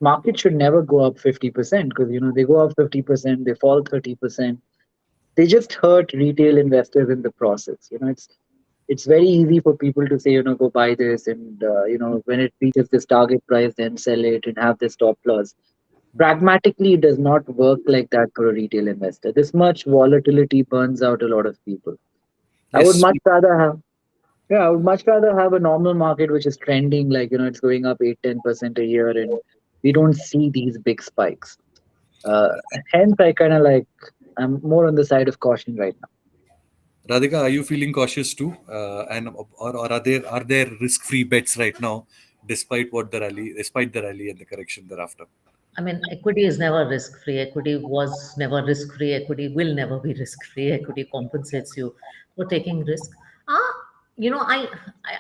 market should never go up 50% because, they go up 50%, they fall 30%. They just hurt retail investors in the process. It's very easy for people to say, go buy this and, when it reaches this target price, then sell it and have the stop loss. Pragmatically, it does not work like that for a retail investor. This much volatility burns out a lot of people. I would Yes. much rather have Yeah, I would much rather have a normal market which is trending, like, it's going up 8-10% a year, and we don't see these big spikes. Uh, Hence, I'm more on the side of caution right now. Radhika, are you feeling cautious too? Or are there risk-free bets right now, despite the rally and the correction thereafter? I mean, equity is never risk free. Equity was never risk free. Equity will never be risk free. Equity compensates you for taking risk. Uh,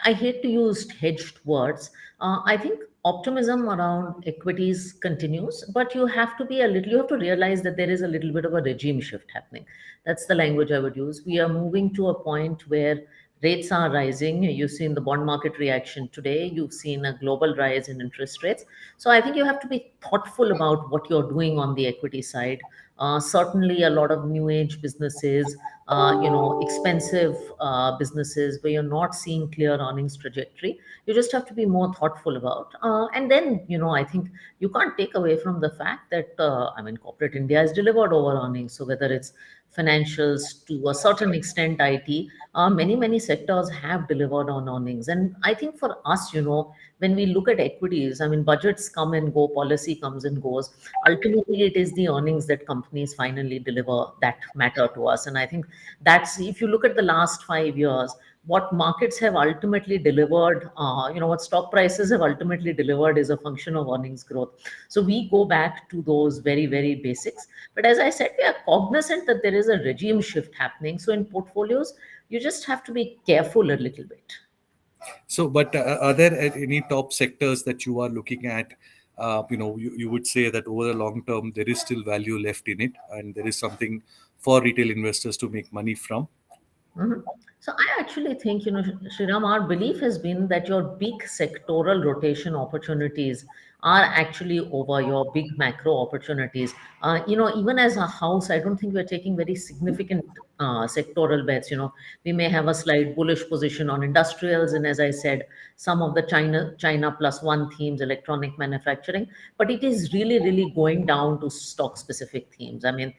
I hate to use hedged words. I think optimism around equities continues, but you have to realize that there is a little bit of a regime shift happening. That's the language I would use. We are moving to a point where rates are rising. You've seen the bond market reaction today. You've seen a global rise in interest rates. So I think you have to be thoughtful about what you're doing on the equity side. Certainly, a lot of new age businesses, expensive businesses where you're not seeing clear earnings trajectory. You just have to be more thoughtful about. And then, I think you can't take away from the fact that corporate India has delivered over earnings. So whether it's financials to a certain extent, IT, many sectors have delivered on earnings. And I think for us, when we look at equities, I mean, budgets come and go, policy comes and goes. Ultimately, it is the earnings that companies finally deliver that matter to us. And I think that's, if you look at the last 5 years, what markets have ultimately delivered, what stock prices have ultimately delivered is a function of earnings growth. So we go back to those very, very basics. But as I said, we are cognizant that there is a regime shift happening. So in portfolios, you just have to be careful a little bit. So, but are there any top sectors that you are looking at? You would say that over the long term, there is still value left in it, and there is something for retail investors to make money from. Mhm. So I actually think, Sriram, our belief has been that your big sectoral rotation opportunities are actually over your big macro opportunities. Even as a house, I don't think we're taking very significant sectoral bets. We may have a slight bullish position on industrials, and as I said, some of the China plus one themes, electronic manufacturing. But it is really, really going down to stock specific themes. I mean,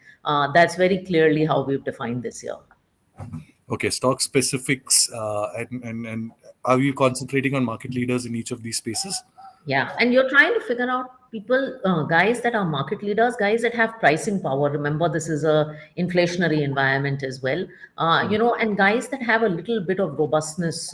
that's very clearly how we've defined this year. Okay, stock specifics, and are you concentrating on market leaders in each of these spaces? Yeah, and you're trying to figure out people, guys that are market leaders, guys that have pricing power. Remember, this is a inflationary environment as well. And guys that have a little bit of robustness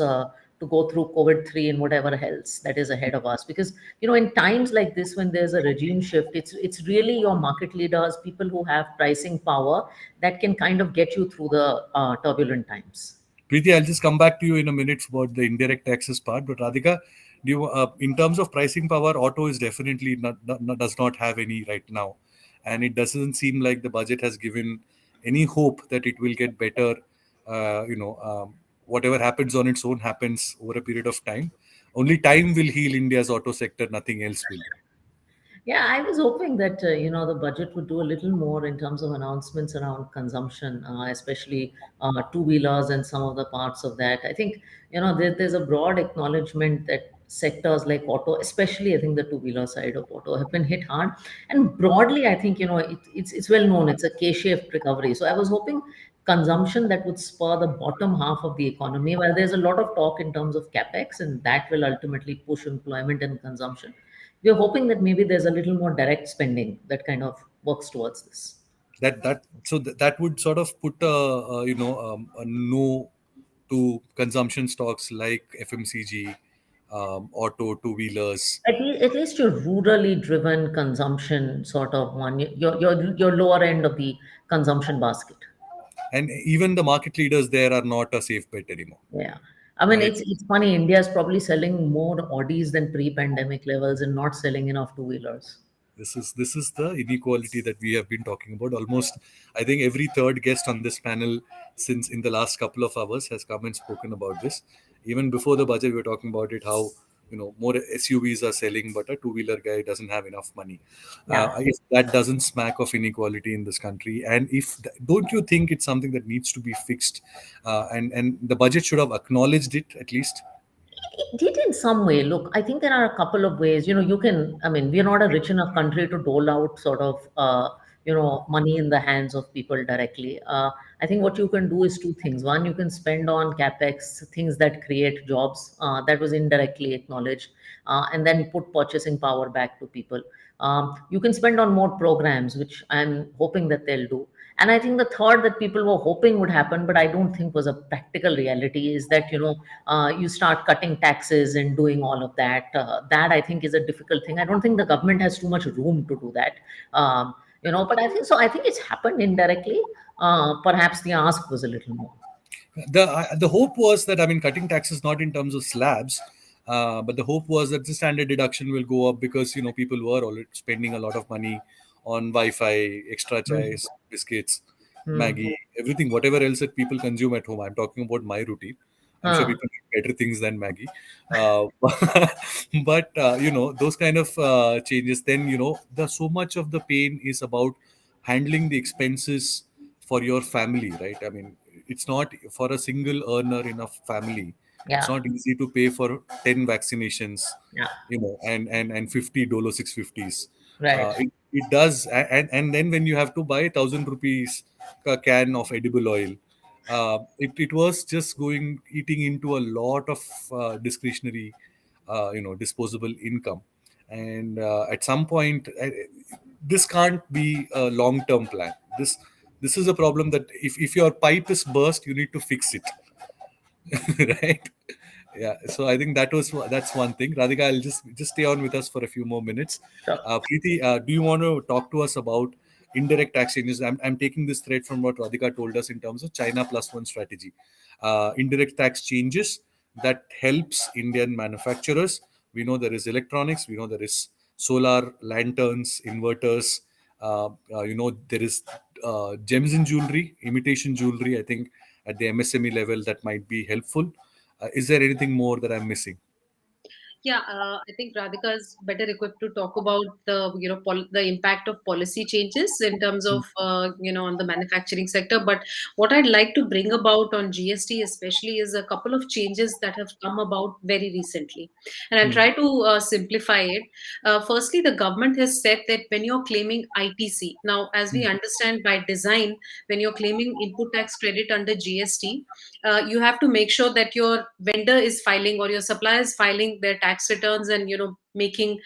to go through COVID-3 and whatever else that is ahead of us. Because in times like this, when there's a regime shift, it's really your market leaders, people who have pricing power that can kind of get you through the turbulent times. Preeti, I'll just come back to you in a minute about the indirect taxes part. But Radhika, in terms of pricing power, auto is definitely does not have any right now, and it doesn't seem like the budget has given any hope that it will get better. Whatever happens on its own happens over a period of time. Only time will heal India's auto sector. Nothing else will. Yeah, I was hoping that the budget would do a little more in terms of announcements around consumption, especially two-wheelers and some of the parts of that. I think there's a broad acknowledgement that sectors like auto, especially I think the two-wheeler side of auto, have been hit hard. And broadly, I think it's well known it's a K-shaped recovery. So I was hoping consumption that would spur the bottom half of the economy. Well, there's a lot of talk in terms of capex, and that will ultimately push employment and consumption. We're hoping that maybe there's a little more direct spending that kind of works towards this. That would sort of put a no to consumption stocks like FMCG, auto, two wheelers, At least your rurally driven consumption sort of one, your lower end of the consumption basket. and even the market leaders there are not a safe bet anymore, Yeah. I mean, right? it's funny. India is probably selling more Audis than pre-pandemic levels and not selling enough two-wheelers. This is the inequality that we have been talking about. Almost, I think every third guest on this panel since in the last couple of hours has come and spoken about this. Even before the budget, we were talking about it. How more SUVs are selling, but a two-wheeler guy doesn't have enough money. Yeah. If that doesn't smack of inequality in this country, and if don't you think it's something that needs to be fixed? And the budget should have acknowledged it at least. It did in some way. Look, I think there are a couple of ways. You can, I mean, we're not a rich enough country to dole out sort of, money in the hands of people directly. I think what you can do is two things. One, you can spend on capex, things that create jobs, that was indirectly acknowledged, and then put purchasing power back to people. You can spend on more programs, which I'm hoping that they'll do. And I think the third that people were hoping would happen, but I don't think was a practical reality, is that you start cutting taxes and doing all of that. That I think is a difficult thing. I don't think the government has too much room to do that. But I think so. I think it's happened indirectly. Perhaps the ask was a little more. The hope was that, I mean, cutting taxes not in terms of slabs, but the hope was that the standard deduction will go up because people were already spending a lot of money on Wi-Fi, extra Mm. chais, biscuits, Mm. Maggie, everything, whatever else that people consume at home. I'm talking about my routine. I'm sure Huh. people eat better things than Maggie, but those kind of changes. Then the so much of the pain is about handling the expenses for your family, right? I mean, it's not for a single earner in a family. It's Yeah. not easy to pay for 10 vaccinations, Yeah. and 50 Dolo 650s. Right. It does, and then when you have to buy 1,000 rupees a can of edible oil, it was just going eating into a lot of discretionary, disposable income, and at some point, this can't be a long term plan. This is a problem that if your pipe is burst, you need to fix it. Right. Yeah, so I think that's one thing. Radhika, I'll just stay on with us for a few more minutes. Sure. Preeti, do you want to talk to us about indirect tax changes? I'm taking this thread from what Radhika told us in terms of China plus one strategy. Indirect tax changes that helps Indian manufacturers. We know there is electronics, we know there is solar lanterns, inverters, there is gems in jewelry, imitation jewelry. I think at the MSME level that might be helpful. Is there anything more that I'm missing? Yeah, I think Radhika is better equipped to talk about the the impact of policy changes in terms of on the manufacturing sector. But what I'd like to bring about on GST especially is a couple of changes that have come about very recently, and I'll Hmm. try to simplify it. Firstly, the government has said that when you're claiming ITC now, as we understand by design, when you're claiming input tax credit under GST, you have to make sure that your vendor is filing or your supplier is filing their tax returns and making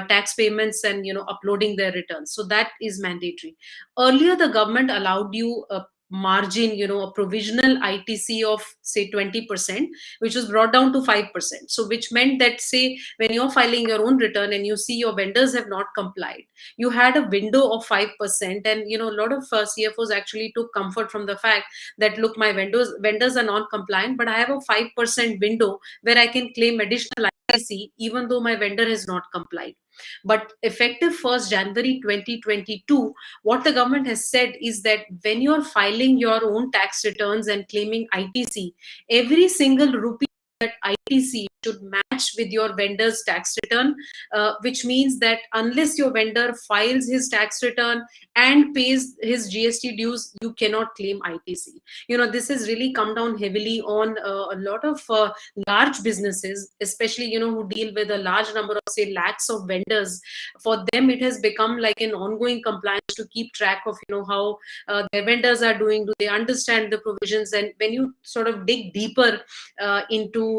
tax payments and uploading their returns, so that is mandatory. Earlier the government allowed you a margin, a provisional ITC of say 20%, which was brought down to 5%. So which meant that say when you're filing your own return and you see your vendors have not complied, you had a window of 5%. And a lot of CFOs actually took comfort from the fact that look, my vendors are non compliant, but I have a 5% window where I can claim additional ITC even though my vendor has not complied. But effective 1st January 2022, what the government has said is that when you're filing your own tax returns and claiming ITC, every single rupee that ITC should match with your vendor's tax return, which means that unless your vendor files his tax return and pays his GST dues, you cannot claim ITC. This has really come down heavily on a lot of large businesses, especially who deal with a large number of say lakhs of vendors. For them, it has become like an ongoing compliance to keep track of how their vendors are doing. Do they understand the provisions? And when you sort of dig deeper into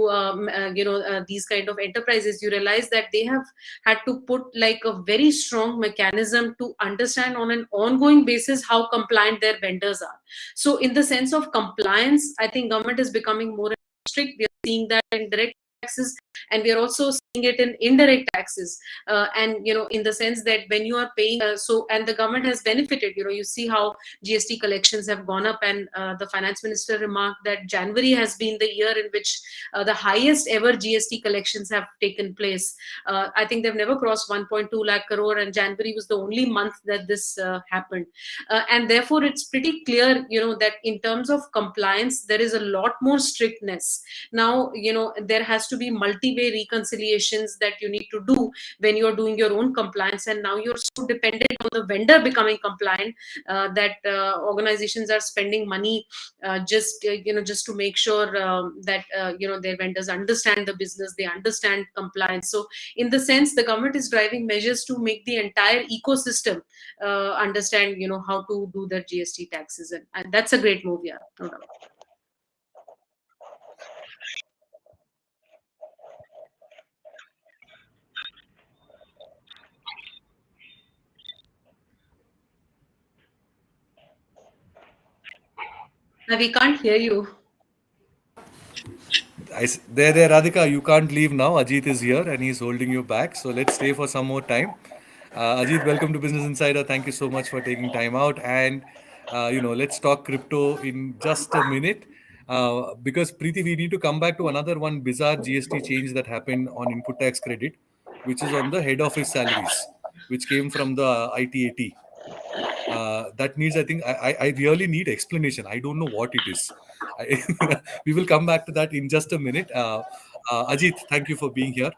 these kind of enterprises, you realize that they have had to put like a very strong mechanism to understand on an ongoing basis how compliant their vendors are. So in the sense of compliance, I think government is becoming more strict. We are seeing that in direct taxes, and we are also seeing it in indirect taxes. And in the sense that when you are paying, and the government has benefited. You see how GST collections have gone up, and the finance minister remarked that January has been the year in which the highest ever GST collections have taken place. I think they've never crossed 1.2 lakh crore, and January was the only month that this happened. And therefore, it's pretty clear, that in terms of compliance, there is a lot more strictness. Now, there has to be multi-way reconciliations that you need to do when you're doing your own compliance. And now you're so dependent on the vendor becoming compliant that organizations are spending money just to make sure that their vendors understand the business, they understand compliance. So in the sense, the government is driving measures to make the entire ecosystem understand how to do their GST taxes, and that's a great move. Yeah, no doubt. We can't hear you. There, Radhika, you can't leave now. Ajit is here and he's holding you back. So let's stay for some more time. Ajit, welcome to Business Insider. Thank you so much for taking time out. And, let's talk crypto in just a minute. Because, Preeti, we need to come back to another one bizarre GST change that happened on input tax credit, which is on the head office salaries, which came from the ITAT. That needs, I think, I really need explanation. I don't know what it is. We will come back to that in just a minute. Ajit, thank you for being here.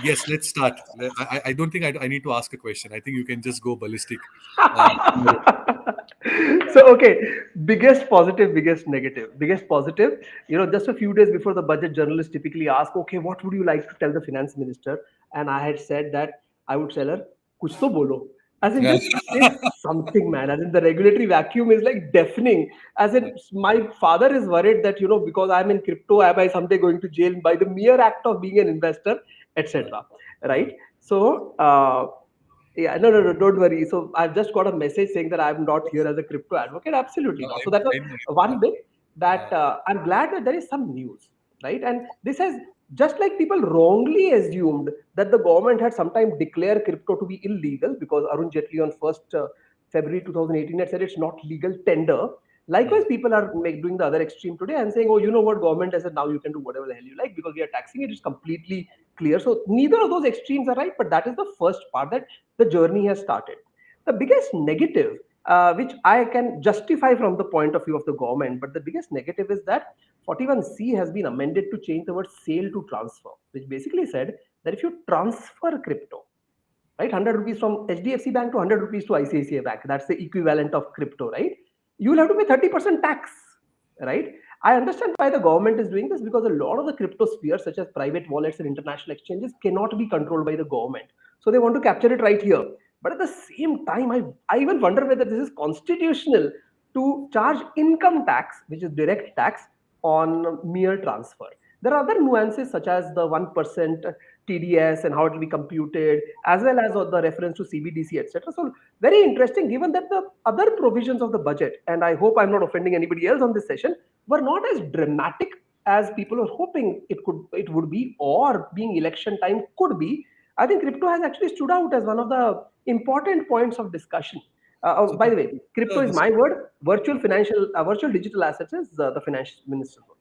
Yes, let's start. I don't think I need to ask a question. I think you can just go ballistic. So okay, biggest positive, biggest negative. Biggest positive, just a few days before the budget, journalists typically ask, okay, what would you like to tell the finance minister? And I had said that I would tell her, kuch to bolo. As in, Yeah. just say something, man. As in, the regulatory vacuum is like deafening. As in, my father is worried that, because I'm in crypto, am I someday going to jail by the mere act of being an investor, etc. Right? So, yeah, no, no, no, don't worry. So I've just got a message saying that I'm not here as a crypto advocate. Absolutely No, not. So that was I know. one bit that I'm glad that there is some news, right? And this has, just like people wrongly assumed that the government had sometime declared crypto to be illegal because Arun Jaitley on 1st February 2018 had said it's not legal tender. Likewise, people are doing the other extreme today and saying, oh, you know what, government has said now you can do whatever the hell you like because we are taxing it. It's completely clear. So neither of those extremes are right, but that is the first part that the journey has started. The biggest negative, which I can justify from the point of view of the government, but the biggest negative is that 41C has been amended to change the word sale to transfer, which basically said that if you transfer crypto, right, 100 rupees from HDFC Bank to 100 rupees to ICICI Bank, that's the equivalent of crypto, right? You will have to pay 30% tax, right? I understand why the government is doing this because a lot of the crypto spheres, such as private wallets and international exchanges, cannot be controlled by the government. So they want to capture it right here. But at the same time, I even wonder whether this is constitutional to charge income tax, which is direct tax, on mere transfer. There are other nuances such as the 1% TDS and how it will be computed, as well as the reference to CBDC, etc. So very interesting, given that the other provisions of the budget, and I hope I'm not offending anybody else on this session, were not as dramatic as people were hoping it would be, or being election time could be. I think crypto has actually stood out as one of the important points of discussion. By the way, crypto is my word. Virtual digital assets is the finance minister's word.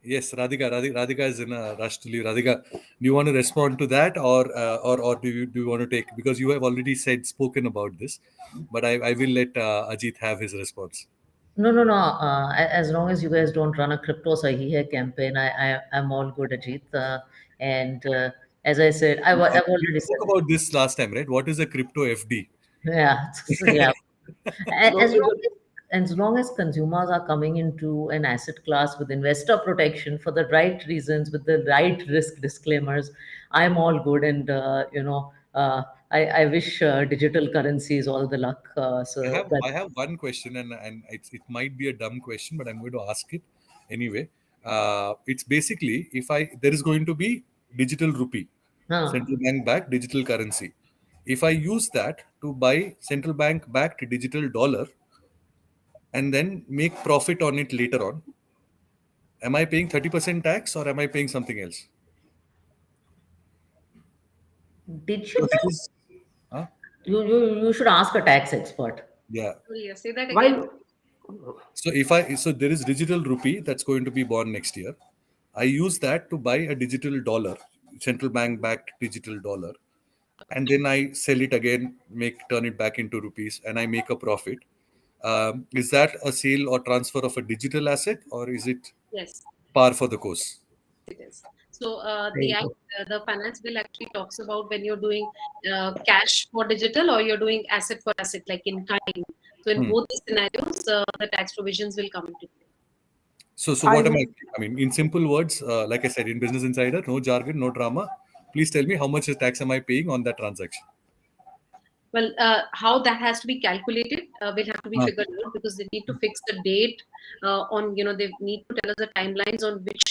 Yes, Radhika is in a rush to leave. Radhika, do you want to respond to that, or do you want to take, because you have already spoken about this, but I will let Ajit have his response. No, no, no. As long as you guys don't run a crypto sahi hai campaign, I'm all good, Ajit. And as I said, I've We already spoke said it. about this last time, right? What is a crypto FD? Yeah, yeah. No, As so long as long as consumers are coming into an asset class with investor protection for the right reasons, with the right risk disclaimers, I'm all good. And I wish digital currencies all the luck. So I that have one question, and it might be a dumb question, but I'm going to ask it anyway. It's basically if I there is going to be digital rupee, Huh. central bank backed digital currency. If I use that to buy central bank backed digital dollar and then make profit on it later on, am I paying 30% tax or am I paying something else? So Digital? this is, huh? You should ask a tax expert. Yeah. Sorry, say that again. While So there is digital rupee that's going to be born next year. I use that to buy a digital dollar, central bank backed digital dollar, and then I sell it again, turn it back into rupees, and I make a profit. Is that a sale or transfer of a digital asset, or is it Yes, par for the course? it is. So There you go. the finance bill actually talks about when you're doing cash for digital or you're doing asset for asset, like in kind. So in Hmm. both these scenarios, the tax provisions will come into play. So I what am I? would I mean, in simple words, like I said, in Business Insider, no jargon, no drama. Please tell me how much tax am I paying on that transaction? Well, how that has to be calculated will have to be Huh. figured out because they need to fix the date they need to tell us the timelines on which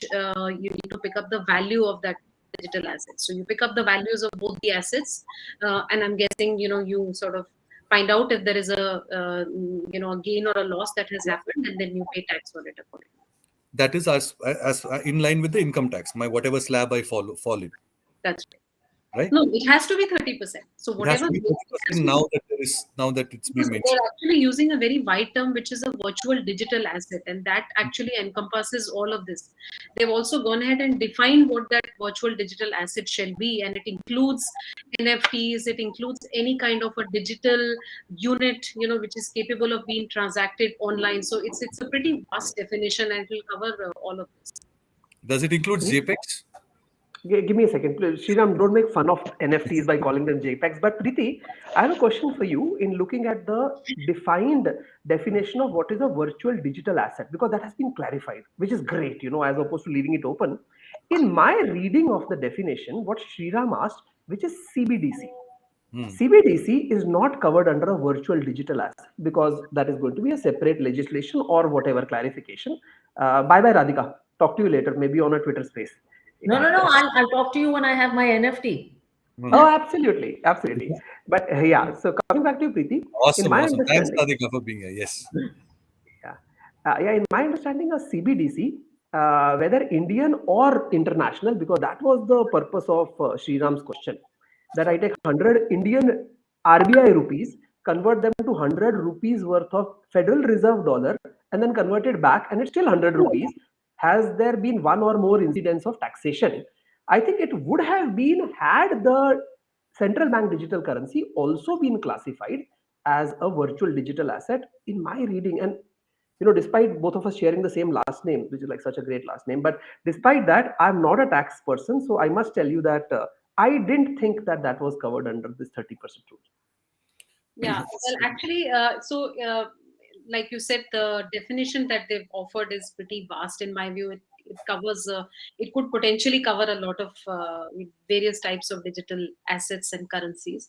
you need to pick up the value of that digital asset. So you pick up the values of both the assets, and I'm guessing, you sort of find out if there is a gain or a loss that has happened, and then you pay tax on it accordingly. That is as in line with the income tax. My whatever slab I fall in, That's right. right? No, it has to be 30%. So It has whatever to be goes, it has 30% to be, now that it's been because mentioned. they're actually using a very wide term, which is a virtual digital asset, and that actually encompasses all of this. They've also gone ahead and defined what that virtual digital asset shall be, and it includes NFTs, it includes any kind of a digital unit, which is capable of being transacted online. So it's a pretty vast definition, and it will cover all of this. Does it include JPEGs? give me a second. Please, Sriram, don't make fun of NFTs by calling them JPEGs. But Preeti, I have a question for you in looking at the defined definition of what is a virtual digital asset, because that has been clarified, which is great, as opposed to leaving it open. In my reading of the definition, what Sriram asked, which is CBDC. Hmm. CBDC is not covered under a virtual digital asset because that is going to be a separate legislation or whatever clarification. Bye bye, Radhika. Talk to you later, maybe on a Twitter space. No, Yeah. no, no. I'll talk to you when I have my NFT. Hmm. Oh, absolutely, absolutely. But yeah, so coming back to you, Preeti, in Awesome, my awesome. Thanks, understanding, Radhika, for being here. Yes. yeah, in my understanding, a CBDC, whether Indian or international, because that was the purpose of Sriram's question, that I take 100 Indian RBI rupees, convert them to 100 rupees worth of Federal Reserve dollar, and then convert it back, and it's still 100 rupees. Has there been one or more incidents of taxation? I think it would have been had the central bank digital currency also been classified as a virtual digital asset in my reading. And despite both of us sharing the same last name, which is like such a great last name, but despite that, I'm not a tax person, so I must tell you that I didn't think that that was covered under this 30% rule. Yeah, well, actually, like you said, the definition that they've offered is pretty vast in my view. It covers, it could potentially cover a lot of various types of digital assets and currencies.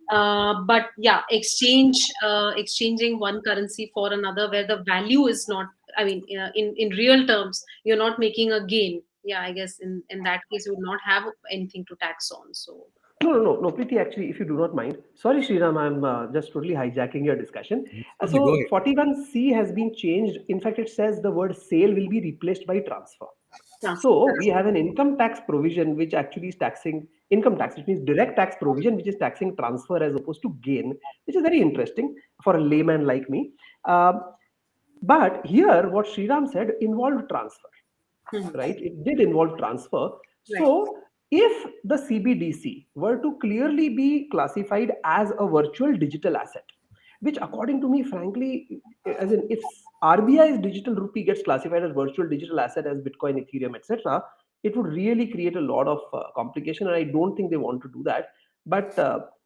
But yeah, exchanging one currency for another where the value is not, I mean, in real terms, you're not making a gain. Yeah, I guess in that case, you would not have anything to tax on. So. No, Preeti, actually, if you do not mind. Sorry, Sriram, I'm just totally hijacking your discussion. Totally, go So ahead. 41C has been changed. In fact, it says the word sale will be replaced by transfer. Transfer. So we have an income tax provision which actually is taxing income tax, which means direct tax provision, which is taxing transfer as opposed to gain, which is very interesting for a layman like me. But here, what Sriram said involved transfer, Mhm. right? It did involve transfer. Right. So, if the CBDC were to clearly be classified as a virtual digital asset, which according to me, frankly, as in if RBI's digital rupee gets classified as virtual digital asset as Bitcoin, Ethereum, etc., it would really create a lot of complication, and I don't think they want to do that. But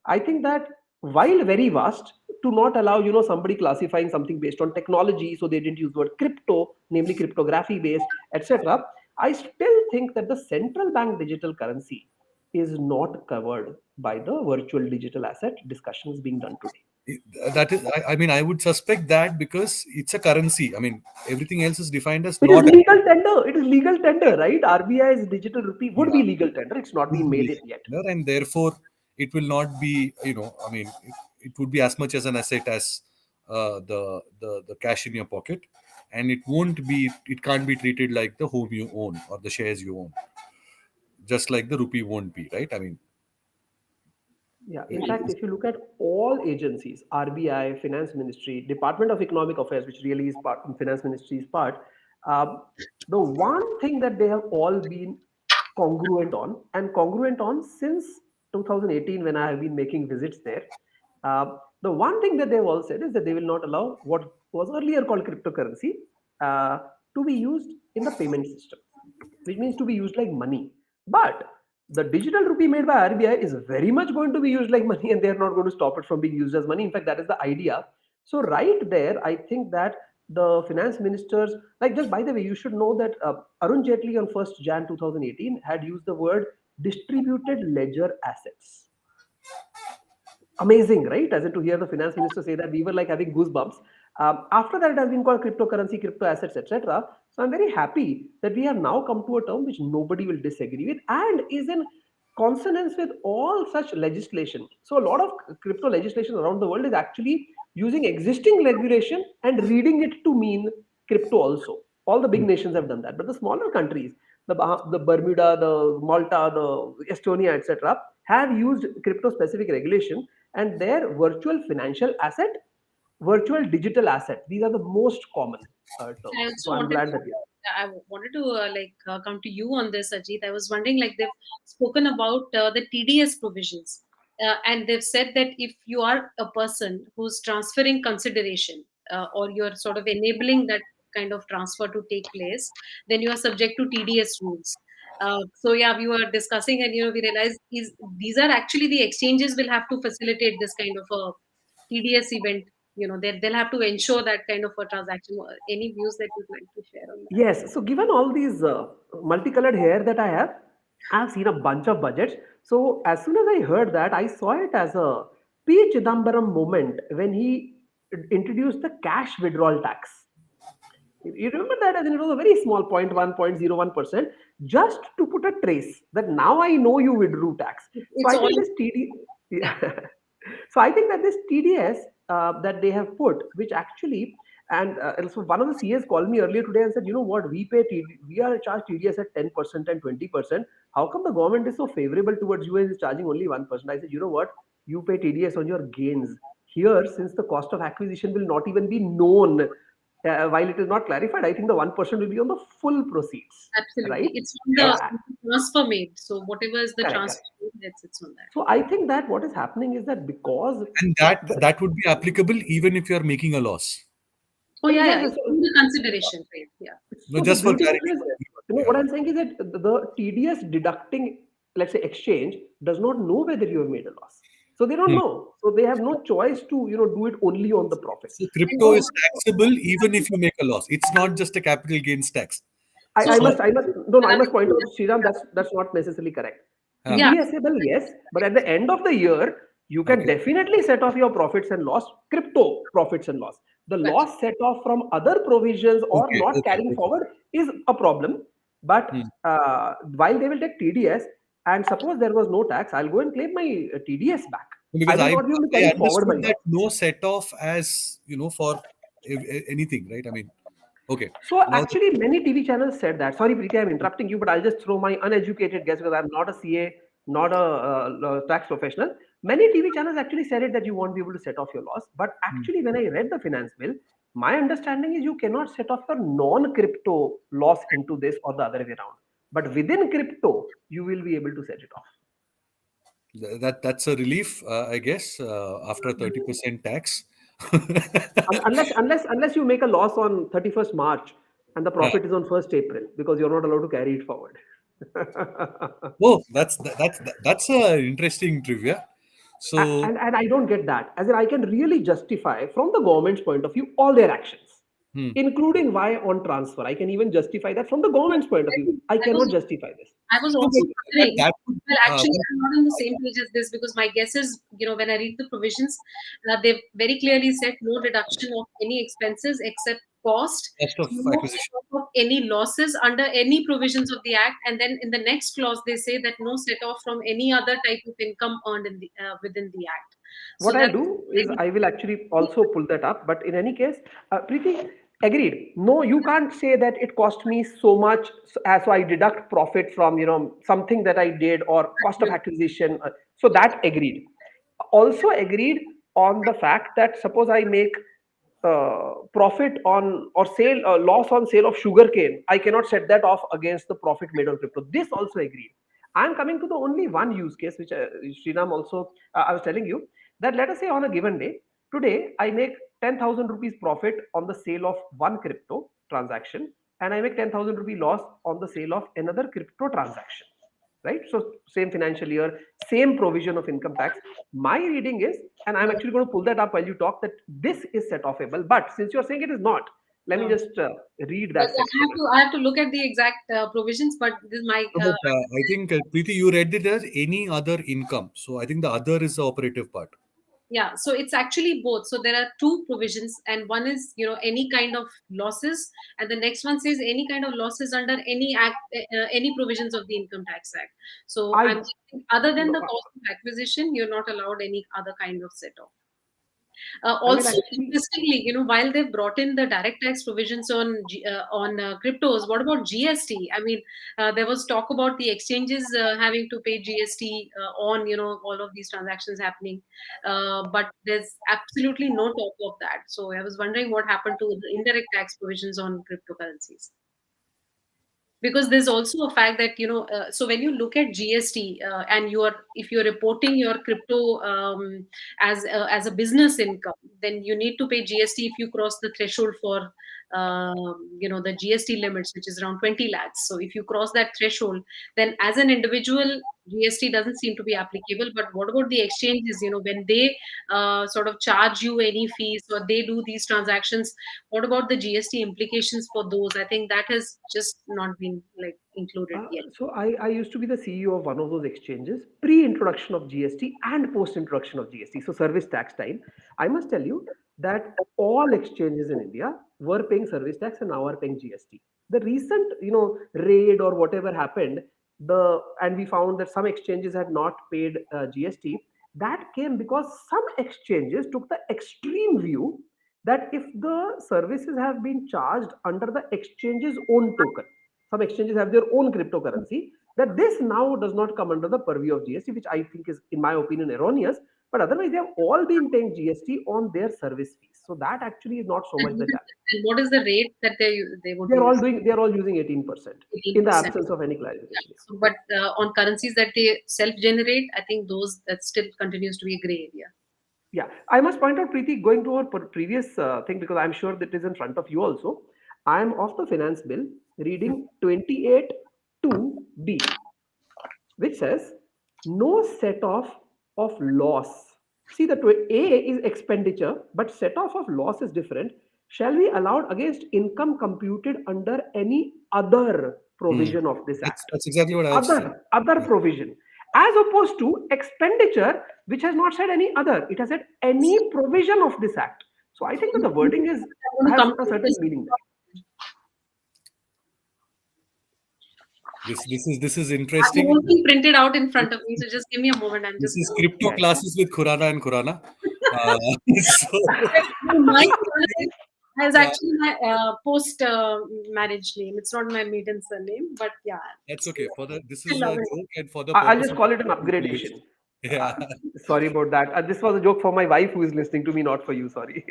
I think that while very vast, to not allow somebody classifying something based on technology, so they didn't use the word crypto, namely cryptography based, etc. I still think that the central bank digital currency is not covered by the virtual digital asset discussions being done today. That is, I mean, I would suspect that because it's a currency. I mean, everything else is defined as It is not. legal tender. It is legal tender, right? RBI's digital rupee would be legal tender. It's not been made it yet. And therefore it will not be, I mean, it would be as much as an asset as the cash in your pocket, and it can't be treated like the home you own or the shares you own, just like the rupee won't be, right? I mean, Yeah, in fact, if you look at all agencies, RBI, Finance Ministry, Department of Economic Affairs, which really is part, Finance Ministry's part, um, the one thing that they have all been congruent on since 2018 when I have been making visits there, the one thing that they've all said is that they will not allow what was earlier called cryptocurrency uh, to be used in the payment system, which means to be used like money. But the digital rupee made by RBI is very much going to be used like money, and they're not going to stop it from being used as money. In fact, that is the idea. So, right there, I think that the finance ministers, like, just by the way, you should know that Arun Jaitley on 1st Jan 2018 had used the word distributed ledger assets. Amazing, right? As in, to hear the finance minister say that, we were like having goosebumps. After that, it has been called cryptocurrency, crypto assets, etc. So I'm very happy that we have now come to a term which nobody will disagree with and is in consonance with all such legislation. So a lot of crypto legislation around the world is actually using existing regulation and reading it to mean crypto also. All the big nations have done that, but the smaller countries, the Bermuda, the Malta, the Estonia, etc., have used crypto specific regulation, and their virtual financial asset, virtual digital asset, these are the most common terms. I So also I'm wanted glad to, that we are. I wanted to come to you on this, Ajit. I was wondering, like, they've spoken about the TDS provisions, and they've said that if you are a person who's transferring consideration, or you're sort of enabling that kind of transfer to take place, then you are subject to TDS rules. So yeah, we were discussing, and we realized these are actually the exchanges will have to facilitate this kind of a TDS event. They'll have to ensure that kind of a transaction. Any views that you'd like to share on that? Yes, so given all these multicolored hair that I have, I've seen a bunch of budgets. So as soon as I heard that, I saw it as a P. Chidambaram moment when he introduced the cash withdrawal tax. You remember that? As in, it was a very small 0.1%, just to put a trace that now I know you withdrew tax. So It's I all. think this TD, yeah. So I think that this TDS that they have put, which actually, and so one of the CAs called me earlier today and said, you know what, we are charged TDS at 10% and 20%. How come the government is so favorable towards you and is charging only 1%? I said, you know what, you pay TDS on your gains. Here, since the cost of acquisition will not even be known, while it is not clarified, I think the 1% will be on the full proceeds, Absolutely. right? It's on So, the transfer made. So whatever is the correct, transfer correct. made, it's on that. So I think that what is happening is that because and that would be applicable even if you are making a loss. Oh yeah, yes, yeah. It's on the consideration rate. Yeah. No, so the just for beauty clarity is, for what everyone. I'm saying is that the TDS deducting, let's say, exchange does not know whether you have made a loss. So they don't Yeah. know. So they have no choice to do it only on the profit. So And crypto is taxable even if you make a loss. It's not just a capital gains tax. so I So must, I must, no, no, I must point out, Sriram, that's not necessarily correct. yeah. TDSable, yes, but at the end of the year, you can okay. definitely set off your profits and loss, crypto profits and loss. The Gotcha. loss set off from other provisions or Okay, not okay, carrying okay. forward is a problem. But Hmm. while they will take TDS, and suppose there was no tax, I'll go and claim my TDS back. I Because will not be able to I carry forward my understood that loss. no set off as for anything, right? I mean, okay. So Now the, actually, many TV channels said that. Sorry, Preeti, I'm interrupting you, but I'll just throw my uneducated guess because I'm not a CA, not a tax professional. Many TV channels actually said it that you won't be able to set off your loss. But hmm. actually, when I read the finance bill, my understanding is you cannot set off your non-crypto loss into this or the other way around. But within crypto, you will be able to set it off. That's a relief, I guess, after a 30% tax. Unless you make a loss on 31st March and the Yeah. profit is on 1st April because you're not allowed to carry it forward. Oh, that's a interesting trivia. So And I don't get that. As in, I can really justify from the government's point of view all their actions. Hmm. including why on transfer. I can even justify that from the government's point of view. I I was cannot justify this. I was No, also but wondering. that would, Well, actually, well, I'm not on the same page as this because my guess is, when I read the provisions, they've very clearly said no deduction of any expenses except cost, cost of no acquisition. set off of any losses under any provisions of the Act, and then in the next clause they say that no set off from any other type of income earned in the within the Act. So What I'll that's do is I will actually also pull that up. But in any case, Preeti, agreed. No, you can't say that it cost me so much, so I deduct profit from something that I did or cost of acquisition. So that agreed. Also agreed on the fact that suppose I make profit on or sale loss on sale of sugarcane, I cannot set that off against the profit made on crypto. This also agreed. I'm coming to the only one use case which Srinam also I was telling you that let us say on a given day, today I make 10,000 rupees profit on the sale of one crypto transaction, and I make 10,000 rupee loss on the sale of another crypto transaction, right? So same financial year, same provision of income tax. My reading is, and I'm actually going to pull that up while you talk, that this is set offable. But since you're saying it is not, let me no. just read But that section. I have to look at the exact provisions, but this is my No, but I think, Preeti, you read it as any other income. So I think the other is the operative part. yeah. So it's actually both. So there are two provisions, and one is any kind of losses, and the next one says any kind of losses under any act, any provisions of the Income Tax Act. So I I'm thinking other than the cost of acquisition, you're not allowed any other kind of set off. I will Also, actually interestingly, while they've brought in the direct tax provisions on cryptos, what about GST? I mean, there was talk about the exchanges having to pay GST on all of these transactions happening, but there's absolutely no talk of that. So I was wondering what happened to the indirect tax provisions on cryptocurrencies, because there's also a fact that so when you look at GST and if you're reporting your crypto as a business income, then you need to pay GST if you cross the threshold for the GST limits, which is around 20 lakhs. So if you cross that threshold, then as an individual, GST doesn't seem to be applicable. But what about the exchanges? When they sort of charge you any fees or they do these transactions, what about the GST implications for those? I think that has just not been like included yet. I used to be the CEO of one of those exchanges pre-introduction of GST and post-introduction of GST. So service tax time. I must tell you that all exchanges in India were paying service tax and now are paying GST. The recent raid or whatever happened, and we found that some exchanges had not paid GST. That came because some exchanges took the extreme view that if the services have been charged under the exchange's own token, some exchanges have their own cryptocurrency, that this now does not come under the purview of GST, which I think is, in my opinion, erroneous. But otherwise, they have all been paying GST on their service fees. So that actually is not so much the challenge. And what is the rate that they would They are be all using? doing. They are all using 18% in the 18%. absence of any clarification. So, but on currencies that they self-generate, I think that still continues to be a gray area. Yeah, I must point out, Preeti, going to our previous thing, because I'm sure that is in front of you also. I am of the finance bill reading 28(2)(b), which says no set off of loss. See, the A is expenditure, but set off of loss is different. Shall be allowed against income computed under any other Hmm. provision of this act. That's exactly what I was saying. Other provision, as opposed to expenditure, which has not said any other. It has said any provision of this act. So I think that the wording I'm going to has come a to certain this. meaning there. This is I have the interesting. whole thing printed out in front of me, so just give me a moment. I'm This just is going crypto Yeah. classes with Khurana and Khurana. So my surname has yeah, actually my post marriage name. It's not my maiden surname, but yeah, that's okay. This I is love a it. joke, and for the I'll purpose just of call it an people which, upgradation. Uh, yeah. Sorry about that. This was a joke for my wife who is listening to me, not for you. Sorry.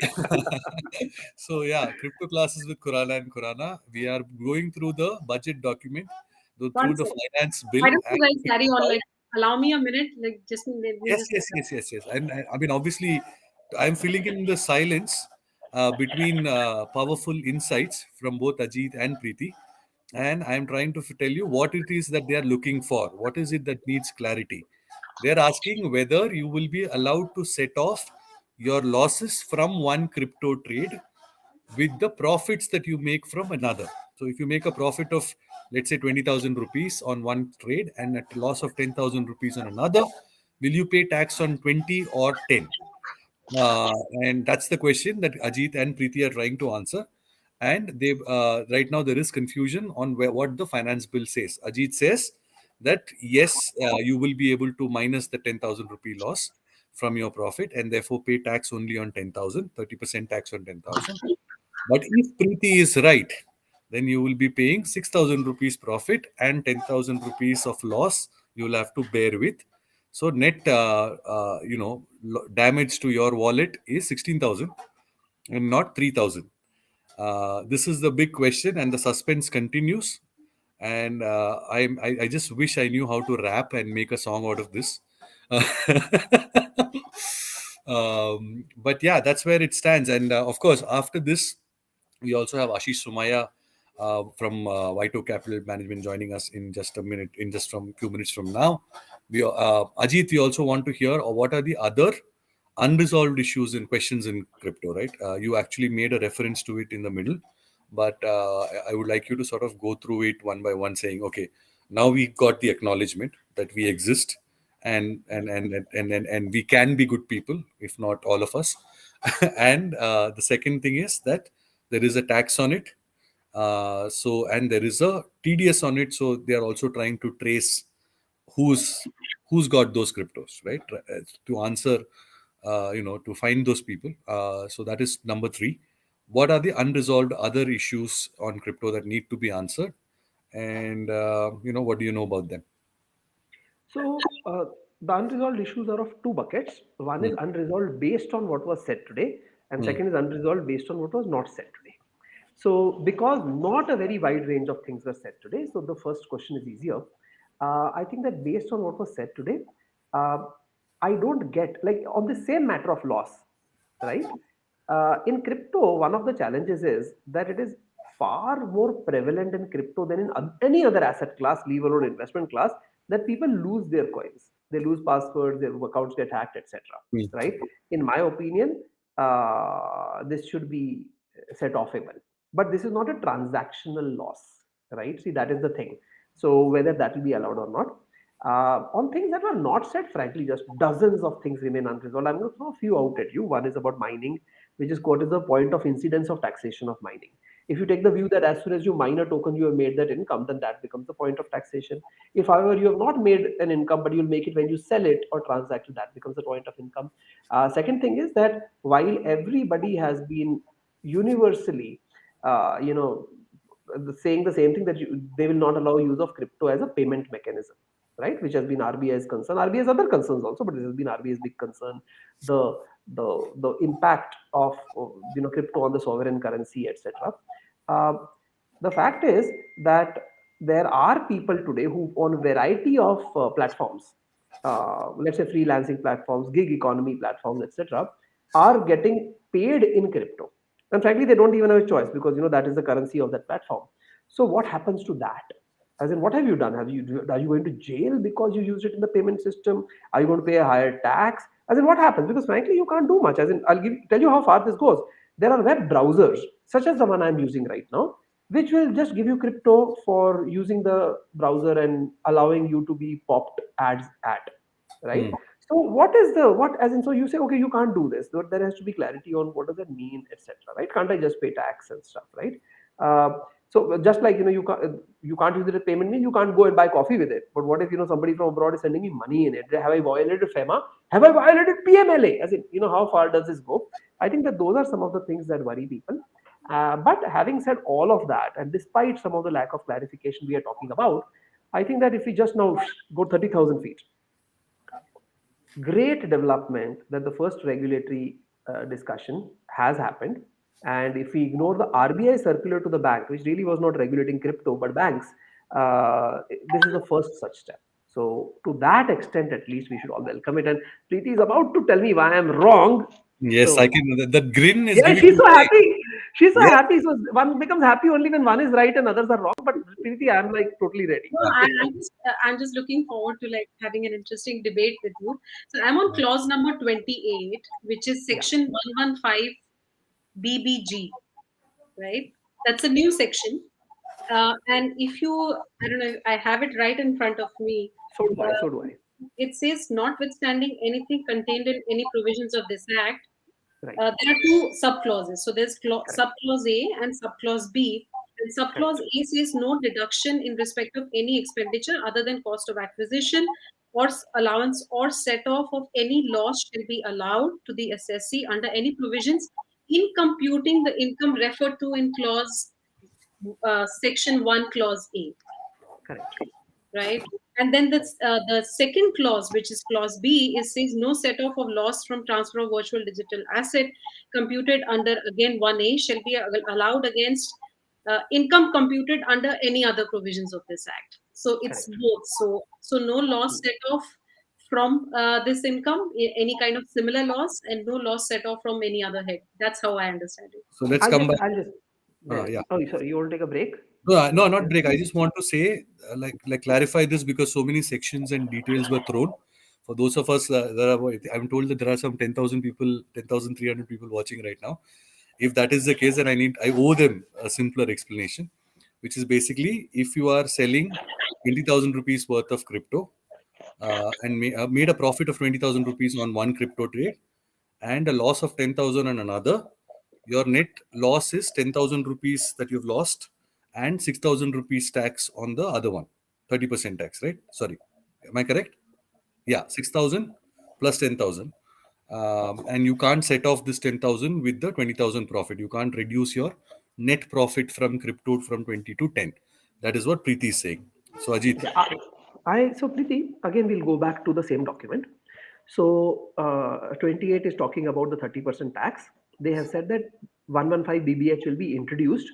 So yeah, crypto classes with Khurana and Khurana. We are going through the budget document, through One the second. finance bill, Why don't and you guys carry figuring on? out. Like, allow me a minute. Like, just let me Yes, just. yes, yes, yes, yes. And I mean, obviously, I'm filling in the silence between powerful insights from both Ajit and Preeti. And I'm trying to tell you what it is that they are looking for. What is it that needs clarity? They're asking whether you will be allowed to set off your losses from one crypto trade with the profits that you make from another. So if you make a profit of, let's say, 20,000 rupees on one trade and a loss of 10,000 rupees on another, will you pay tax on 20 or 10? And that's the question that Ajit and Preeti are trying to answer. And they right now there is confusion on what the finance bill says. Ajit says that yes, you will be able to minus the 10,000 rupee loss from your profit and therefore pay tax only on 10,000, 30% tax on 10,000. But if Preeti is right, then you will be paying 6,000 rupees profit and 10,000 rupees of loss you will have to bear with. So net, damage to your wallet is 16,000 and not 3,000. This is the big question, and the suspense continues. And I just wish I knew how to rap and make a song out of this. But yeah, that's where it stands. And of course, after this, we also have Ashish Sumaya from Vito Capital Management joining us in just a minute, in just from few minutes from now. Ajit, we also want to hear what are the other unresolved issues and questions in crypto, right? You actually made a reference to it in the middle, but I would like you to sort of go through it one by one, saying, okay, now we got the acknowledgement that we exist, and we can be good people, if not all of us. And the second thing is that there is a tax on it, and there is a TDS on it, so they are also trying to trace who's who's got those cryptos, right? To answer, to find those people. So that is number three. What are the unresolved other issues on crypto that need to be answered, and what do you know about them? So the unresolved issues are of two buckets. One is Hmm. unresolved based on what was said today, and Hmm. second is unresolved based on what was not said today. So because not a very wide range of things were said today, so the first question is easier. I think that based on what was said today, uh, I don't get, like, on the same matter of loss, right? In crypto, one of the challenges is that it is far more prevalent in crypto than in any other asset class, leave alone investment class, that people lose their coins, they lose passwords, their accounts get hacked, etc. Hmm. Right? In my opinion, this should be set offable, but this is not a transactional loss, right? See, that is the thing. So whether that will be allowed or not. On things that were not said, frankly, just dozens of things remain unresolved. I'm going to throw a few out at you. One is about mining, which is what is the point of incidence of taxation of mining. If you take the view that as soon as you mine a token, you have made that income, then that becomes the point of taxation. If, however, you have not made an income, but you'll make it when you sell it or transact it, that becomes the point of income. Second thing is that while everybody has been universally, uh, you know, saying the same thing, that they will not allow use of crypto as a payment mechanism, right? Which has been RBI's concern. RBI has other concerns also, but this has been RBI's big concern. The impact of crypto on the sovereign currency, etc. Uh, the fact is that there are people today who, on a variety of platforms, let's say freelancing platforms, gig economy platforms, etc., are getting paid in crypto. And frankly, they don't even have a choice, because that is the currency of that platform. So what happens to that? As in, what have you done? Are you going to jail because you used it in the payment system? Are you going to pay a higher tax? As in, what happens? Because frankly, you can't do much. As in, tell you how far this goes. There are web browsers, such as the one I'm using right now, which will just give you crypto for using the browser and allowing you to be popped ads at, right? Hmm. So what is the what as in, so you say, okay, you can't do this, but there has to be clarity on what does that mean, etc., right? Can't I just pay tax and stuff, right? So just like, you can't use it as payment means, you can't go and buy coffee with it. But what if somebody from abroad is sending me money in it? Have I violated FEMA? Have I violated PMLA? As in, how far does this go? I think that those are some of the things that worry people. But having said all of that, and despite some of the lack of clarification we are talking about, I think that if we just now go 30,000 feet, great development that the first regulatory discussion has happened. And if we ignore the RBI circular to the bank, which really was not regulating crypto but banks, this is the first such step. So, to that extent, at least, we should all welcome it. And Preeti is about to tell me why I'm wrong. Yes, I So, can. That grin is yeah, giving she's me so life. happy. She's so Yeah. happy. So, one becomes happy only when one is right and others are wrong. But Preeti, I'm like totally ready. No, I'm just looking forward to like having an interesting debate with you. So I'm on Yeah. clause number 28, which is Yeah. section 115 BBG. right? That's a new section. And if you, I don't know, I have it right in front of me. So do I. Uh, So do I. it says, notwithstanding anything contained in any provisions of this act, Right. there are two subclauses. So there's Correct. subclause A and subclause B. And subclause Correct. A says no deduction in respect of any expenditure other than cost of acquisition or allowance or set off of any loss shall be allowed to the assessee under any provisions in computing the income referred to in clause section 1 clause A, Correct. right? And then the second clause, which is clause B, is says no set off of loss from transfer of virtual digital asset computed under again 1A shall be allowed against income computed under any other provisions of this act. So it's Correct. both. So no loss set off from this income, any kind of similar loss, and no loss set off from any other head. That's how I understand it. So let's come back. I'll just. Yeah. Oh, sorry. You want to take a break? No, not break. I just want to say, like clarify this because so many sections and details were thrown. For those of us, I'm told that there are some 10,000 people, 10,300 people watching right now. If that is the case, then I owe them a simpler explanation, which is basically if you are selling 20,000 rupees worth of crypto and made a profit of 20,000 rupees on one crypto trade and a loss of 10,000 on another, your net loss is 10,000 rupees that you've lost and 6,000 rupees tax on the other one. 30% tax, right? Sorry. Am I correct? Yeah, 6,000 plus 10,000. And you can't set off this 10,000 with the 20,000 profit. You can't reduce your net profit from crypto from 20 to 10. That is what Preeti is saying. So, Ajit. Okay. So Preeti, again, we'll go back to the same document. So 28 is talking about the 30% tax. They have said that 115 BBH will be introduced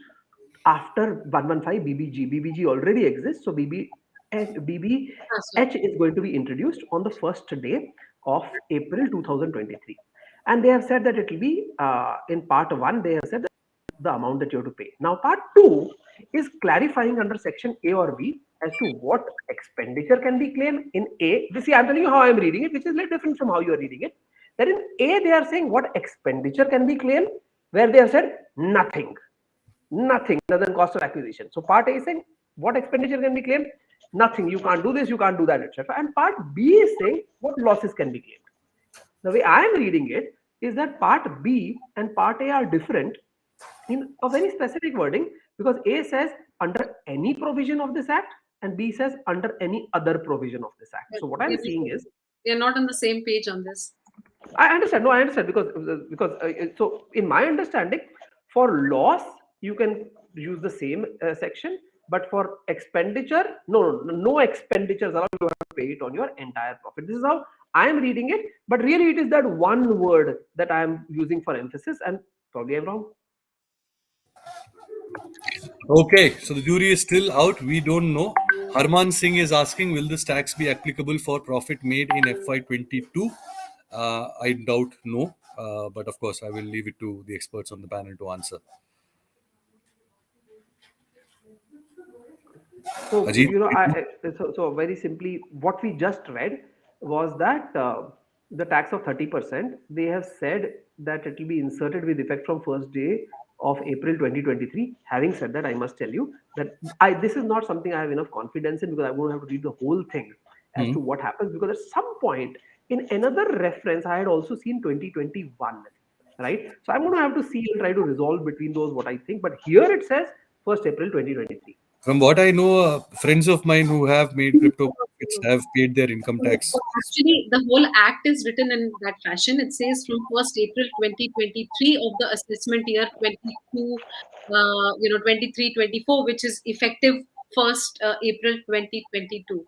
after 115 BBG. BBG already exists, so BBH is going to be introduced on the first day of April 2023. And they have said that it will be in part one. They have said that the amount that you have to pay. Now, part two is clarifying under section A or B as to what expenditure can be claimed in A. You see, I'm telling you how I'm reading it, which is a little different from how you are reading it. That in A, they are saying what expenditure can be claimed, where they have said nothing other than cost of acquisition. So part A is saying what expenditure can be claimed, nothing. You can't do this, you can't do that, etc. And part B is saying what losses can be claimed. The way I am reading it is that part B and part A are different in a very specific wording, because A says under any provision of this act and B says under any other provision of this act. So what I'm seeing is We are not on the same page on this. I understand. No, I understand because so in my understanding, for loss you can use the same section, but for expenditure, no expenditures allowed. You have to pay it on your entire profit. This is how I am reading it, but really it is that one word that I am using for emphasis, and probably I'm wrong. Okay, so the jury is still out. We don't know. Harman Singh is asking, will this tax be applicable for profit made in FY22? I doubt no, but of course, I will leave it to the experts on the panel to answer. So Ajit? so very simply, what we just read was that the tax of 30%. They have said that it will be inserted with effect from first day of April 2023. Having said that, I must tell you that this is not something I have enough confidence in, because I'm going to have to read the whole thing as to what happens. Because at some point in another reference, I had also seen 2021. Right, so I'm going to have to see and try to resolve between those what I think. But here it says 1st April 2023. From what I know, friends of mine who have made crypto profits have paid their income tax. Actually, the whole act is written in that fashion. It says from 1st April 2023 of the assessment year 22, 23, 24, which is effective 1st April 2022.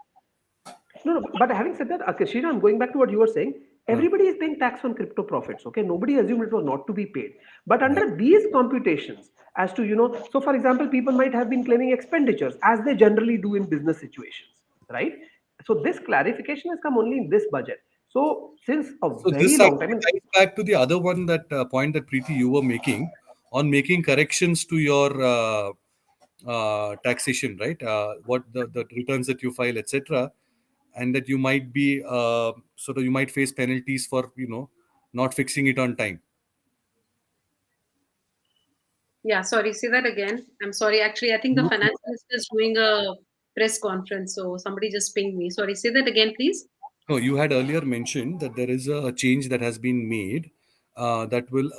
No, but having said that, Akashina, I'm going back to what you were saying. Everybody is paying tax on crypto profits. Okay, nobody assumed it was not to be paid. But under these computations, as to so for example, people might have been claiming expenditures as they generally do in business situations, right? So this clarification has come only in this budget. So since a So very this long time, actually ties back to the other one, that point that Preeti you were making on making corrections to your taxation, right? What the returns that you file, etc., and that you might be you might face penalties for not fixing it on time. Yeah, sorry, say that again. I'm sorry. Actually, I think the No, finance minister is doing a press conference, so somebody just pinged me. Sorry, say that again, please. no, you had earlier mentioned that there is a change that has been made that will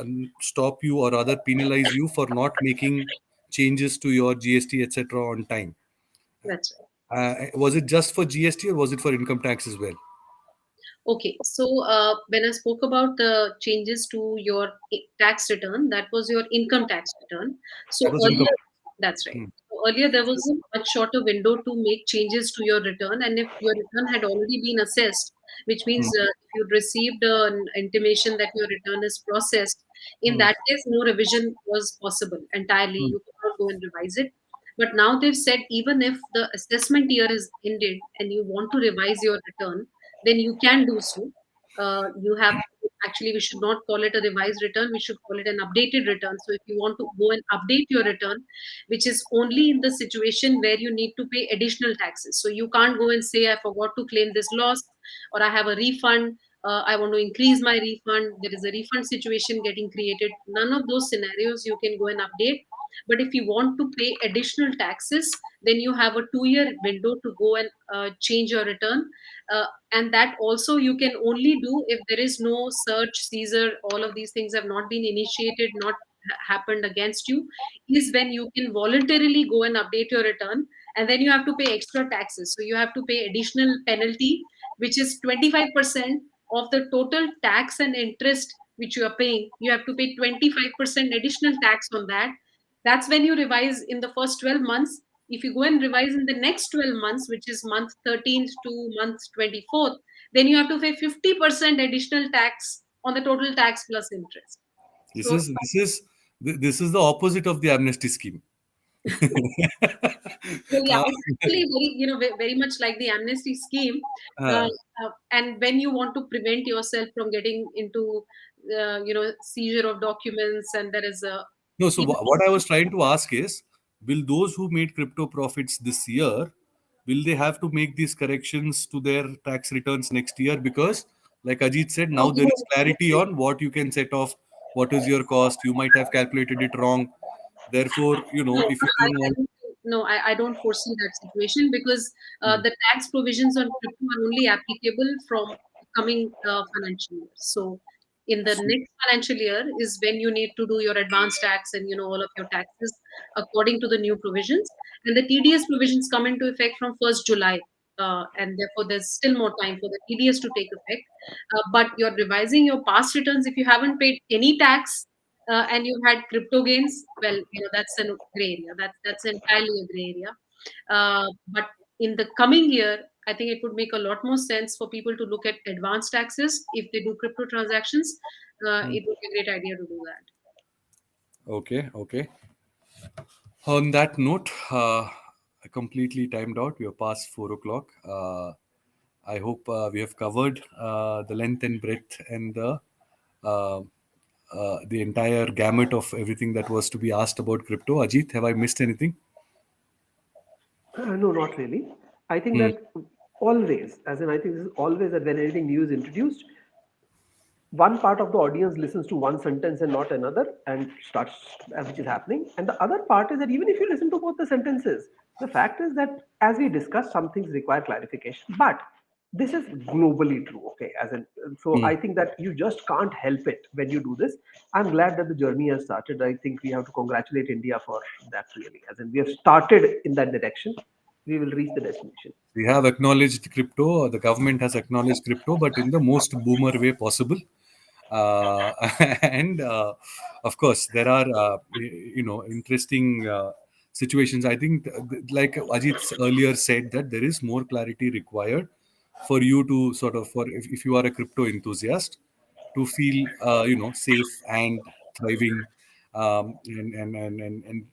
stop you or rather penalize you for not making changes to your GST, etc., on time. That's right. Was it just for GST or was it for income tax as well? Okay, so when I spoke about the changes to your tax return, that was your income tax return. So That was income. earlier, that's right. Hmm. So earlier, there was a much shorter window to make changes to your return, and if your return had already been assessed, which means Hmm. if you'd received an intimation that your return is processed, in Hmm. that case, no revision was possible entirely. Hmm. You could not go and revise it. But now they've said even if the assessment year is ended and you want to revise your return, then you can do so. You have actually, we should not call it a revised return, we should call it an updated return. So if you want to go and update your return, which is only in the situation where you need to pay additional taxes. So you can't go and say, I forgot to claim this loss, or I have a refund. I want to increase my refund. There is a refund situation getting created. None of those scenarios you can go and update. But if you want to pay additional taxes, then you have a 2 year window to go and change your return. And that also you can only do if there is no search, seizure, all of these things have not been initiated, not happened against you, is when you can voluntarily go and update your return, and then you have to pay extra taxes. So you have to pay additional penalty, which is 25% of the total tax and interest which you are paying. You have to pay 25% additional tax on that. That's when you revise in the first 12 months. If you go and revise in the next 12 months, which is month 13th to month 24th, then you have to pay 50% additional tax on the total tax plus interest. This So, is this is this is the opposite of the amnesty scheme. so yeah, Uh, it's actually very, very much like the amnesty scheme. Uh, uh, and when you want to prevent yourself from getting into, seizure of documents, and there is a no, so what I was trying to ask is, will those who made crypto profits this year, will they have to make these corrections to their tax returns next year? Because, like Ajit said, now there is clarity on what you can set off, what is your cost. You might have calculated it wrong. Therefore, No, if you don't want, I don't foresee that situation, because the tax provisions on crypto are only applicable from coming financial year. So, in the next financial year is when you need to do your advance tax and all of your taxes according to the new provisions. And the TDS provisions come into effect from 1st July, and therefore there's still more time for the TDS to take effect. But you're revising your past returns if you haven't paid any tax, and you had crypto gains, well, that's a gray area. That's entirely a gray area. But in the coming year, I think it would make a lot more sense for people to look at advanced taxes if they do crypto transactions. It would be a great idea to do that. okay, okay. On that note, I completely timed out. We are past 4 o'clock. I hope we have covered the length and breadth and uh, the entire gamut of everything that was to be asked about crypto. Ajit, have I missed anything? No, not really. I think Hmm. that always, as in, I think this is always that when anything new is introduced, one part of the audience listens to one sentence and not another and starts, which is happening. And the other part is that even if you listen to both the sentences, the fact is that as we discussed, some things require clarification. But this is globally true, okay? So Hmm. I think that you just can't help it when you do this. I'm glad that the journey has started. I think we have to congratulate India for that, really. As in, we have started in that direction. We will reach the destination. We have acknowledged crypto, the government has acknowledged crypto, but in the most boomer way possible. Uh, and of course, there are, interesting situations. I think, like Ajit earlier said, that there is more clarity required for you to sort of, if you are a crypto enthusiast, to feel, safe and thriving, and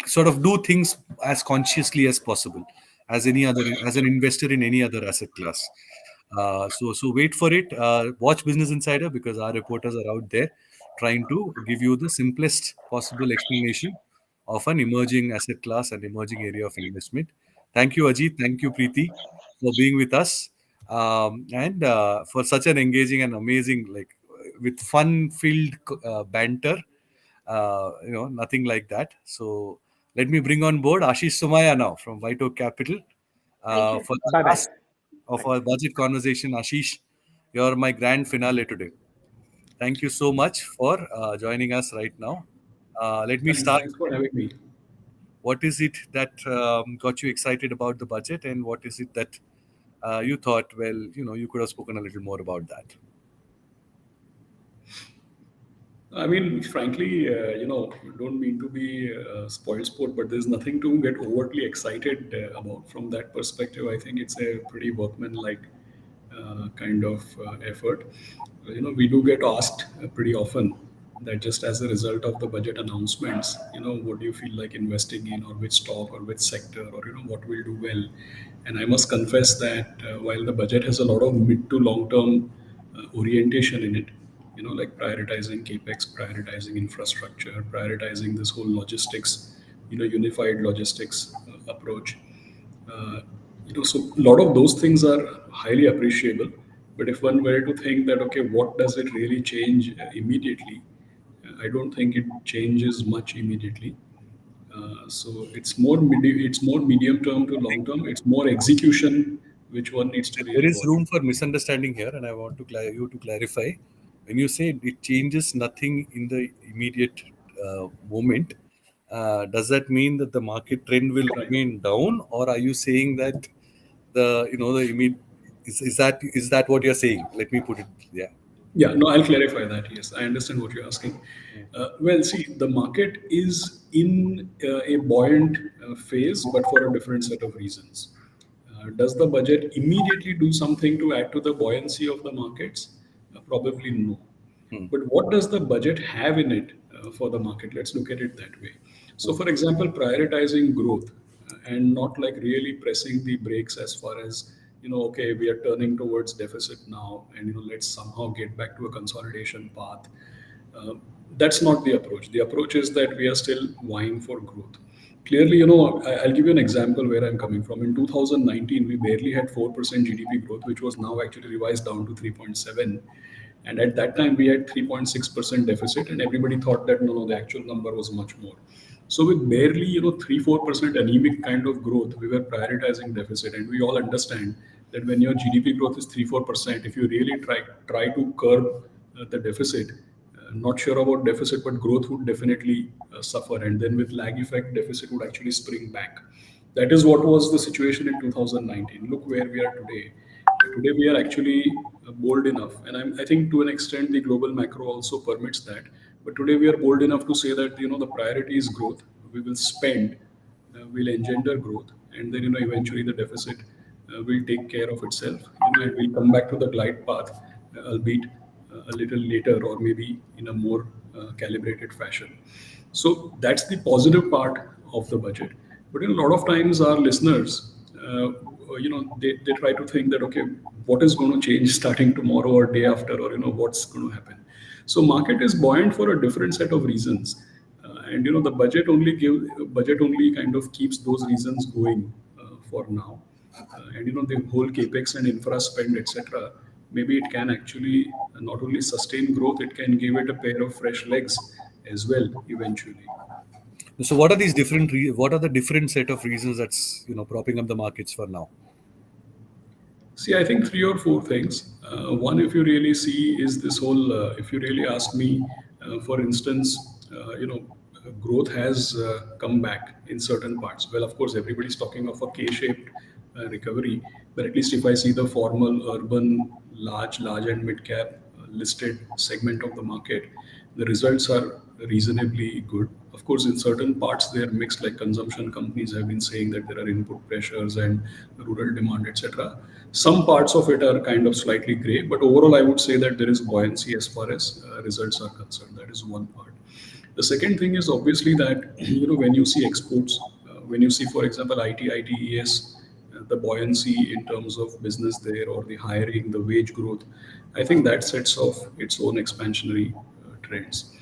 sort of do things as consciously as possible as an investor in any other asset class. So wait for it. Watch Business Insider, because our reporters are out there trying to give you the simplest possible explanation of an emerging asset class and emerging area of investment. Thank you, Ajit. Thank you, Preeti, for being with us, and for such an engaging and amazing, like, with fun-filled banter. Nothing like that. So let me bring on board Ashish Sumaya now from White Oak Capital Thank you. for the Bye bye. last of our budget conversation. Ashish, you're my grand finale today. Thank you so much for joining us right now. Let me Thanks. start. Thanks for having me. What is it that got you excited about the budget, and what is it that you thought, well, you could have spoken a little more about that? I mean, frankly, don't mean to be spoiled sport, but there's nothing to get overtly excited about from that perspective. I think it's a pretty workman-like kind of effort. We do get asked pretty often that just as a result of the budget announcements, what do you feel like investing in, or which stock, or which sector, or what will do well. And I must confess that while the budget has a lot of mid to long term orientation in it, like prioritizing capex, prioritizing infrastructure, prioritizing this whole logistics, unified logistics approach. uh, so a lot of those things are highly appreciable. But if one were to think that, okay, what does it really change immediately, I don't think it changes much immediately. So it's more medium term to long term. It's more execution which one needs to There really is work. room for misunderstanding here, and I want you to clarify. When you say it changes nothing in the immediate moment, does that mean that the market trend will remain down, or are you saying that the immediate is that what you're saying? Let me put it. Yeah. Yeah, no, I'll clarify that. Yes, I understand what you're asking. Well, see, the market is in a buoyant phase, but for a different set of reasons. Does the budget immediately do something to add to the buoyancy of the markets? Probably no. But what does the budget have in it for the market? Let's look at it that way. So, for example, prioritizing growth and not like really pressing the brakes as far as, okay, we are turning towards deficit now, and let's somehow get back to a consolidation path. Uh, that's not the approach. The approach is that we are still vying for growth. Clearly, I'll give you an example where I'm coming from. In 2019, we barely had 4% GDP growth, which was now actually revised down to 3.7. And at that time, we had 3.6% deficit, and everybody thought that no, the actual number was much more. So with barely, 3-4% anemic kind of growth, we were prioritizing deficit, and we all understand that when your GDP growth is 3-4%, if you really try to curb the deficit, not sure about deficit, but growth would definitely suffer, and then with lag effect, deficit would actually spring back. That is what was the situation in 2019. Look where we are today. Today we are actually bold enough, and I think to an extent the global macro also permits that. But today we are bold enough to say that the priority is growth. We will spend, will engender growth, and then eventually the deficit will take care of itself. And we'll come back to the glide path, albeit a little later, or maybe in a more calibrated fashion. So that's the positive part of the budget. But a lot of times our listeners, they try to think that, okay, what is going to change starting tomorrow or day after, or what's going to happen. So market is buoyant for a different set of reasons, and the budget only kind of keeps those reasons going for now. And the whole capex and infra spend, etc. Maybe it can actually not only sustain growth, it can give it a pair of fresh legs as well eventually. So what are these different? What are the different set of reasons that's propping up the markets for now? See, I think 3 or 4 things. One, if you really see, is this whole. If you really ask me, for instance, growth has come back in certain parts. Well, of course, everybody's talking of a K-shaped recovery, but at least if I see the formal, urban, large and mid-cap listed segment of the market, the results are reasonably good. Of course, in certain parts they are mixed, like consumption companies have been saying that there are input pressures and rural demand, etc. Some parts of it are kind of slightly gray, but overall I would say that there is buoyancy as far as results are concerned. That is one part. The second thing is obviously that when you see exports, when you see, for example, ITES, the buoyancy in terms of business there, or the hiring, the wage growth, I think that sets off its own expansionary trends.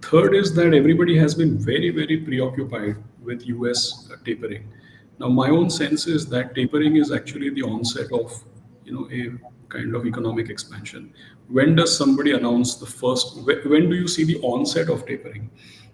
Third is that everybody has been very, very preoccupied with US tapering. Now, my own sense is that tapering is actually the onset of a kind of economic expansion. When does somebody announce the first? When do you see the onset of tapering?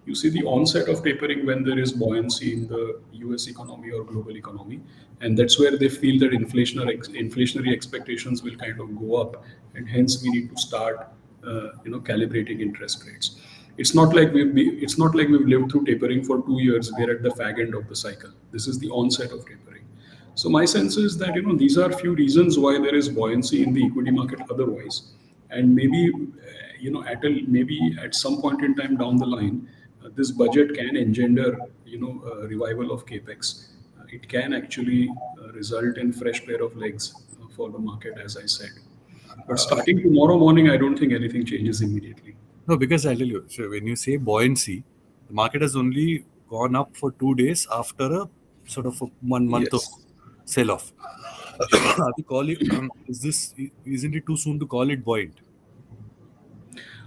You see the onset of tapering when there is buoyancy in the US economy or global economy, and that's where they feel that inflationary expectations will kind of go up, and hence we need to start, calibrating interest rates. It's not like we've lived through tapering for 2 years. We're at the fag end of the cycle. This is the onset of tapering. So my sense is that these are few reasons why there is buoyancy in the equity market otherwise, and maybe maybe at some point in time down the line, this budget can engender a revival of capex. It can actually result in fresh pair of legs for the market, as I said. But starting tomorrow morning, I don't think anything changes immediately. No, because I tell you, so when you say buoyancy, the market has only gone up for 2 days after a sort of a 1 month of Yes. sell-off. Are we call it, isn't it too soon to call it buoyant?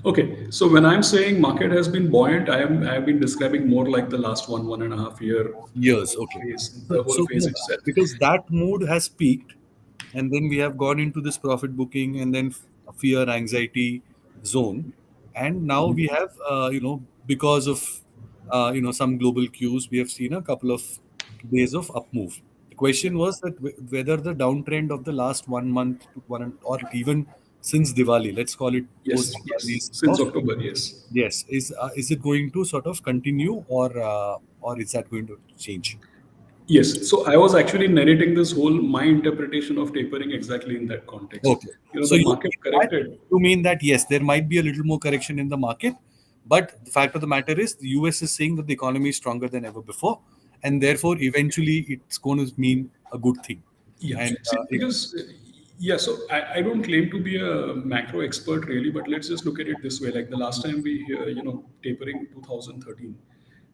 Okay, so when I'm saying market has been buoyant, I have been describing more like the last 1.5 year Years, okay. the whole So phase itself. because that mood has peaked, and then we have gone into this profit booking and then fear, anxiety zone, and now we have because of some global cues, we have seen a couple of days of up move. The question was that whether the downtrend of the last 1 month to or even since Diwali, let's call it post Yes, Diwali, yes, since October, yes. yes, is it going to sort of continue, or is that going to change? Yes, so I was actually narrating this whole my interpretation of tapering exactly in that context. Okay. So The market corrected. you mean that yes, there might be a little more correction in the market, but the fact of the matter is the US is saying that the economy is stronger than ever before, and therefore eventually it's going to mean a good thing. Yeah, And see, because so I don't claim to be a macro expert really, but let's just look at it this way. Like the last time we hear, tapering 2013.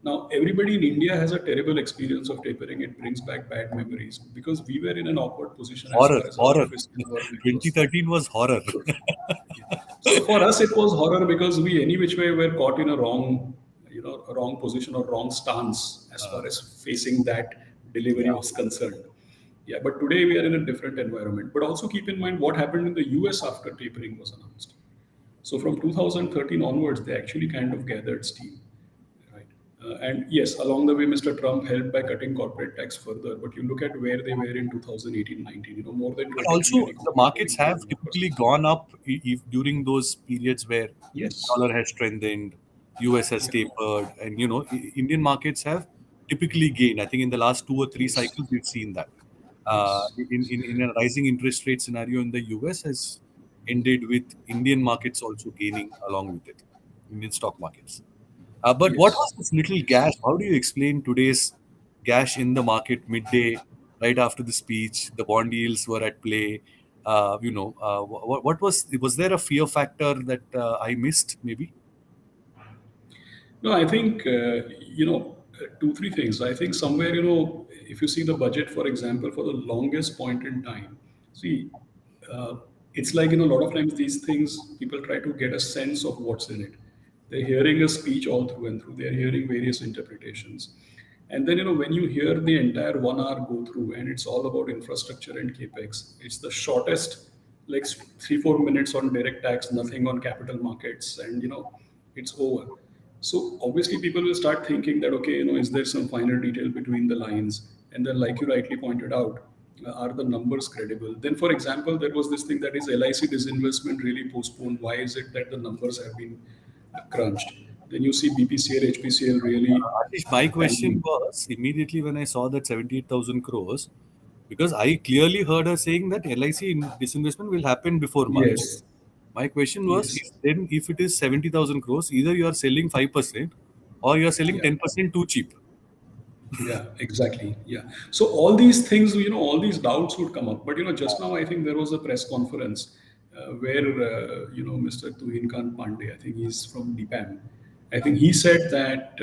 Now everybody in India has a terrible experience of tapering. It brings back bad memories because we were in an awkward position as horror, far as our horror. fiscal government was. 2013 was horror. So for us, it was horror because we any which way were caught in a wrong position or wrong stance as far as facing that delivery was concerned. Yeah, but today we are in a different environment. But also keep in mind what happened in the US after tapering was announced. So from 2013 onwards, they actually kind of gathered steam. Right? And yes, along the way, Mr. Trump helped by cutting corporate tax further. But you look at where they were in 2018-19, more than But 20 also, trillion the economy markets going have to typically 1%. gone up during those periods where Yes. dollar has strengthened, US has tapered, and Indian markets have typically gained. I think in the last 2 or 3 Yes. cycles we've seen that. Yes. In a rising interest rate scenario in the US has ended with Indian markets also gaining along with it, Indian stock markets. But what Yes. was this little gash? How do you explain today's gash in the market midday, right after the speech? The bond yields were at play. What was there a fear factor that I missed? Maybe. No, I think, 2, 3 things. I think somewhere, if you see the budget, for example, for the longest point in time, see, uh, it's like, a lot of times these things, people try to get a sense of what's in it. They're hearing a speech all through and through. They're hearing various interpretations. And then, when you hear the entire 1 hour go through and it's all about infrastructure and capex, it's the shortest, like 3, 4 minutes on direct tax, nothing on capital markets, and, it's over. So obviously people will start thinking that, okay, is there some finer detail between the lines? And then, like you rightly pointed out, are the numbers credible? Then, for example, there was this thing that is LIC disinvestment really postponed. Why is it that the numbers have been crunched? Then you see BPCL, HPCL really Ashish, my question tanking. was immediately when I saw that 78,000 crores, because I clearly heard her saying that LIC disinvestment will happen before March. Yes. My question was, Yes. if it is 70,000 crores, either you are selling 5% or you are selling Yeah. 10% too cheap. Yeah, exactly. Yeah. So all these things, all these doubts would come up. But just now I think there was a press conference where Mr. Tuhin Khan Pandey, I think he's from DPAM. I think he said that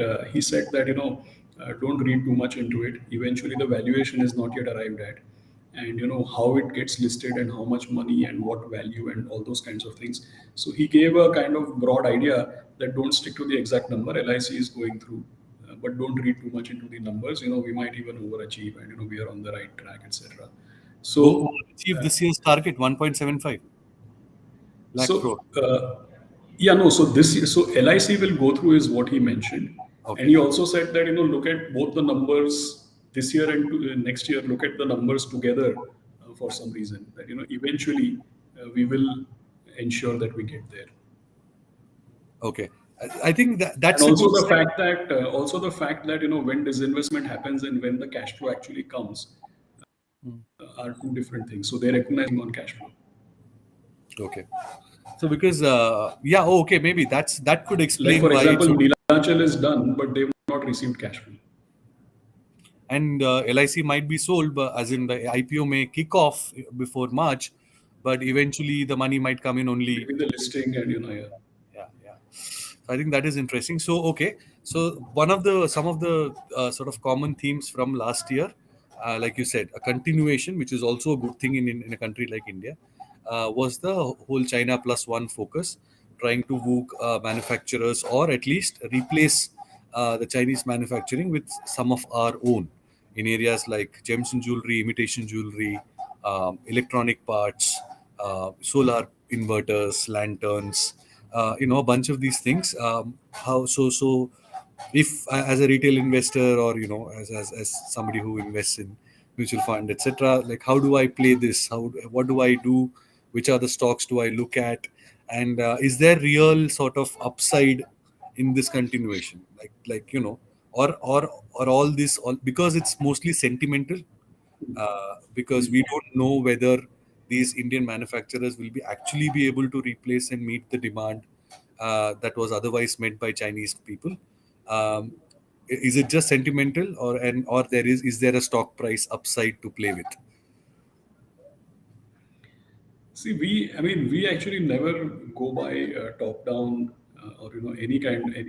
don't read too much into it. Eventually, the valuation is not yet arrived at, and how it gets listed and how much money and what value and all those kinds of things. So he gave a kind of broad idea that don't stick to the exact number LIC is going through, but don't read too much into the numbers. We might even overachieve, and we are on the right track, etc. Go So, achieve this year's target, 1.75 lakh crore. so yeah, no. So LIC will go through is what he mentioned, And he also said that, look at both the numbers this year and next year, look at the numbers together for some reason. That, eventually we will ensure that we get there. Okay. I think that And that's a also good the sign. fact that, when disinvestment happens and when the cash flow actually comes are two different things. So they're recognizing on cash flow. Okay. So because okay, maybe that could Like, explain for why it's example, so. Neelachal is done, but they've not received cash flow. And LIC might be sold, but as in the IPO may kick off before March, but eventually the money might come in only. Between the listing and, yeah. Yeah. So I think that is interesting. So okay, so some of the sort of common themes from last year, like you said, a continuation, which is also a good thing in a country like India, was the whole China plus one focus, trying to woo manufacturers or at least replace the Chinese manufacturing with some of our own in areas like gems and jewelry, imitation jewelry, electronic parts, solar inverters, lanterns, a bunch of these things. How so? If as a retail investor or as somebody who invests in mutual fund, etc., like how do I play this? What do I do? Which are the stocks do I look at? And is there real sort of upside in this continuation? Or all this because it's mostly sentimental, because we don't know whether these Indian manufacturers will be actually be able to replace and meet the demand that was otherwise met by Chinese people. Um, is it just sentimental, or is there a stock price upside to play with? See, we actually never go by top-down or any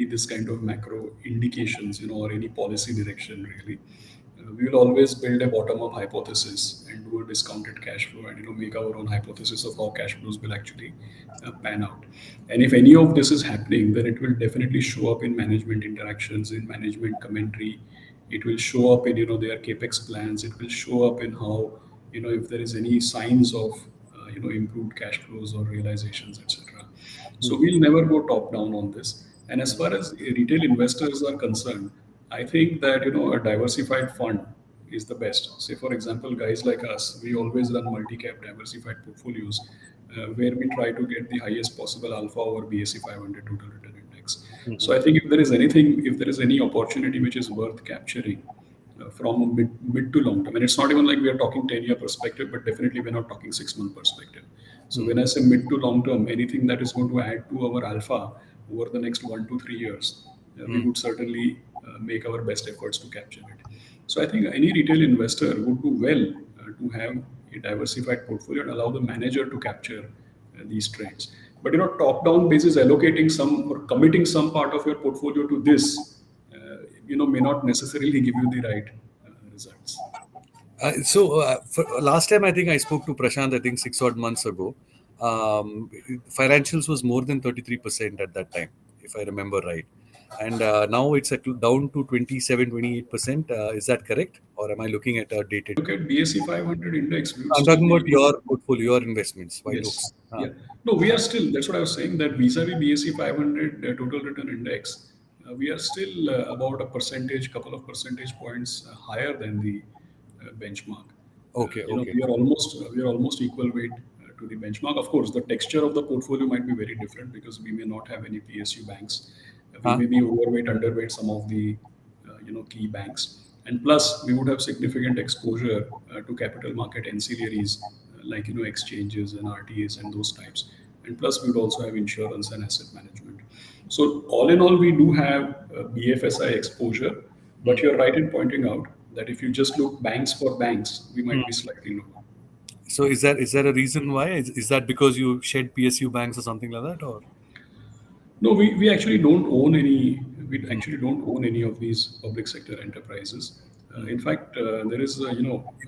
this kind of macro indications, or any policy direction really. We will always build a bottom-up hypothesis and do a discounted cash flow and make our own hypothesis of how cash flows will actually pan out. And if any of this is happening, then it will definitely show up in management interactions, in management commentary. It will show up in their capex plans. It will show up in how if there is any signs of improved cash flows or realizations, etc. So we'll never go top down on this. And as far as retail investors are concerned, I think that a diversified fund is the best. Say for example, guys like us, we always run multi-cap diversified portfolios where we try to get the highest possible alpha over BSE 500 total return index. So I think if there is any opportunity which is worth capturing from a mid to long term. And it's not even like we are talking 10-year perspective, but definitely we're not talking 6-month perspective. So when I say mid to long term, anything that is going to add to our alpha over the next 1 to 3 years, we would certainly make our best efforts to capture it. So I think any retail investor would do well to have a diversified portfolio and allow the manager to capture these trends. But top-down basis, allocating some or committing some part of your portfolio to this, may not necessarily give you the right results. For last time, I think I spoke to Prashant, I think 6 odd months ago. Financials was more than 33% at that time, if I remember right. And now it's down to 27, 28%. Is that correct? Or am I looking at a dated? Look at BSE 500 index. I'm talking about your portfolio, your investments, White Yes. Oaks. Yeah. No, we are still, that's what I was saying, that vis-a-vis BSE 500 total return index, we are still about couple of percentage points higher than the benchmark. Okay. We are almost equal weight to the benchmark. Of course, the texture of the portfolio might be very different because we may not have any PSU banks. We may be overweight, underweight some of the key banks, and plus we would have significant exposure to capital market ancillaries like exchanges and RTAs and those types. And plus we would also have insurance and asset management. So all in all, we do have BFSI exposure. But you're right in pointing out that if you just look banks for banks, we might be slightly lower. So is there a reason why? Is that because you shed PSU banks or something like that, or? No, we actually don't own any. We actually don't own any of these public sector enterprises. In fact, there is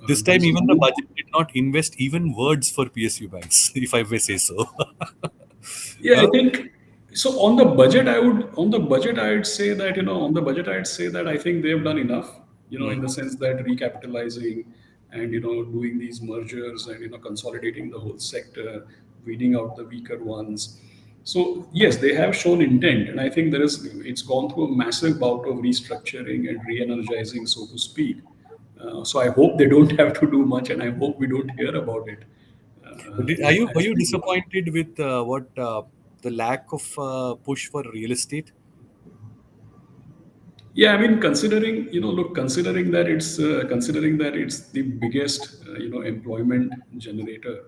This time even the budget did not invest even words for PSU banks, if I may say so. Yeah, I think so. On the budget, I'd say that I think they've done enough. In the sense that recapitalizing and doing these mergers and consolidating the whole sector, weeding out the weaker ones. So yes, they have shown intent, and I think it's gone through a massive bout of restructuring and re-energizing, so to speak. So I hope they don't have to do much, and I hope we don't hear about it. Were As you we go. disappointed with what the lack of push for real estate? Yeah, I mean, look, considering that it's the biggest, employment generator,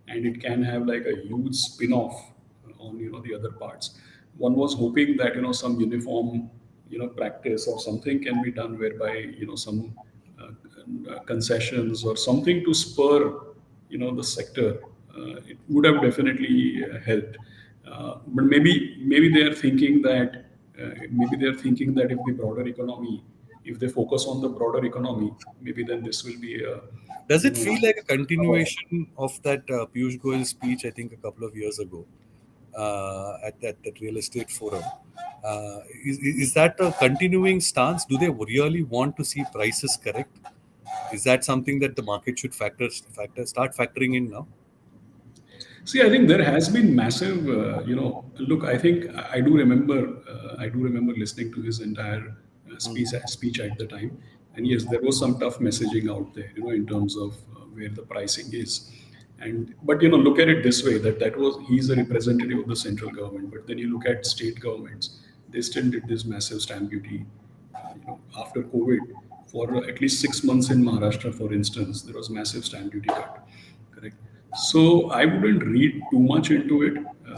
and it can have like a huge spin-off on, the other parts. One was hoping that, some uniform, practice or something can be done whereby, some uh, concessions or something to spur, the sector. It would have definitely helped. But maybe they are thinking that if the broader economy, if they focus on the broader economy, maybe then this will be a, Does you it know, feel like a power. continuation of that Piyush Goyal speech, I think, a couple of years ago at that real estate forum? Is that a continuing stance? Do they really want to see prices correct? Is that something that the market should start factoring in now? See, I think there has been massive, look, I think I do remember listening to his entire speech at the time. And yes, there was some tough messaging out there, in terms of where the pricing is. But, look at it this way, he's a representative of the central government. But then you look at state governments, they still did this massive stamp duty, after COVID. For at least 6 months in Maharashtra, for instance, there was massive stamp duty cut. Correct. So I wouldn't read too much into it.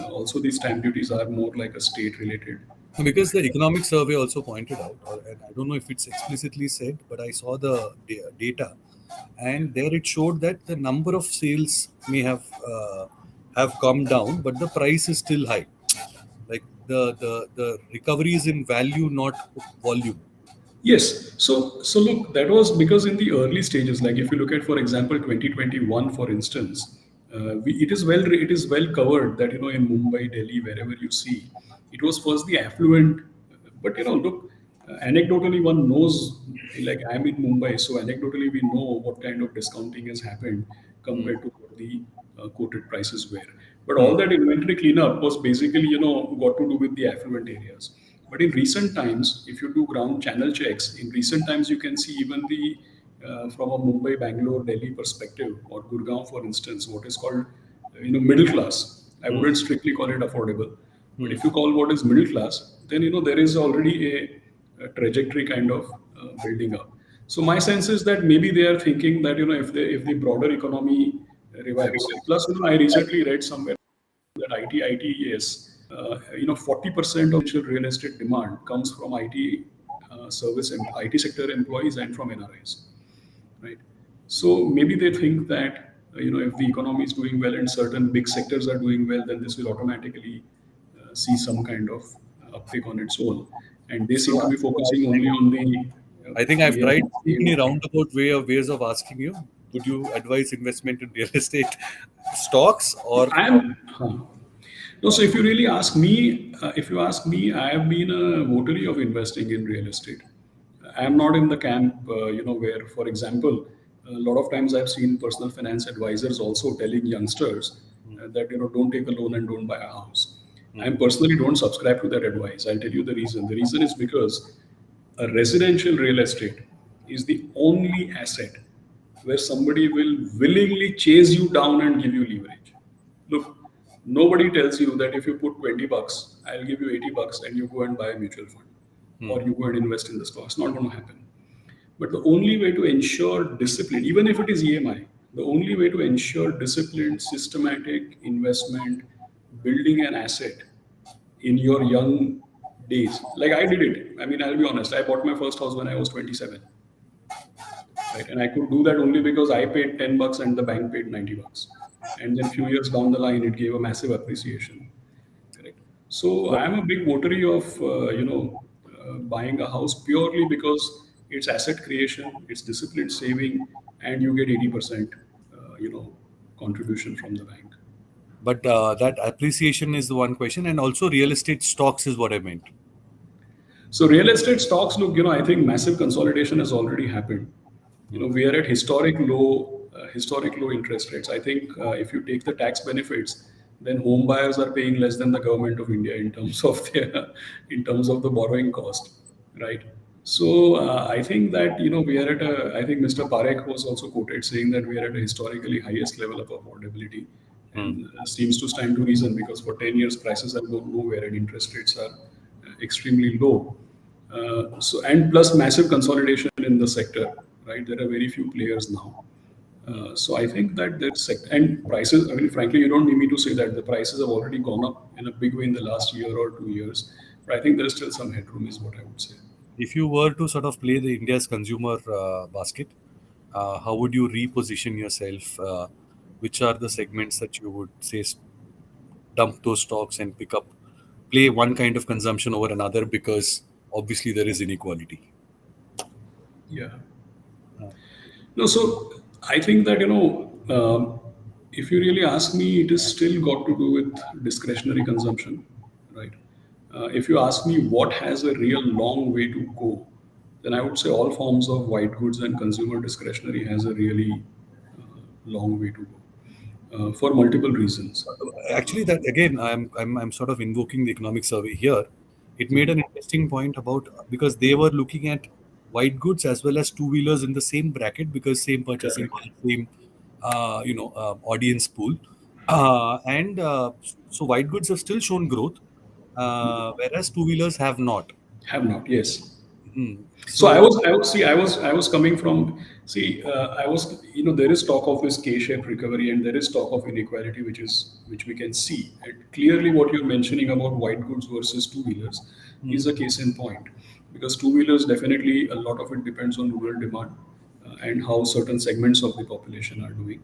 Also, these stamp duties are more like a state-related. Because the economic survey also pointed out, and I don't know if it's explicitly said, but I saw the data, and there it showed that the number of sales may have come down, but the price is still high. Like the recovery is in value, not volume. Yes. So look, that was because in the early stages, like if you look at, for example, 2021, for instance, it is well covered that, in Mumbai, Delhi, wherever you see, it was first the affluent. But, look, anecdotally, one knows, like I'm in Mumbai, so anecdotally we know what kind of discounting has happened compared to what the quoted prices were. But all that inventory cleanup was basically, got to do with the affluent areas. But in recent times, if you do ground channel checks, in recent times you can see even the from a Mumbai, Bangalore, Delhi perspective, or Gurgaon, for instance, what is called middle class. I wouldn't strictly call it affordable, but if you call what is middle class, then there is already a trajectory kind of building up. So my sense is that maybe they are thinking that if the broader economy revives. Plus, I recently read somewhere that ITES, 40% of real estate demand comes from IT sector employees and from NRIs, right? So maybe they think that if the economy is doing well and certain big sectors are doing well, then this will automatically see some kind of uptick on its own, and they seem to be focusing only on the I think I've tried too many PMI. roundabout ways of asking you. Would you advise investment in real estate stocks or I'm No, so if you really ask me, I have been a votary of investing in real estate. I am not in the camp, where, for example, a lot of times I've seen personal finance advisors also telling youngsters that don't take a loan and don't buy a house. I personally don't subscribe to that advice. I'll tell you the reason. The reason is because a residential real estate is the only asset where somebody will willingly chase you down and give you leverage. Look, nobody tells you that if you put 20 bucks, I'll give you 80 bucks and you go and buy a mutual fund or you go and invest in the stock. It's not going to happen. But the only way to ensure discipline, even if it is EMI, the only way to ensure disciplined, systematic investment, building an asset in your young days, like I did it. I mean, I'll be honest, I bought my first house when I was 27. Right? And I could do that only because I paid 10 bucks and the bank paid 90 bucks. And then few years down the line, it gave a massive appreciation. Correct. So I am a big votary of, buying a house purely because it's asset creation, it's disciplined saving, and you get 80%, contribution from the bank. but that appreciation is the one question, and also real estate stocks is what I meant. So real estate stocks, look, I think massive consolidation has already happened. We are at historic low interest rates. I think if you take the tax benefits, then home buyers are paying less than the government of India in terms of their in terms of the borrowing cost, right? So I think that we are at a. I think Mr. Parekh was also quoted saying that we are at a historically highest level of affordability, and seems to stand to reason because for 10 years prices have gone nowhere and interest rates are extremely low. So and plus massive consolidation in the sector, right? There are very few players now. So I think that and prices. I mean, frankly, you don't need me to say that the prices have already gone up in a big way in the last year or 2 years. But I think there is still some headroom, is what I would say. If you were to sort of play the India's consumer basket, how would you reposition yourself? Which are the segments that you would say dump those stocks and pick up, play one kind of consumption over another because obviously there is inequality. Yeah. No, so I think that if you really ask me, it is still got to do with discretionary consumption, right? If you ask me what has a real long way to go, then I would say all forms of white goods and consumer discretionary has a really long way to go for multiple reasons. Actually, that again, I'm sort of invoking the economic survey here. It made an interesting point about because they were looking at white goods as well as two wheelers in the same bracket because same purchasing, Correct. same audience pool, and so white goods have still shown growth, whereas two wheelers have not. Have not, yes. So So I was coming from, I was, there is talk of this K-shaped recovery and there is talk of inequality, which we can see. And clearly what you're mentioning about white goods versus two-wheelers is a case in point. Because two-wheelers, definitely, a lot of it depends on rural demand and how certain segments of the population are doing.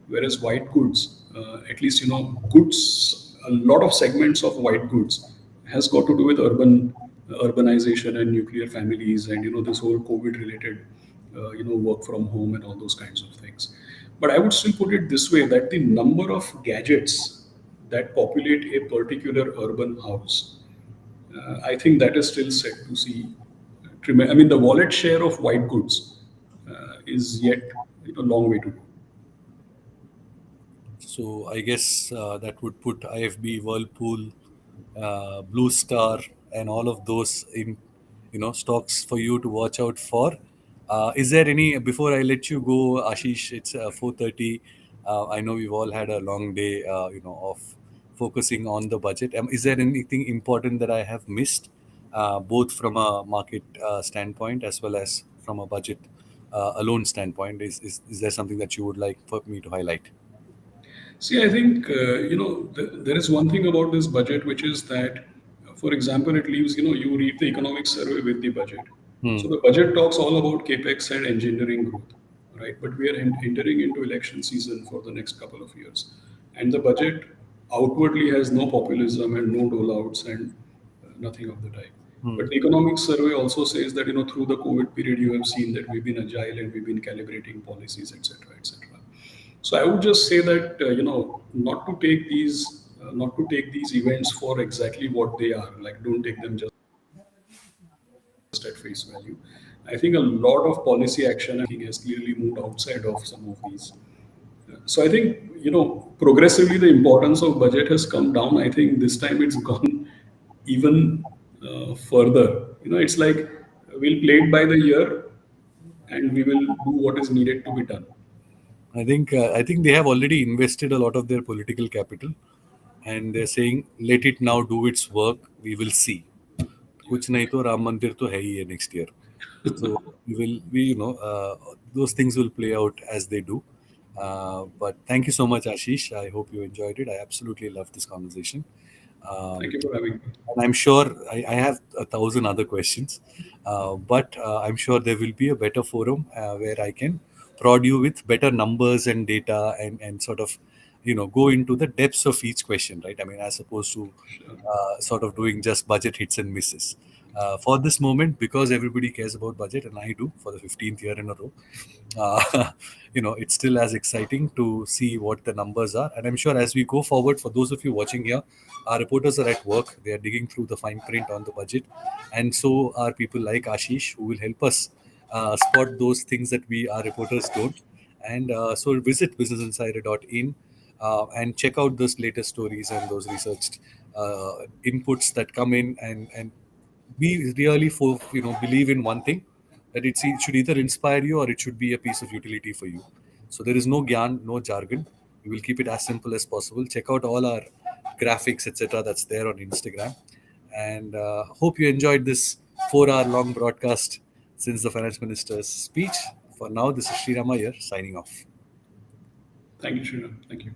Whereas white goods, at least, goods, a lot of segments of white goods has got to do with urbanization and nuclear families and this whole COVID related work from home and all those kinds of things. But I would still put it this way that the number of gadgets that populate a particular urban house, I think that is still set to see. I mean, the wallet share of white goods is yet a long way to go. So I guess that would put IFB, Whirlpool, Blue Star, and all of those in, stocks for you to watch out for. Is there any before I let you go, Ashish? It's 4:30. I know we've all had a long day, of focusing on the budget. Is there anything important that I have missed, both from a market standpoint as well as from a budget alone standpoint? Is there something that you would like for me to highlight? See, I think there is one thing about this budget, which is that, for example, it leaves you read the economic survey with the budget. So the budget talks all about capex and engineering growth, right? But we are entering into election season for the next couple of years, and the budget outwardly has no populism and no dole-outs and nothing of the type. But the economic survey also says that through the COVID period, you have seen that we've been agile and we've been calibrating policies, etc., etc. So I would just say that not to take these events for exactly what they are. Like, don't take them just at face value. I think a lot of policy action has clearly moved outside of some of these. So I think progressively the importance of budget has come down. I think this time it's gone even further. It's like we'll play it by the year and we will do what is needed to be done. I think they have already invested a lot of their political capital, and they're saying, let it now do its work. We will see. कुछ नहीं तो राम मंदिर तो है ही है next year. So those things will play out as they do. But thank you so much, Ashish. I hope you enjoyed it. I absolutely loved this conversation. Thank you for having me. And I'm sure I have 1,000 other questions, but I'm sure there will be a better forum where I can prod you with better numbers and data and sort of, go into the depths of each question, right? I mean, as opposed to sort of doing just budget hits and misses. For this moment, because everybody cares about budget, and I do for the 15th year in a row, it's still as exciting to see what the numbers are. And I'm sure as we go forward, for those of you watching here, our reporters are at work. They are digging through the fine print on the budget. And so are people like Ashish, who will help us spot those things that our reporters don't. And so visit businessinsider.in. and check out those latest stories and those researched inputs that come in, and we really believe in one thing, that it should either inspire you or it should be a piece of utility for you. So there is no gyan, no jargon. We will keep it as simple as possible. Check out all our graphics, etc., that's there on Instagram. And hope you enjoyed this 4 hour long broadcast since the finance minister's speech. For now, this is Srirama here signing off. Thank you, Srinath. Thank you.